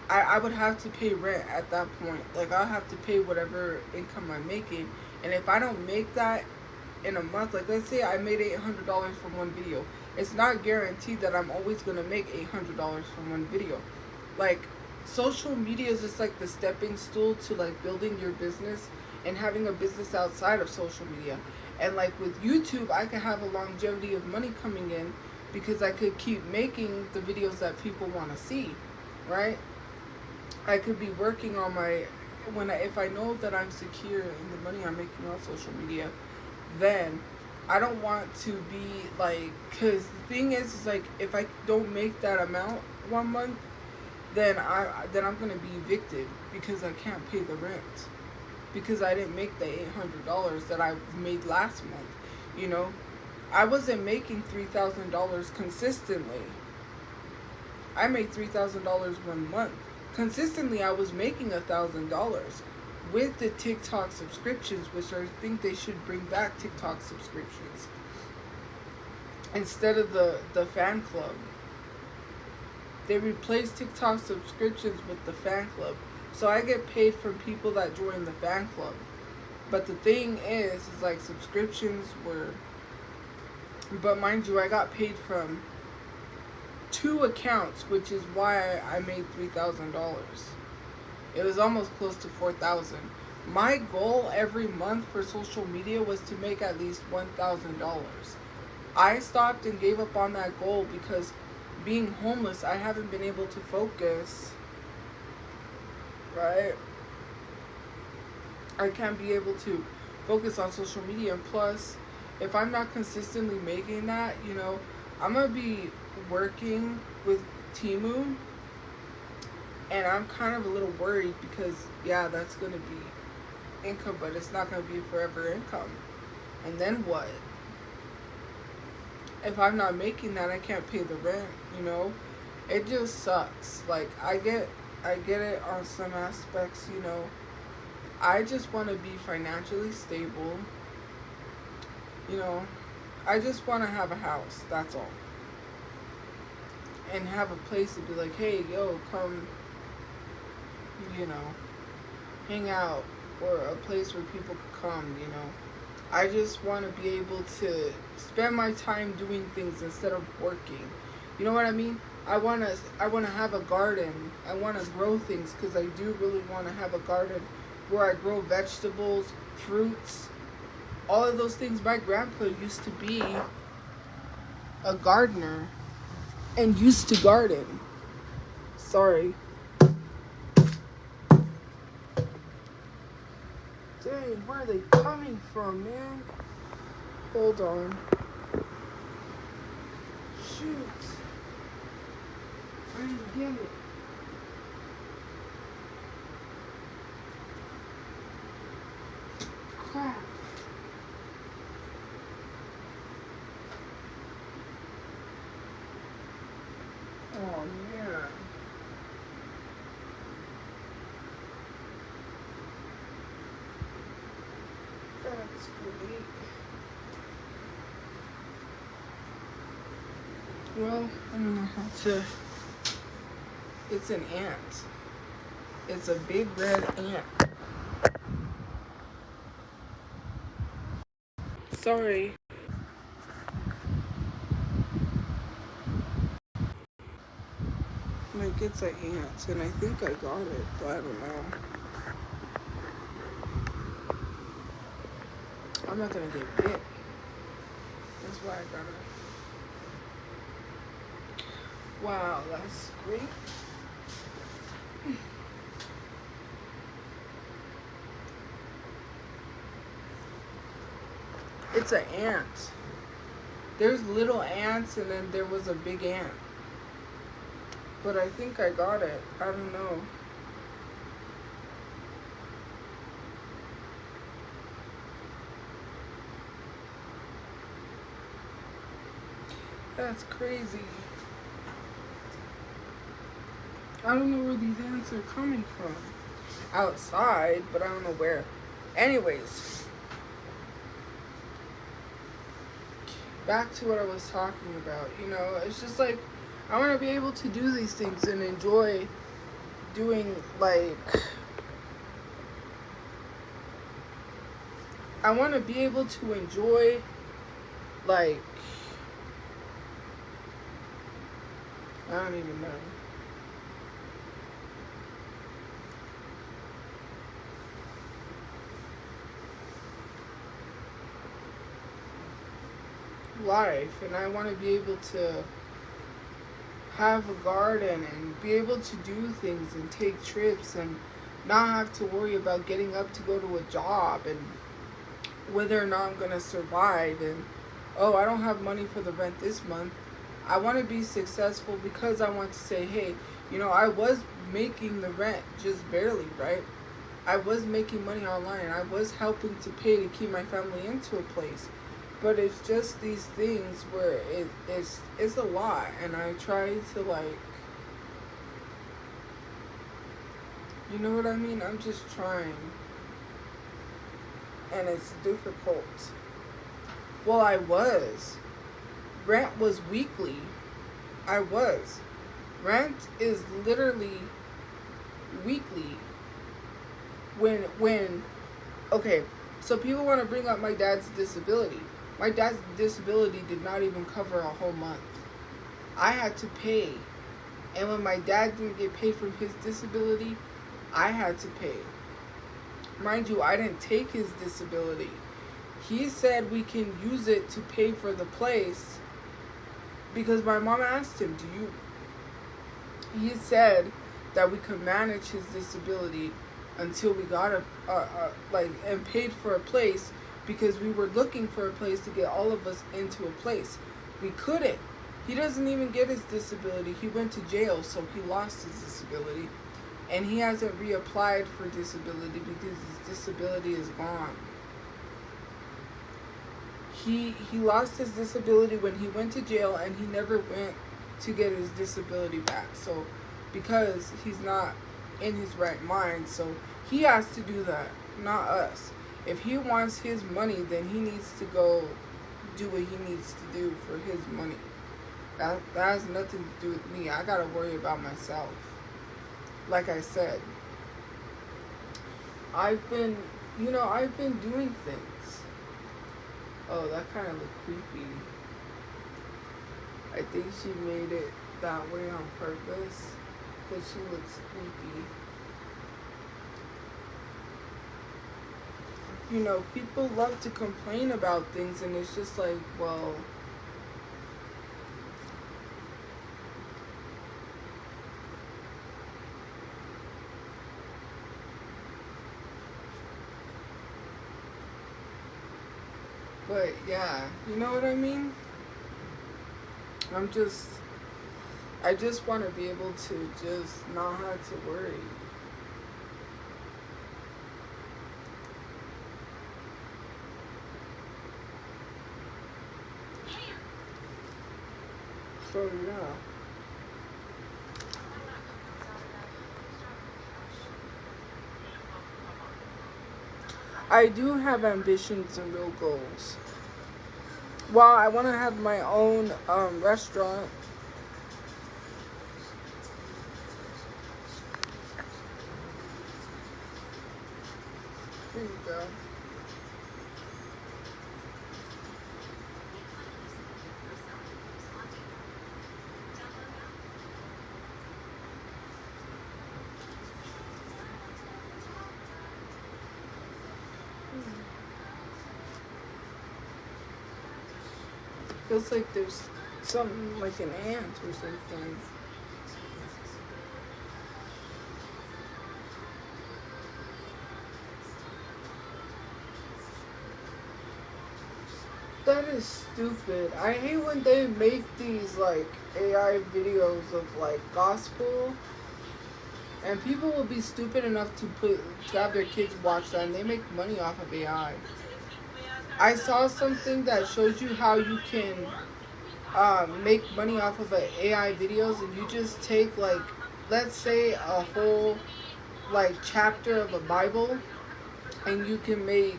I would have to pay rent at that point. Like, I'll have to pay whatever income I'm making. And if I don't make that in a month, like let's say I made $800 from one video, it's not guaranteed that I'm always going to make $800 from one video. Like, social media is just like the stepping stool to like building your business and having a business outside of social media. And like with YouTube, I could have a longevity of money coming in because I could keep making the videos that people want to see, right? I could be working on my if I know that I'm secure in the money I'm making on social media, then I don't want to be like, because the thing is like if I don't make that amount one month, then I'm gonna be evicted because I can't pay the rent because I didn't make the $800 that I made last month. You know, I wasn't making $3,000 consistently. I made $3,000 one month. Consistently, I was making $1,000 with the TikTok subscriptions, which I think they should bring back TikTok subscriptions instead of the fan club. They replaced TikTok subscriptions with the fan club. So I get paid from people that join the fan club. But the thing is like subscriptions were... But mind you, I got paid from 2 accounts, which is why I made $3,000. It was almost close to $4,000. My goal every month for social media was to make at least $1,000. I stopped and gave up on that goal because being homeless, I haven't been able to focus, right? I can't be able to focus on social media. And plus, if I'm not consistently making that, you know, I'm going to be working with Temu. And I'm kind of a little worried because, yeah, that's going to be income, but it's not going to be forever income. And then what? If I'm not making that, I can't pay the rent, you know? It just sucks. Like, I get it on some aspects, you know? I just want to be financially stable. You know? I just want to have a house, that's all. And have a place to be like, hey, yo, come, you know, hang out. Or a place where people could come, you know? I just want to be able to spend my time doing things instead of working. You know what I mean? I want to have a garden. I want to grow things because I do really want to have a garden where I grow vegetables, fruits, all of those things. My grandpa used to be a gardener and used to garden. Sorry. Dang, where are they coming from, man? Hold on. Shoot. I didn't get it. Crap. great. Well, I don't know how to. It's an ant. It's a big red ant. Sorry. Like, it's an ant, and I think I got it, but I don't know. I'm not gonna get bit. That's why I got it. Wow, that's great. It's an ant. There's little ants, and then there was a big ant. But I think I got it. I don't know. That's crazy. I don't know where these ants are coming from. Outside, but I don't know where. Anyways. Back to what I was talking about. You know, it's just like, I want to be able to do these things and enjoy doing, like, I want to be able to enjoy, like, I don't even know. Life, and I want to be able to have a garden and be able to do things and take trips and not have to worry about getting up to go to a job and whether or not I'm going to survive, and oh, I don't have money for the rent this month. I want to be successful because I want to say, hey, you know, I was making the rent just barely, right? I was making money online. I was helping to pay to keep my family into a place. But it's just these things where it's a lot, and I try to, like, you know what I mean? I'm just trying, and it's difficult. Well, I was. Rent was weekly. I was. Rent is literally weekly. When okay, so people want to bring up my dad's disability. My dad's disability did not even cover a whole month. I had to pay. And when my dad didn't get paid from his disability, I had to pay. Mind you, I didn't take his disability. He said we can use it to pay for the place because my mom asked him, he said that we could manage his disability until we got and paid for a place, because we were looking for a place to get all of us into a place. We couldn't. He doesn't even get his disability. He went to jail, so he lost his disability. And he hasn't reapplied for disability because his disability is gone. He lost his disability when he went to jail, and he never went to get his disability back. So, because he's not in his right mind, so he has to do that, not us. If he wants his money, then he needs to go do what he needs to do for his money. That has nothing to do with me. I gotta worry about myself. Like I said, I've been doing things. Oh, that kind of looked creepy. I think she made it that way on purpose because she looks creepy. You know, people love to complain about things, and it's just like, well, but yeah, you know what I mean? I just want to be able to just not have to worry. So yeah. I do have ambitions and real goals. Well, I want to have my own restaurant. Here you go. Feels like there's something like an ant or something. That is stupid. I hate when they make these like AI videos of like gospel, and people will be stupid enough to have their kids watch that, and they make money off of AI. I saw something that shows you how you can make money off of AI videos, and you just take like, let's say a whole like chapter of a Bible, and you can make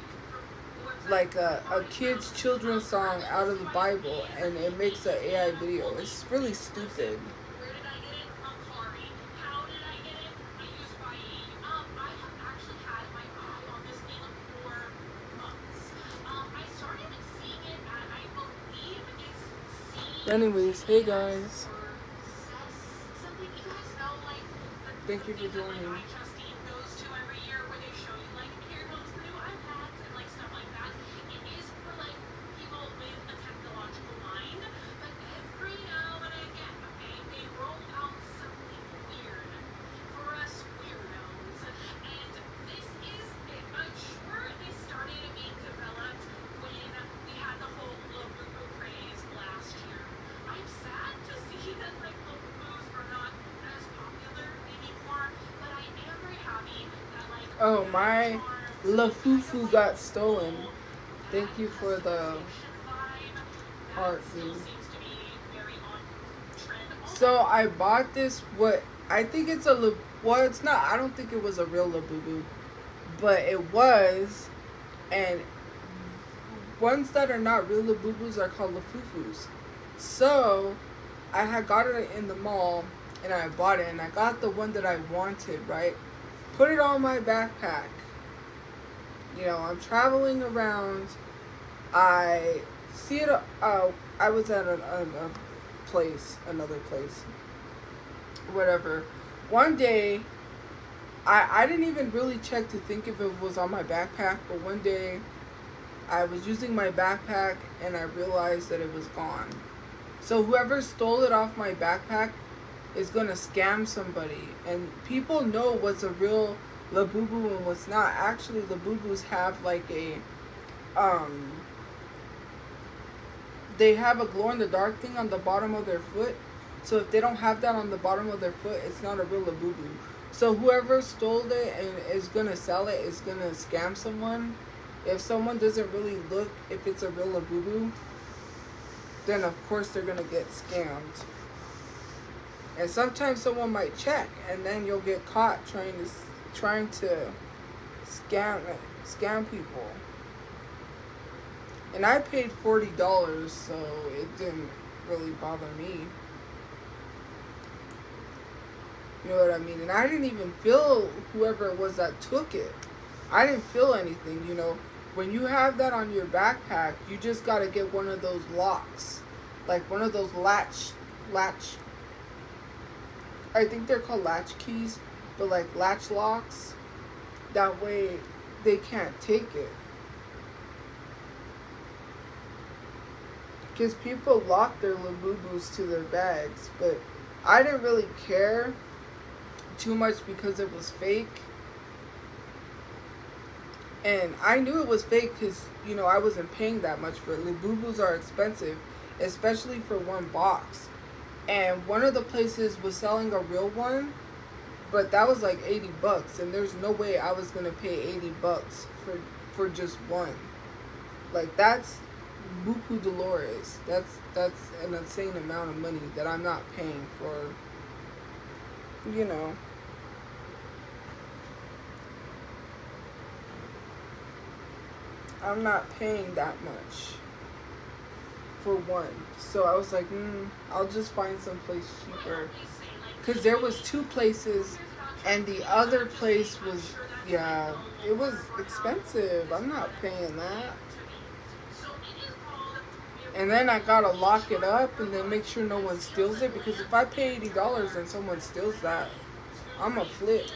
like a kid's children's song out of the Bible, and it makes an AI video. It's really stupid. Anyways, hey guys. Thank you for joining. Oh, my Lafufu got stolen. Thank you for the heart, dude. So I bought this, what I think it's well, it's not, I don't think it was a real Labubu, but it was, and ones that are not real Labubus are called Lafufus. So I had got it in the mall, and I bought it, and I got the one that I wanted, right? Put it on my backpack. You know, I'm traveling around. I see it. I was at another place, whatever. One day, I didn't even really check to think if it was on my backpack, but one day, I was using my backpack and I realized that it was gone. So whoever stole it off my backpack is gonna scam somebody, and people know what's a real Labubu and what's not. Actually, Labubus have like a they have a glow in the dark thing on the bottom of their foot. So if they don't have that on the bottom of their foot, it's not a real Labubu. So whoever stole it and is gonna sell it is gonna scam someone. If someone doesn't really look if it's a real Labubu, then of course they're gonna get scammed. And sometimes someone might check, and then you'll get caught trying to scam people. And I paid $40, so it didn't really bother me. You know what I mean? And I didn't even feel whoever it was that took it. I didn't feel anything, you know. When you have that on your backpack, you just gotta get one of those locks. Like one of those latch I think they're called latch keys, but like latch locks. That way they can't take it. Because people lock their Labubus to their bags, but I didn't really care too much because it was fake. And I knew it was fake because, you know, I wasn't paying that much for it. Labubus are expensive, especially for one box. And one of the places was selling a real one, but that was like $80, and there's no way I was gonna pay $80 for just one. Like, that's buku dolores. That's an insane amount of money that I'm not paying for, you know. I'm not paying that much for one. So I was like, I'll just find some place cheaper. Because there was two places, and the other place was, yeah, it was expensive. I'm not paying that. And then I gotta lock it up and then make sure no one steals it. Because if I pay $80 and someone steals that, I'm a flip.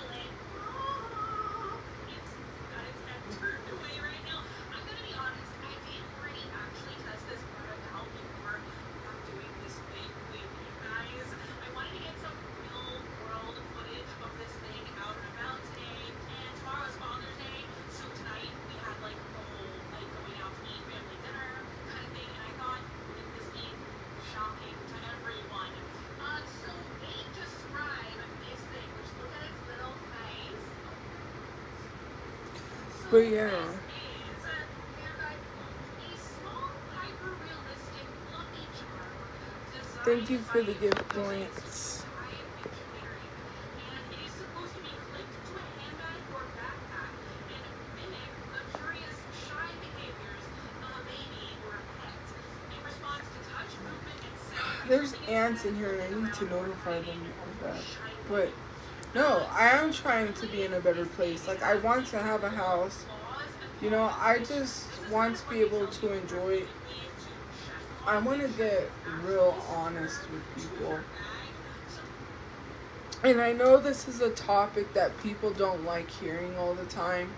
But yeah. Thank you for the gift points. There's ants in here and I need to notify them of that. But no, I am trying to be in a better place. Like, I want to have a house. You know, I just want to be able to enjoy. I want to get real honest with people. And I know this is a topic that people don't like hearing all the time,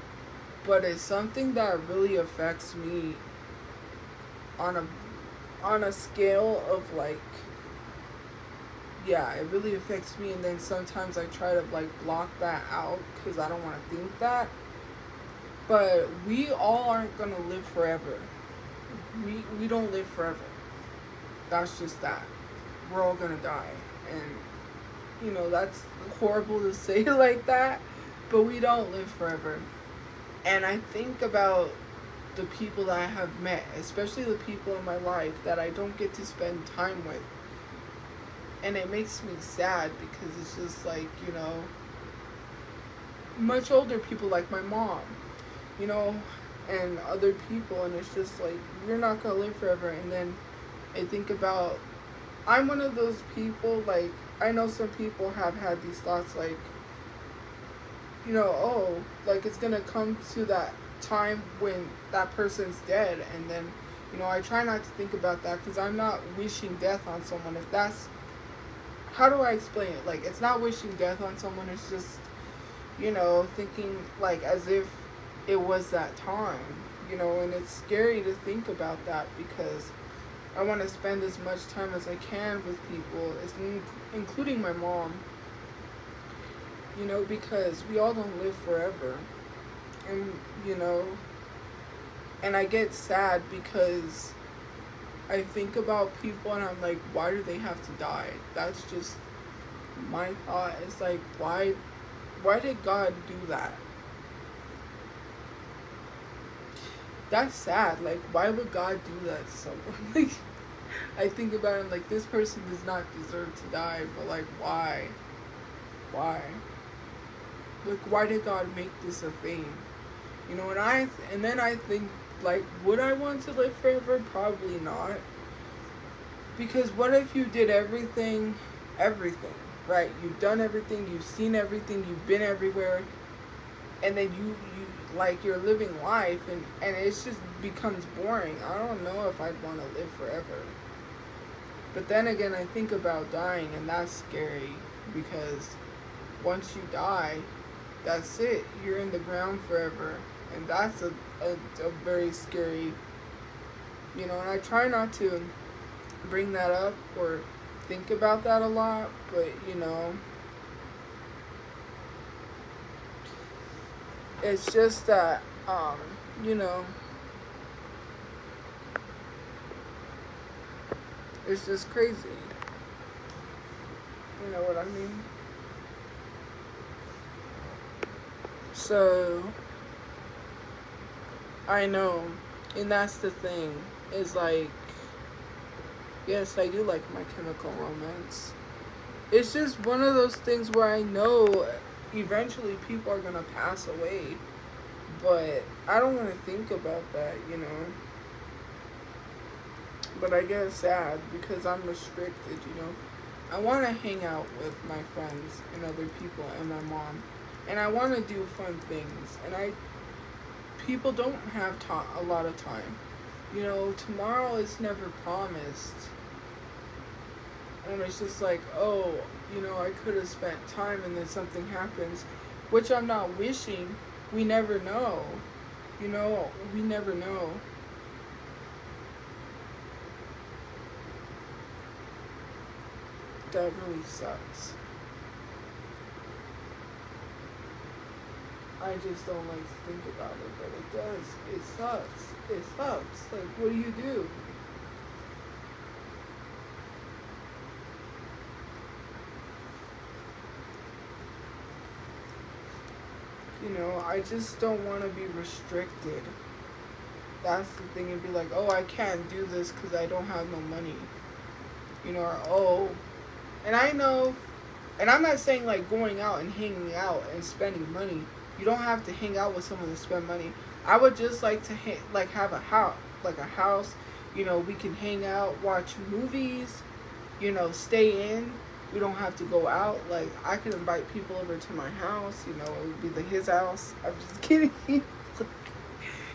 but it's something that really affects me on a scale of like, yeah, it really affects me. And then sometimes I try to like block that out because I don't want to think that. But we all aren't gonna live forever. We don't live forever. That's just that. We're all gonna die. And you know, that's horrible to say like that, but we don't live forever. And I think about the people that I have met, especially the people in my life that I don't get to spend time with. And it makes me sad because it's just like, you know, much older people like my mom, you know, and other people, and it's just like, you're not gonna live forever. And then I think about, I'm one of those people, like, I know some people have had these thoughts like, you know, oh, like it's gonna come to that time when that person's dead. And then, you know, I try not to think about that because I'm not wishing death on someone. If that's, how do I explain it? Like, it's not wishing death on someone, it's just, you know, thinking like as if it was that time, you know. And it's scary to think about that because I want to spend as much time as I can with people, including my mom, you know, because we all don't live forever. And, you know, and I get sad because I think about people and I'm like, why do they have to die? That's just my thought. It's like, why did God do that? That's sad. Like, why would God do that to someone? Like, I think about it, like, this person does not deserve to die, but like, why? Why? Like, why did God make this a thing? You know, and then I think, like, would I want to live forever? Probably not. Because what if you did everything, right? You've done everything, you've seen everything, you've been everywhere, and then you like, you're living life, and it just becomes boring. I don't know if I'd want to live forever. But then again, I think about dying, and that's scary, because once you die, that's it. You're in the ground forever, and that's a very scary, you know, and I try not to bring that up or think about that a lot, but, you know, it's just that, you know, it's just crazy. You know what I mean? So, I know, and that's the thing, is like, yes, I do like My Chemical Romance. It's just one of those things where I know eventually people are gonna pass away, But I don't want to think about that, you know. But I get sad because I'm restricted, you know. I want to hang out with my friends and other people and my mom. And I want to do fun things. And people don't have a lot of time. You know, tomorrow is never promised. And it's just like, oh, you know, I could have spent time and then something happens, which I'm not wishing. We never know. You know, we never know. That really sucks. I just don't like to think about it, but it does. It sucks. It sucks. Like, what do you do? You know, I just don't want to be restricted. That's the thing. And be like, oh, I can't do this because I don't have no money. You know, or, oh. And I know, and I'm not saying like going out and hanging out and spending money. You don't have to hang out with someone to spend money. I would just like to have a house. You know, we can hang out, watch movies. You know, stay in. We don't have to go out. Like, I could invite people over to my house. You know, it would be his house. I'm just kidding.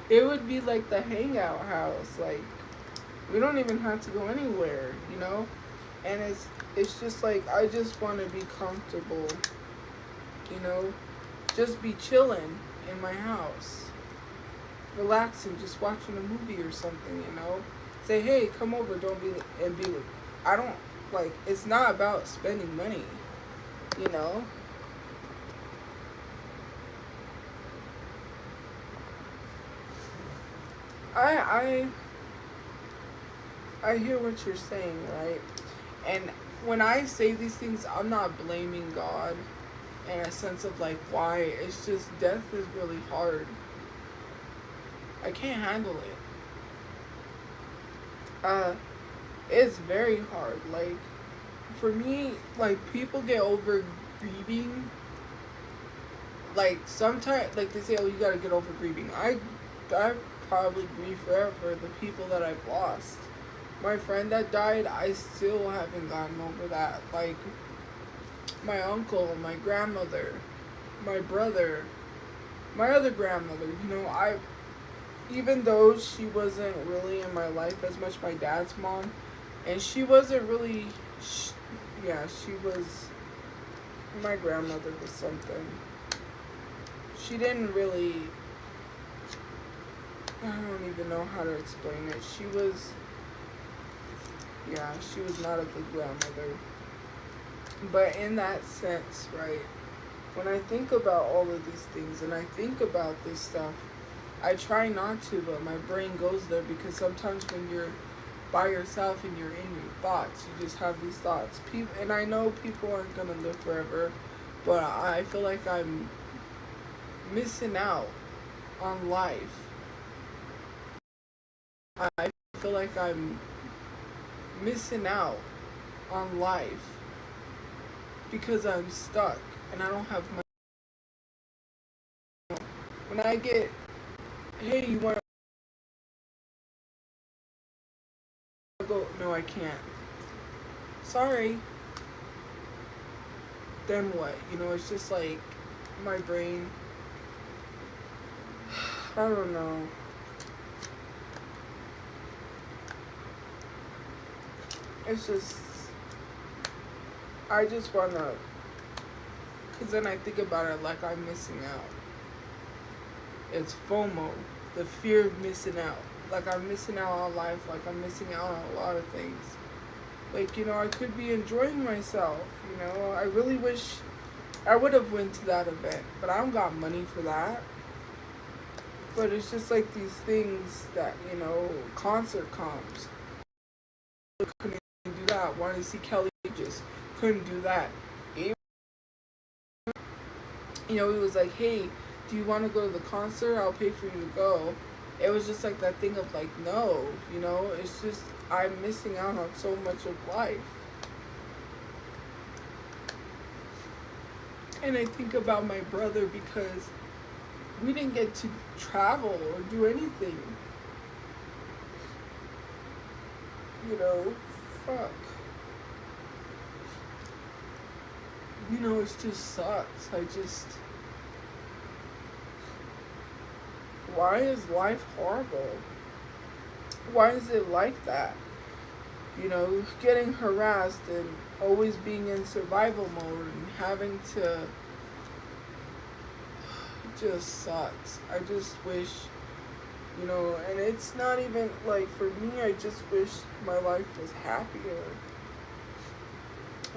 It would be like the hangout house. Like, we don't even have to go anywhere. You know, and it's just like I just want to be comfortable. You know. Just be chilling in my house, relaxing, just watching a movie or something, you know. Say, hey, come over, don't be, and be, I don't, like, it's not about spending money, you know. I hear what you're saying, right? And when I say these things, I'm not blaming God. In a sense of like why. It's just death is really hard. I can't handle it. It's very hard. Like, for me, like, people get over grieving. Like, sometimes, like, they say, oh, you gotta get over grieving. I probably grieve forever the people that I've lost. My friend that died, I still haven't gotten over that. Like, my uncle, my grandmother, my brother, my other grandmother, you know, even though she wasn't really in my life as much, my dad's mom, and she wasn't really, she was, my grandmother was something. She didn't really, I don't even know how to explain it. She was not a good grandmother. But in that sense, right, when I think about all of these things and I think about this stuff, I try not to, but my brain goes there because sometimes when you're by yourself and you're in your thoughts, you just have these thoughts. And I know people aren't going to live forever, but I feel like I'm missing out on life. I feel like I'm missing out on life. Because I'm stuck and I don't have money. When I get, hey, you want to go? No, I can't. Sorry. Then what? You know, it's just like my brain. I don't know. It's just, I just want to, because then I think about it like I'm missing out. It's FOMO, the fear of missing out. Like I'm missing out on life, like I'm missing out on a lot of things. Like, you know, I could be enjoying myself, you know. I really wish I would have went to that event, but I don't got money for that. But it's just like these things that, you know, concert comps. Couldn't do that. Wanted to see Kelly, just couldn't do that. You know, he was like, hey, do you want to go to the concert? I'll pay for you to go. It was just like that thing of like, no, you know, it's just, I'm missing out on so much of life. And I think about my brother because we didn't get to travel or do anything. You know, fuck. You know, it just sucks. Why is life horrible? Why is it like that? You know, getting harassed and always being in survival mode and having to, it just sucks. I just wish, you know, and it's not even like, for me, I just wish my life was happier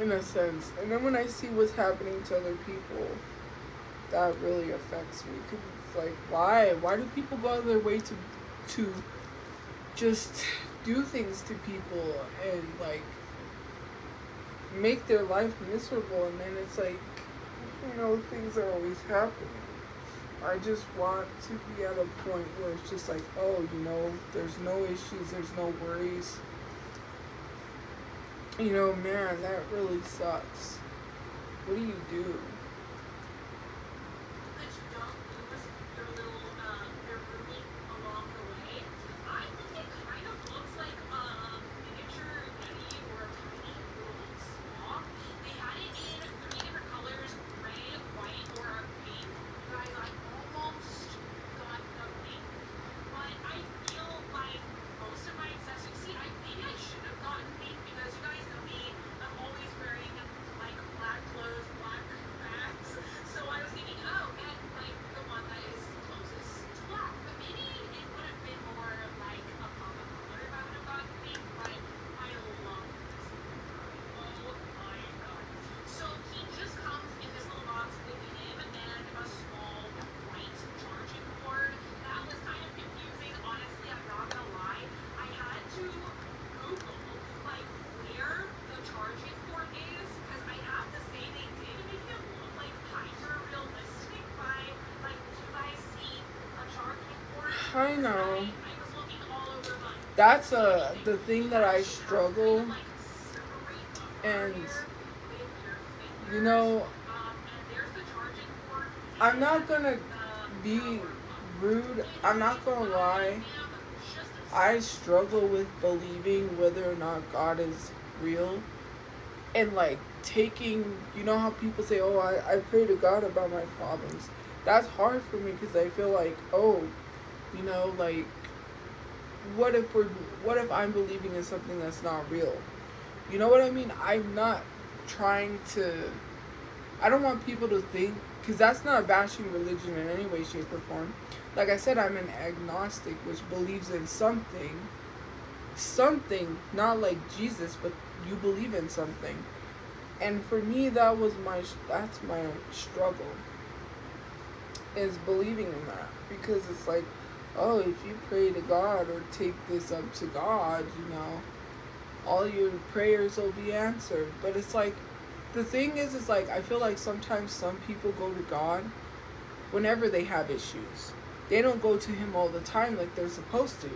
in a sense. And then when I see what's happening to other people, that really affects me. Cause it's like, why do people go out of their way to just do things to people and like make their life miserable? And then it's like, you know, things are always happening. I just want to be at a point where it's just like, oh, you know, there's no issues, there's no worries. You know, man, that really sucks. What do you do? That you don't lose your little, your roomie along the way. I think it kind of looks like a miniature Yeti or a tiny little sloth. They had it in 3 different colors: gray, white, or pink. Guys, I almost got the pink, but I feel like most of my accessories. See, maybe I should have gotten pink because you guys know me. I'm always wearing like black clothes, black bags. So I was thinking, oh, get like the one that is closest to black. But maybe it would have been more like a pop of color if I would have gotten pink. But I love this. Oh my god. So he just comes in this little box with him and a small white charging cord. That was kind of confusing. Honestly, I'm not gonna lie. I had to Google like where the charging cord is because I have to say they did make it look like hyper realistic by like, do you guys see a charging cord? I know. I was looking all over my That's the thing that I struggle. like separate the And, wire with your fingers. you know, And there's the charging cord. I'm not gonna be rude. I'm not gonna lie. I struggle with believing whether or not God is real. And like taking, you know how people say, oh, I pray to God about my problems. That's hard for me because I feel like, oh, you know, like, what if I'm believing in something that's not real? You know what I mean? I'm not trying to, I don't want people to think, because that's not bashing religion in any way, shape, or form. Like I said, I'm an agnostic, which believes in something, not like Jesus, but you believe in something. And for me, that's my struggle, is believing in that. Because it's like, oh, if you pray to God or take this up to God, you know, all your prayers will be answered. But it's like, the thing is like, I feel like sometimes some people go to God whenever they have issues. They don't go to him all the time like they're supposed to.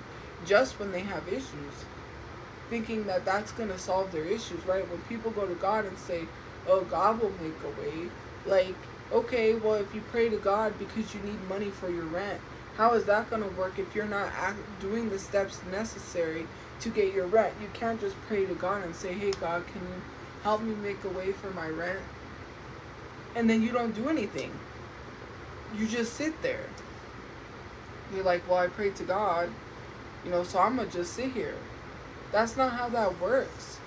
Just when they have issues. Thinking that that's going to solve their issues, right? When people go to God and say, oh, God will make a way. Like, okay, well, if you pray to God because you need money for your rent, how is that going to work if you're not doing the steps necessary to get your rent? You can't just pray to God and say, hey, God, can you help me make a way for my rent? And then you don't do anything. You just sit there. You're like, well, I prayed to God, you know, so I'm going to just sit here. That's not how that works.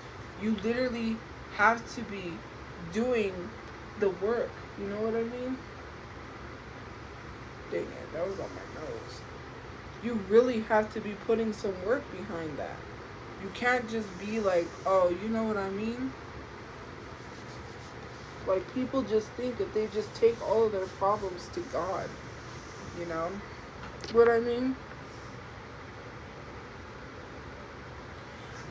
You literally have to be doing the work. You know what I mean? Dang it, that was on my nose. You really have to be putting some work behind that. You can't just be like, oh, you know what I mean? Like, people just think that they just take all of their problems to God. You know what I mean?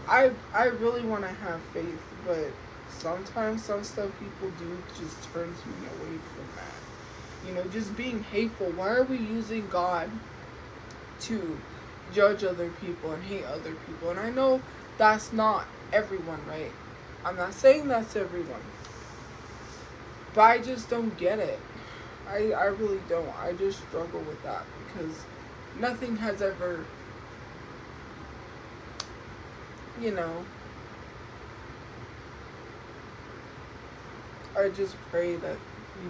I really want to have faith, but sometimes some stuff people do just turns me away from that. You know, just being hateful. Why are we using God to judge other people and hate other people? And I know that's not everyone, right? I'm not saying that's everyone. But I just don't get it. I really don't. I just struggle with that because nothing has ever, you know, I just pray that,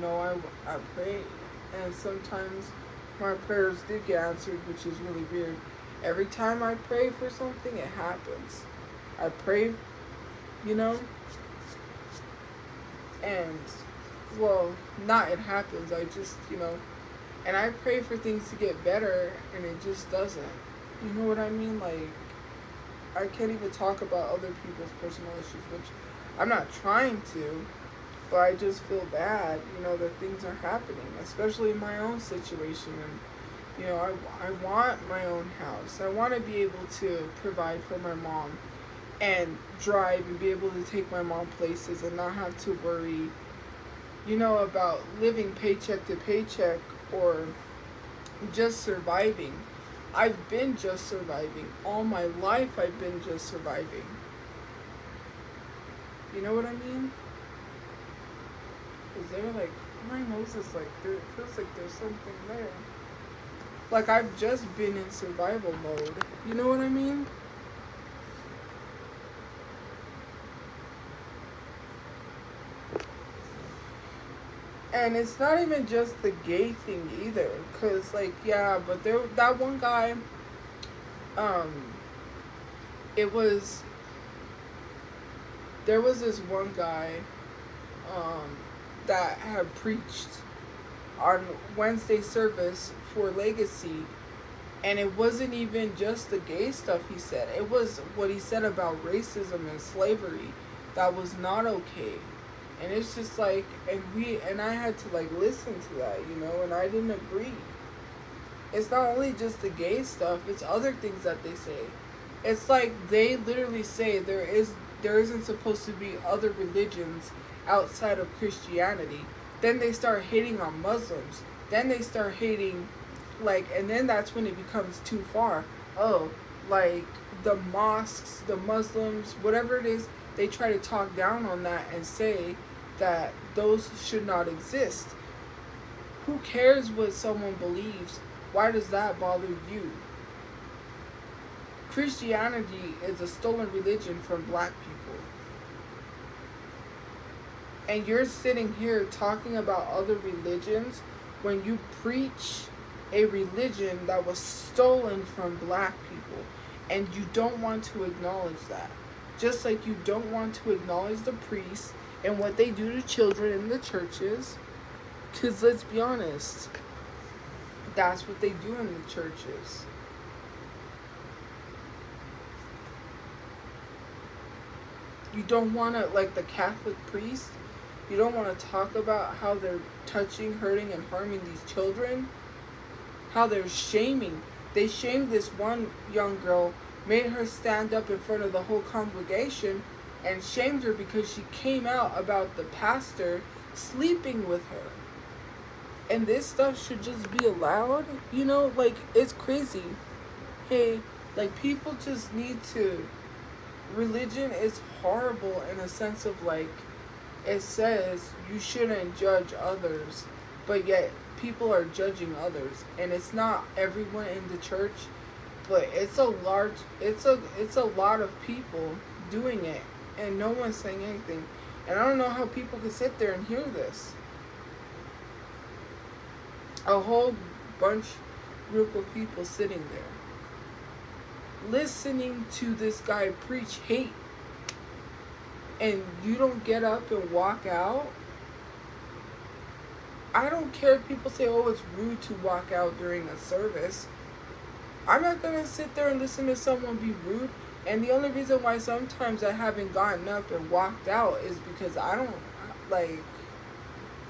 I pray. And sometimes my prayers did get answered, which is really weird. Every time I pray for something, it happens. I pray, you know, and, well, not it happens. I just, and I pray for things to get better, and it just doesn't. You know what I mean? Like, I can't even talk about other people's personal issues, which I'm not trying to, but I just feel bad, that things are happening, especially in my own situation. And, I want my own house. I want to be able to provide for my mom and drive and be able to take my mom places and not have to worry, about living paycheck to paycheck or just surviving. I've been just surviving. All my life I've been just surviving. You know what I mean? Is there my nose is it feels like there's something there. Like I've just been in survival mode. You know what I mean? And it's not even just the gay thing either. Cause but that one guy, there was this one guy, that had preached on Wednesday service for Legacy, and it wasn't even just the gay stuff he said. It was what he said about racism and slavery that was not okay. And it's just and I had to listen to that, and I didn't agree. It's not only just the gay stuff, it's other things that they say. It's they literally say there isn't supposed to be other religions outside of Christianity. Then they start hating on Muslims. Then they start hating, and then that's when it becomes too far. Oh, the mosques, the Muslims, whatever it is, they try to talk down on that and say that those should not exist. Who cares what someone believes? Why does that bother you? Christianity is a stolen religion from black people. And you're sitting here talking about other religions when you preach a religion that was stolen from black people. And you don't want to acknowledge that. Just like you don't want to acknowledge the priests and what they do to children in the churches. Because let's be honest, that's what they do in the churches. You don't want to, the Catholic priest, you don't want to talk about how they're touching, hurting, and harming these children. How they're shaming. They shamed this one young girl, made her stand up in front of the whole congregation, and shamed her because she came out about the pastor sleeping with her. And this stuff should just be allowed, it's crazy. Hey, people just need to... Religion is horrible in a sense of, it says you shouldn't judge others, but yet people are judging others. And it's not everyone in the church, but it's a lot of people doing it, and no one's saying anything. And I don't know how people can sit there and hear this. A whole group of people sitting there, listening to this guy preach hate, and you don't get up and walk out. I don't care if people say, oh, it's rude to walk out during a service. I'm not going to sit there and listen to someone be rude. And the only reason why sometimes I haven't gotten up and walked out is because I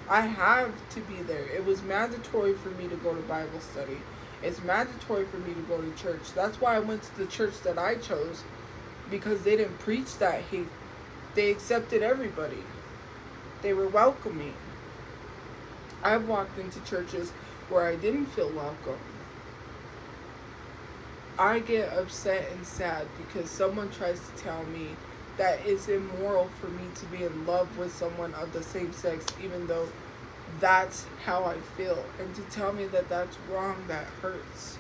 have to be there. It was mandatory for me to go to Bible study. It's mandatory for me to go to church. That's why I went to the church that I chose, because they didn't preach that hate. They accepted everybody. They were welcoming. I've walked into churches where I didn't feel welcome. I get upset and sad because someone tries to tell me that it's immoral for me to be in love with someone of the same sex, even though that's how I feel. And to tell me that that's wrong, that hurts.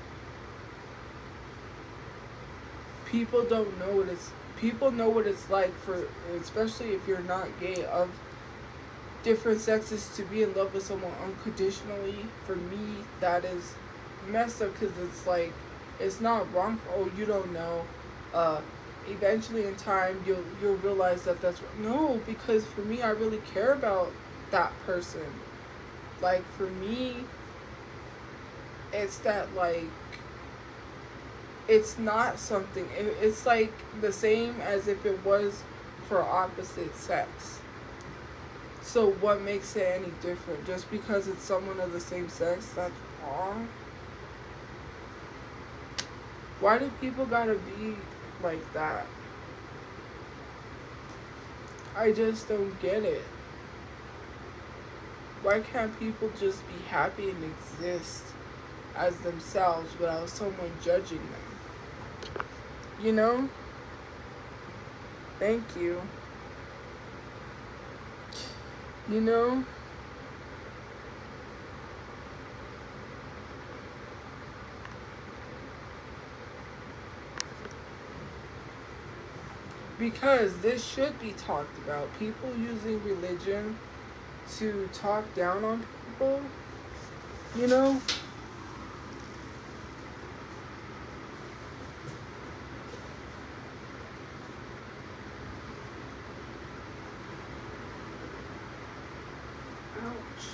People don't know what it's, people know what it's like for, especially if you're not gay, of different sexes to be in love with someone unconditionally. For me, that is messed up because it's like, it's not wrong for, oh, you don't know. Eventually in time, you'll realize that that's, no, because for me, I really care about that person. Like, for me, it's that, like, it's not something, it's like the same as if it was for opposite sex. So what makes it any different? Just because it's someone of the same sex, that's wrong? Why do people gotta be like that? I just don't get it. Why can't people just be happy and exist as themselves without someone judging them? You know? Thank you. You know? Because this should be talked about. People using religion to talk down on people, you know? Ouch.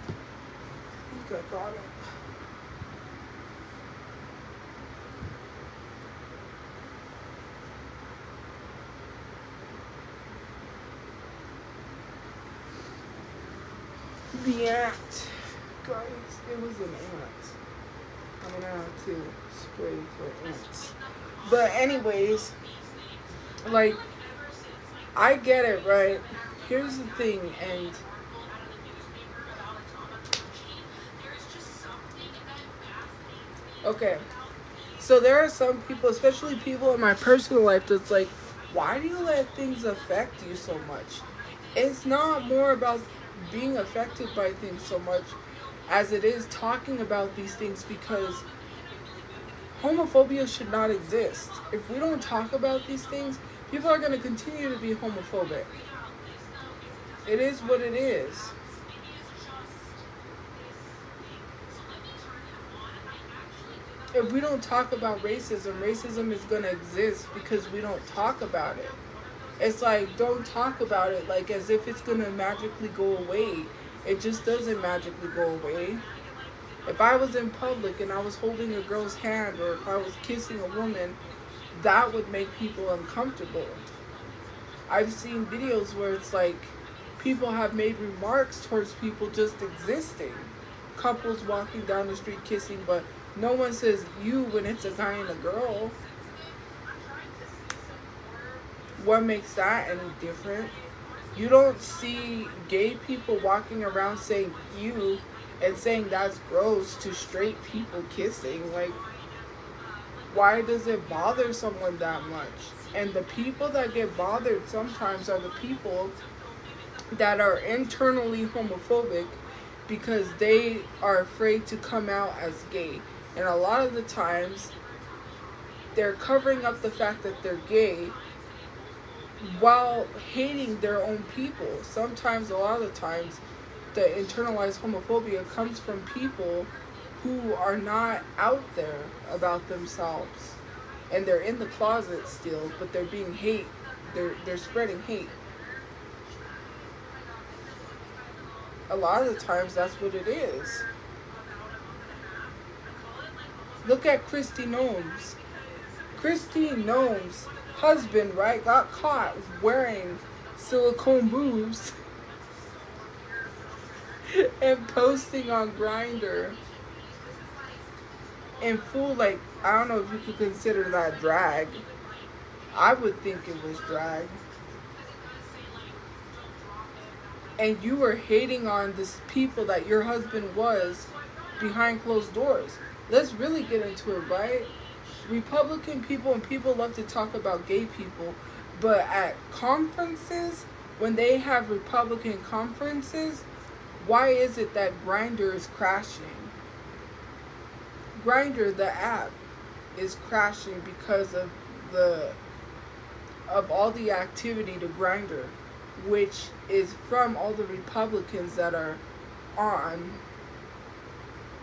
I think I got it. The ant. Guys, it was an ant. I'm gonna have to spray for ants. But anyways, like, I get it, right? Here's the thing, and okay, so there are some people, especially people in my personal life, that's like, why do you let things affect you so much? It's not more about being affected by things so much as it is talking about these things, because homophobia should not exist. If we don't talk about these things, people are going to continue to be homophobic. It is what it is. If we don't talk about racism, racism is going to exist because we don't talk about it. It's like, don't talk about it like as if it's going to magically go away. It just doesn't magically go away. If I was in public and I was holding a girl's hand, or if I was kissing a woman, that would make people uncomfortable. I've seen videos where it's like, people have made remarks towards people just existing. Couples walking down the street kissing, but no one says you when it's a guy and a girl. What makes that any different? You don't see gay people walking around saying you and saying that's gross to straight people kissing. Like, why does it bother someone that much? And the people that get bothered sometimes are the people that are internally homophobic because they are afraid to come out as gay. And a lot of the times, they're covering up the fact that they're gay while hating their own people. Sometimes, a lot of the times, the internalized homophobia comes from people who are not out there about themselves. And they're in the closet still, but they're being hate. They're spreading hate. A lot of the times, that's what it is. Look at Christy Gnomes. Christy Gnomes' husband, right, got caught wearing silicone boobs and posting on Grindr in full, like, I don't know if you could consider that drag. I would think it was drag. And you were hating on this people that your husband was behind closed doors. Let's really get into it, right? Republican people and people love to talk about gay people, but at conferences, when they have Republican conferences, why is it that Grindr is crashing? Grindr, the app, is crashing because of the of all the activity to Grindr, which is from all the Republicans that are on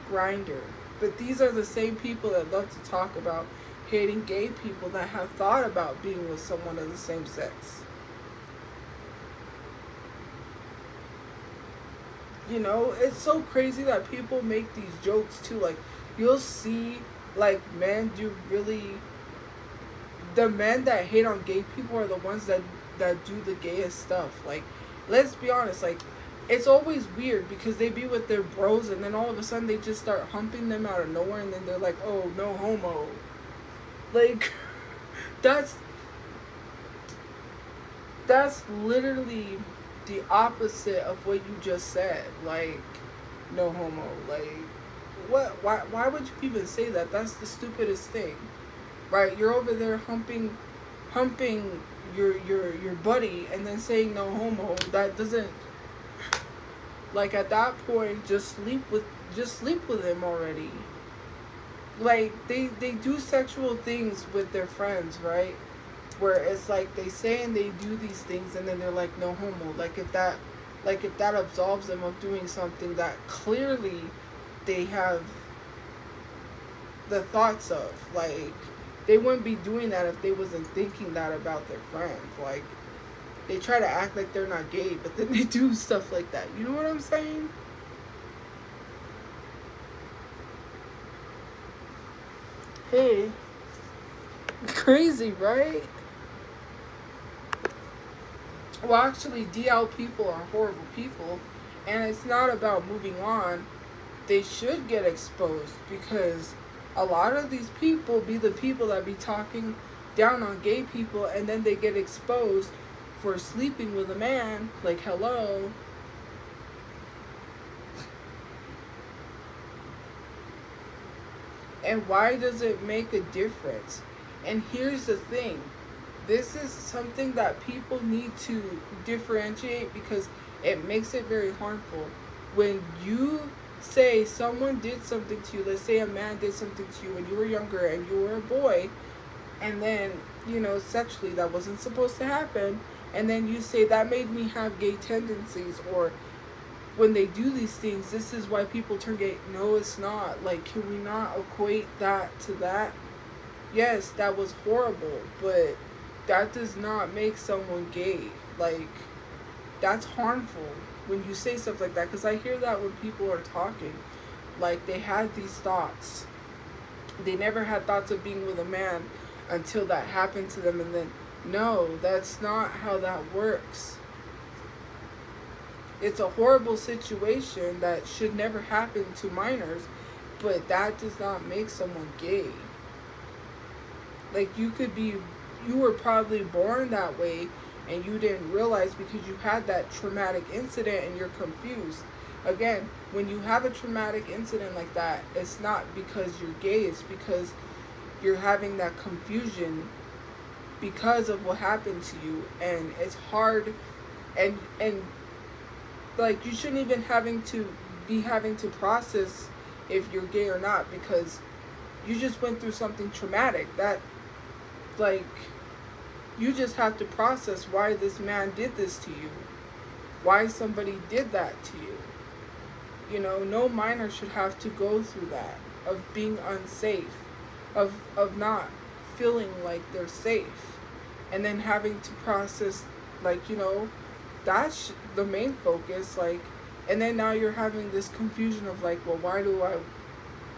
Grindr. But these are the same people that love to talk about hating gay people that have thought about being with someone of the same sex. You know, it's so crazy that people make these jokes too. Like, you'll see, like, men do really. The men that hate on gay people are the ones that do the gayest stuff. Like, let's be honest. Like, it's always weird because they be with their bros and then all of a sudden they just start humping them out of nowhere and then they're like, oh, no homo. Like, that's literally the opposite of what you just said. Like, no homo. Like, what? Why would you even say that? That's the stupidest thing, right? You're over there humping your buddy and then saying no homo. That doesn't. Like, at that point, just sleep with him already. Like, they do sexual things with their friends, right? Where it's like they say and they do these things and then they're like, no homo. Like, if that absolves them of doing something that clearly they have the thoughts of. Like, they wouldn't be doing that if they wasn't thinking that about their friends. Like, they try to act like they're not gay, but then they do stuff like that. You know what I'm saying? Hey. Crazy, right? Well, actually, DL people are horrible people. And it's not about moving on. They should get exposed because a lot of these people be the people that be talking down on gay people and then they get exposed for sleeping with a man. Like, hello. And why does it make a difference? And here's the thing. This is something that people need to differentiate because it makes it very harmful. When you say someone did something to you, let's say a man did something to you when you were younger and you were a boy, and then, you know, sexually that wasn't supposed to happen, and then you say that made me have gay tendencies, or when they do these things, this is why people turn gay. No, it's not. Like, can we not equate that to that? Yes, that was horrible, but that does not make someone gay. Like, that's harmful when you say stuff like that, because I hear that when people are talking. Like, they had these thoughts. They never had thoughts of being with a man until that happened to them, and then, no, that's not how that works. It's a horrible situation that should never happen to minors, but that does not make someone gay. Like, you were probably born that way and you didn't realize because you had that traumatic incident and you're confused. Again, when you have a traumatic incident like that, it's not because you're gay, it's because you're having that confusion because of what happened to you, and it's hard, and like, you shouldn't even having to process if you're gay or not, because you just went through something traumatic that, like, you just have to process why this man did this to you, why somebody did that to you. You know, no minor should have to go through that, of being unsafe, of not feeling like they're safe, and then having to process, like, you know, that's the main focus, like, and then now you're having this confusion of, like, well, why do I,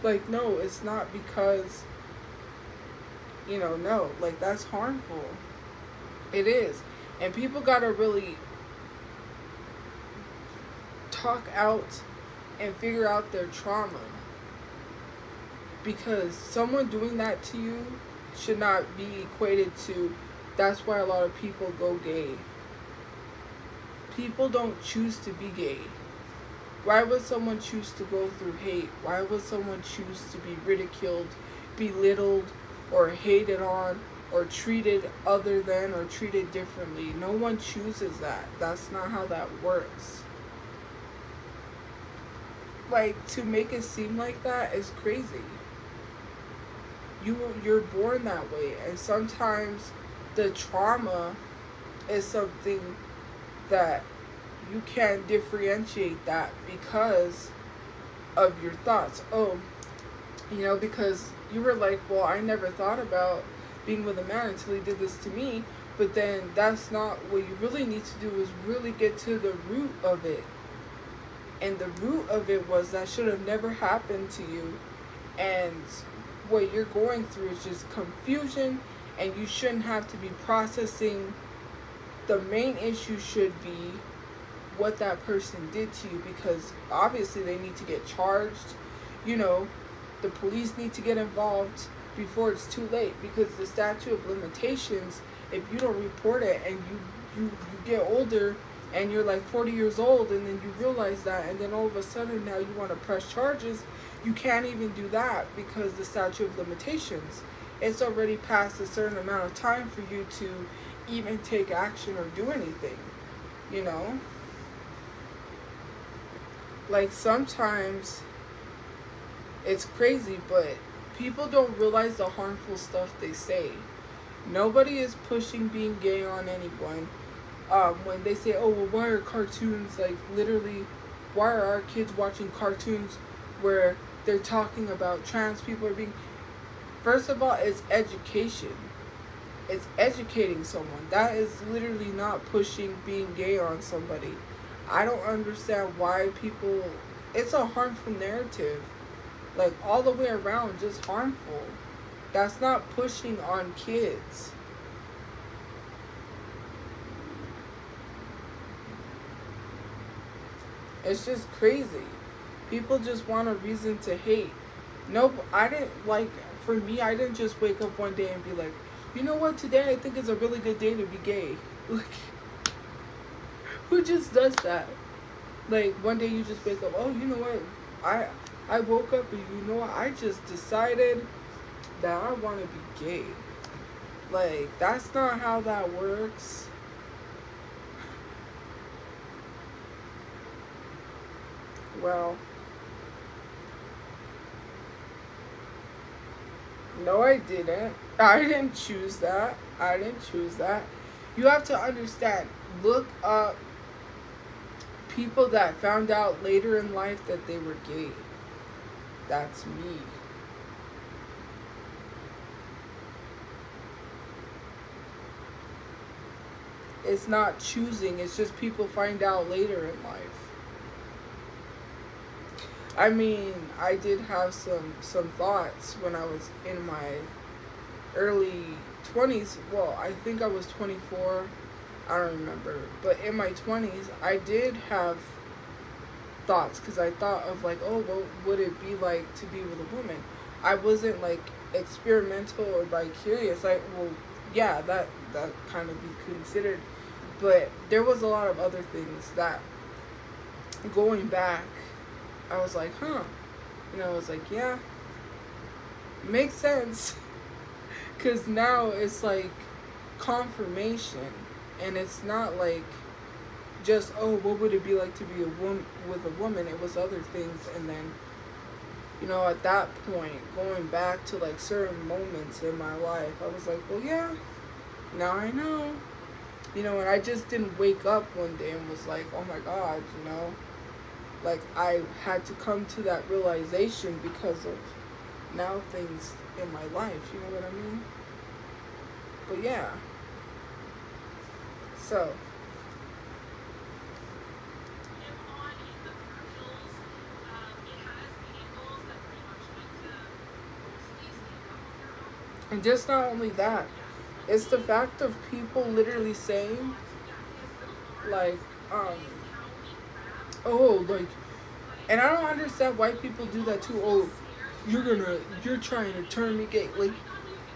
like, no, it's not because, you know, no, like, that's harmful. It is. And people gotta really talk out and figure out their trauma, because someone doing that to you should not be equated to, that's why a lot of people go gay. People don't choose to be gay. Why would someone choose to go through hate? Why would someone choose to be ridiculed, belittled, or hated on, or treated other than or treated differently. No one chooses that. That's not how that works. Like, to make it seem like that is crazy. You're born that way, and sometimes the trauma is something that you can't differentiate that because of your thoughts. Oh, because you were like, well, I never thought about being with a man until he did this to me. But then that's not what you really need to do, is really get to the root of it. And the root of it was that should have never happened to you. And what you're going through is just confusion, and you shouldn't have to be processing. The main issue should be what that person did to you, because obviously they need to get charged. The police need to get involved before it's too late, because the statute of limitations, if you don't report it and you get older and you're like 40 years old, and then you realize that, and then all of a sudden now you want to press charges, you can't even do that because the statute of limitations, it's already past a certain amount of time for you to even take action or do anything. Like, sometimes it's crazy, but people don't realize the harmful stuff they say. Nobody is pushing being gay on anyone. When they say, oh, well, why are cartoons, like, literally, why are our kids watching cartoons where they're talking about trans people are being... First of all, it's education. It's educating someone. That is literally not pushing being gay on somebody. I don't understand why people... It's a harmful narrative. Like, all the way around, just harmful. That's not pushing on kids. It's just crazy. People just want a reason to hate. Nope, I didn't, like, for me, I didn't just wake up one day and be like, you know what, today I think it's a really good day to be gay. Like, who just does that? Like, one day you just wake up, oh, you know what, I woke up and you know what, I just decided that I want to be gay. Like, that's not how that works. Well, no, I didn't. I didn't choose that. You have to understand. Look up people that found out later in life that they were gay. That's me. It's not choosing. It's just people find out later in life. I mean, I did have some thoughts when I was in my early 20s. Well, I think I was 24. I don't remember. But in my 20s, I did have thoughts, because I thought of, like, oh, what would it be like to be with a woman? I wasn't, like, experimental or bi-curious. Yeah, that kind of be considered. But there was a lot of other things that, going back, I was like, huh. I was like, yeah, makes sense. Because now it's like confirmation. And it's not like just, oh, what would it be like to be with a woman? It was other things. And then, at that point, going back to, like, certain moments in my life, I was like, well, yeah, now I know. And I just didn't wake up one day and was like, oh my God, like, I had to come to that realization because of now things in my life, you know what I mean? But yeah. So. And just not only that, it's the fact of people literally saying, like, oh, like, and I don't understand why people do that too. Oh, you're trying to turn me gay, like,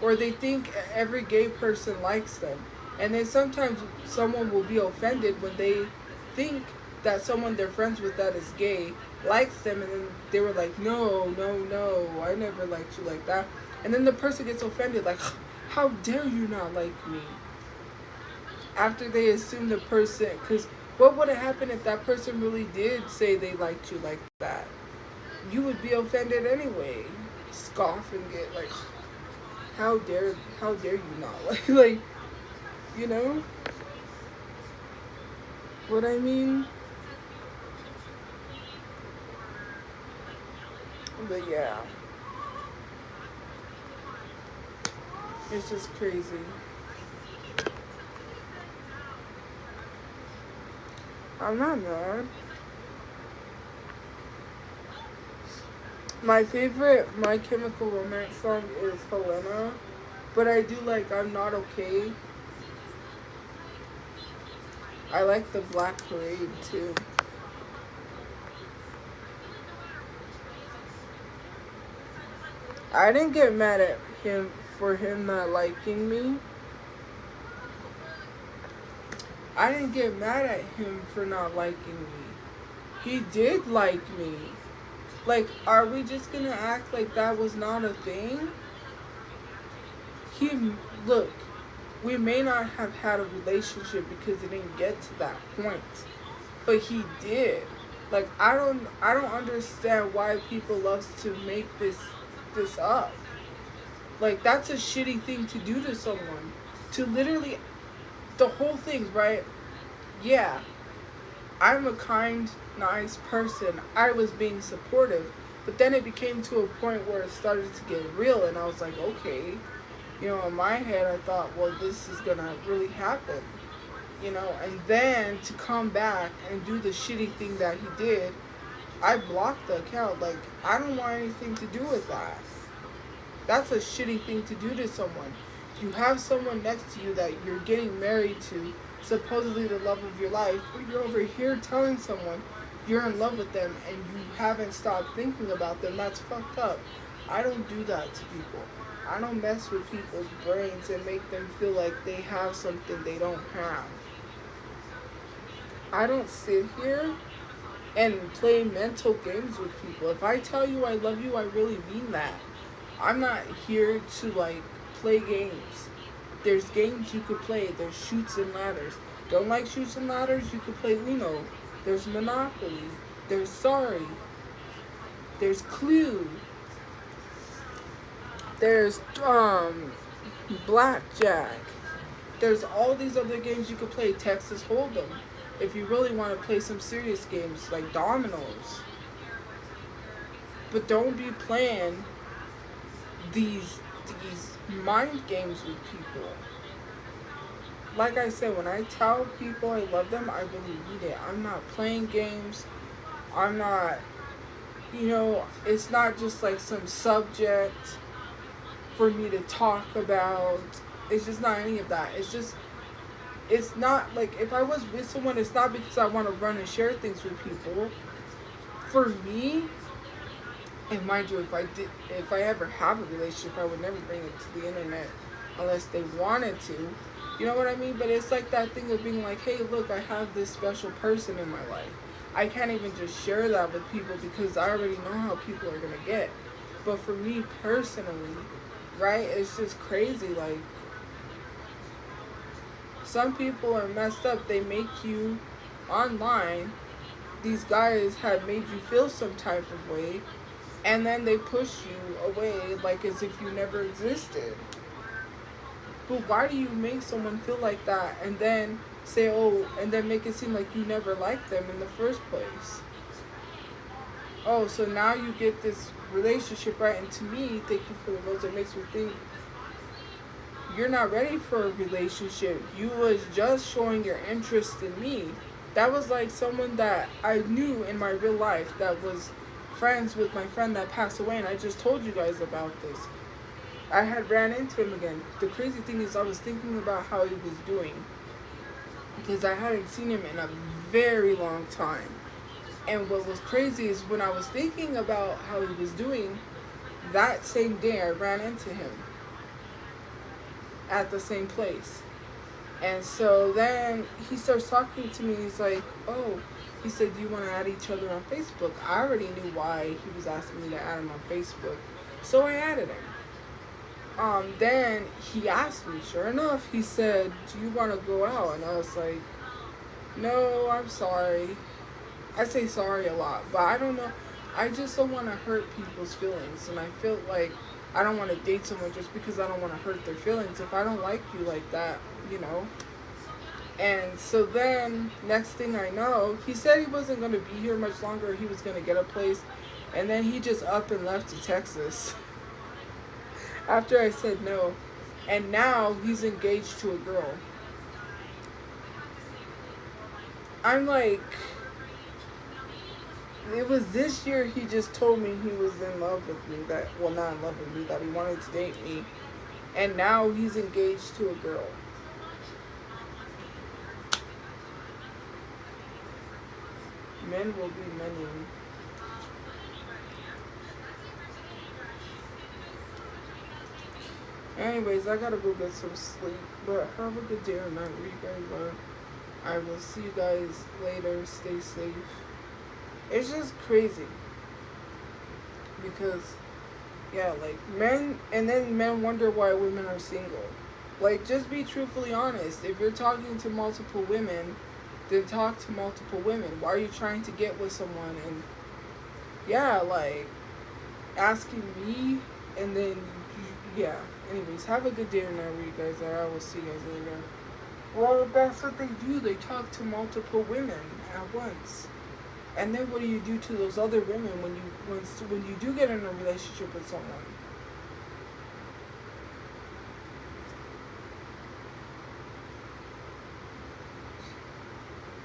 or they think every gay person likes them, and then sometimes someone will be offended when they think that someone they're friends with that is gay likes them, and then they were like, no, I never liked you like that, and then the person gets offended, like, How dare you not like me? After they assume the person, because what would have happened if that person really did say they liked you like that? You would be offended anyway. Scoff and get like, how dare you not like, you know what I mean? But yeah, it's just crazy. I'm not mad. My favorite My Chemical Romance song is Helena, but I do like I'm Not Okay. I like the Black Parade too. I didn't get mad at him for him not liking me. I didn't get mad at him for not liking me. He did like me. Like, are we just gonna act like that was not a thing? He, look, we may not have had a relationship because it didn't get to that point, but he did. Like, I don't understand why people love to make this up. Like, that's a shitty thing to do to someone. To literally, the whole thing, right? Yeah, I'm a kind, nice person. I was being supportive, but then it became to a point where it started to get real, and I was like, okay. You know, in my head, I thought, well, this is gonna really happen. You know, and then to come back and do the shitty thing that he did, I blocked the account. Like, I don't want anything to do with that. That's a shitty thing to do to someone. You have someone next to you that you're getting married to, supposedly the love of your life, but you're over here telling someone you're in love with them and you haven't stopped thinking about them. That's fucked up. I don't do that to people. I don't mess with people's brains and make them feel like they have something they don't have. I don't sit here and play mental games with people. If I tell you I love you, I really mean that. I'm not here to like play games. There's games you could play. There's shoots and ladders. Don't like shoots and ladders? You could play Uno. There's Monopoly. There's Sorry. There's Clue. There's Blackjack. There's all these other games you could play. Texas Hold'em. If you really want to play some serious games like dominoes. But don't be playing these mind games with people. Like I said, when I tell people I love them, I really mean it. I'm not playing games. I'm not, it's not just like some subject for me to talk about. It's just not any of that. It's not like if I was with someone, it's not because I want to run and share things with people. For me, and mind you, if I ever have a relationship, I would never bring it to the internet unless they wanted to. You know what I mean? But it's like that thing of being like, hey, look, I have this special person in my life. I can't even just share that with people because I already know how people are going to get. But for me personally, right, it's just crazy. Like, some people are messed up. They make you online. These guys have made you feel some type of way. And then they push you away like as if you never existed. But why do you make someone feel like that and then say, and then make it seem like you never liked them in the first place? Oh, so now you get this relationship, right? And to me, thank you for the rose, it makes me think you're not ready for a relationship. You was just showing your interest in me. That was like someone that I knew in my real life that was friends with my friend that passed away, and I just told you guys about this. I had ran into him again. The crazy thing is I was thinking about how he was doing because I hadn't seen him in a very long time. And what was crazy is when I was thinking about how he was doing, that same day I ran into him at the same place. And so then he starts talking to me. He's like, he said, do you want to add each other on Facebook? I already knew why he was asking me to add him on Facebook. So I added him. Then he asked me, sure enough, he said, do you want to go out? And I was like, no, I'm sorry. I say sorry a lot, but I don't know. I just don't want to hurt people's feelings. And I feel like I don't want to date someone just because I don't want to hurt their feelings. If I don't like you like that, you know. And so then, next thing I know, he said he wasn't going to be here much longer. He was going to get a place. And then he just up and left to Texas. After I said no. And now he's engaged to a girl. I'm like, it was this year he just told me he was in love with me. Well, not in love with me, that he wanted to date me. And now he's engaged to a girl. Men will be many. Anyways, I gotta go get some sleep. But have a good day or night where you guys are. I will see you guys later. Stay safe. It's just crazy. Because, yeah, like, men, and then men wonder why women are single. Like, just be truthfully honest. If you're talking to multiple women, then talk to multiple women. Why are you trying to get with someone? And, yeah, like, asking me, and then, yeah. Anyways, have a good day or night where you guys are. I will see you guys later. Well, that's what they do. They talk to multiple women at once. And then what do you do to those other women when you do get in a relationship with someone?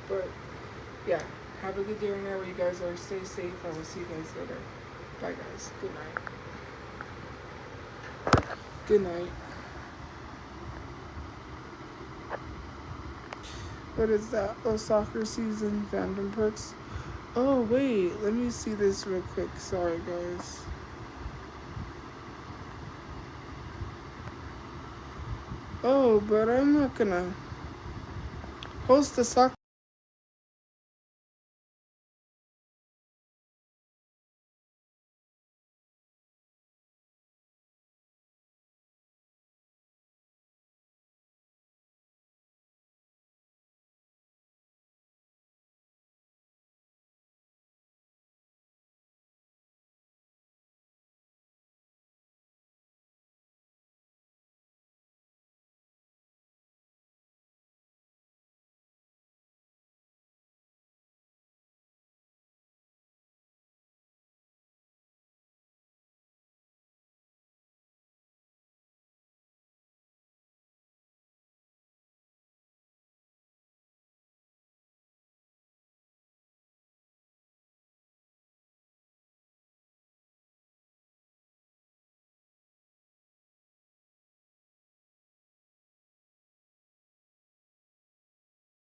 But, yeah. Have a good day or night where you guys are. Stay safe. I will see you guys later. Bye, guys. Good night. Good night. What is that? Oh, soccer season fandom perks. Oh, wait. Let me see this real quick. Sorry, guys. Oh, but I'm not gonna host the soccer.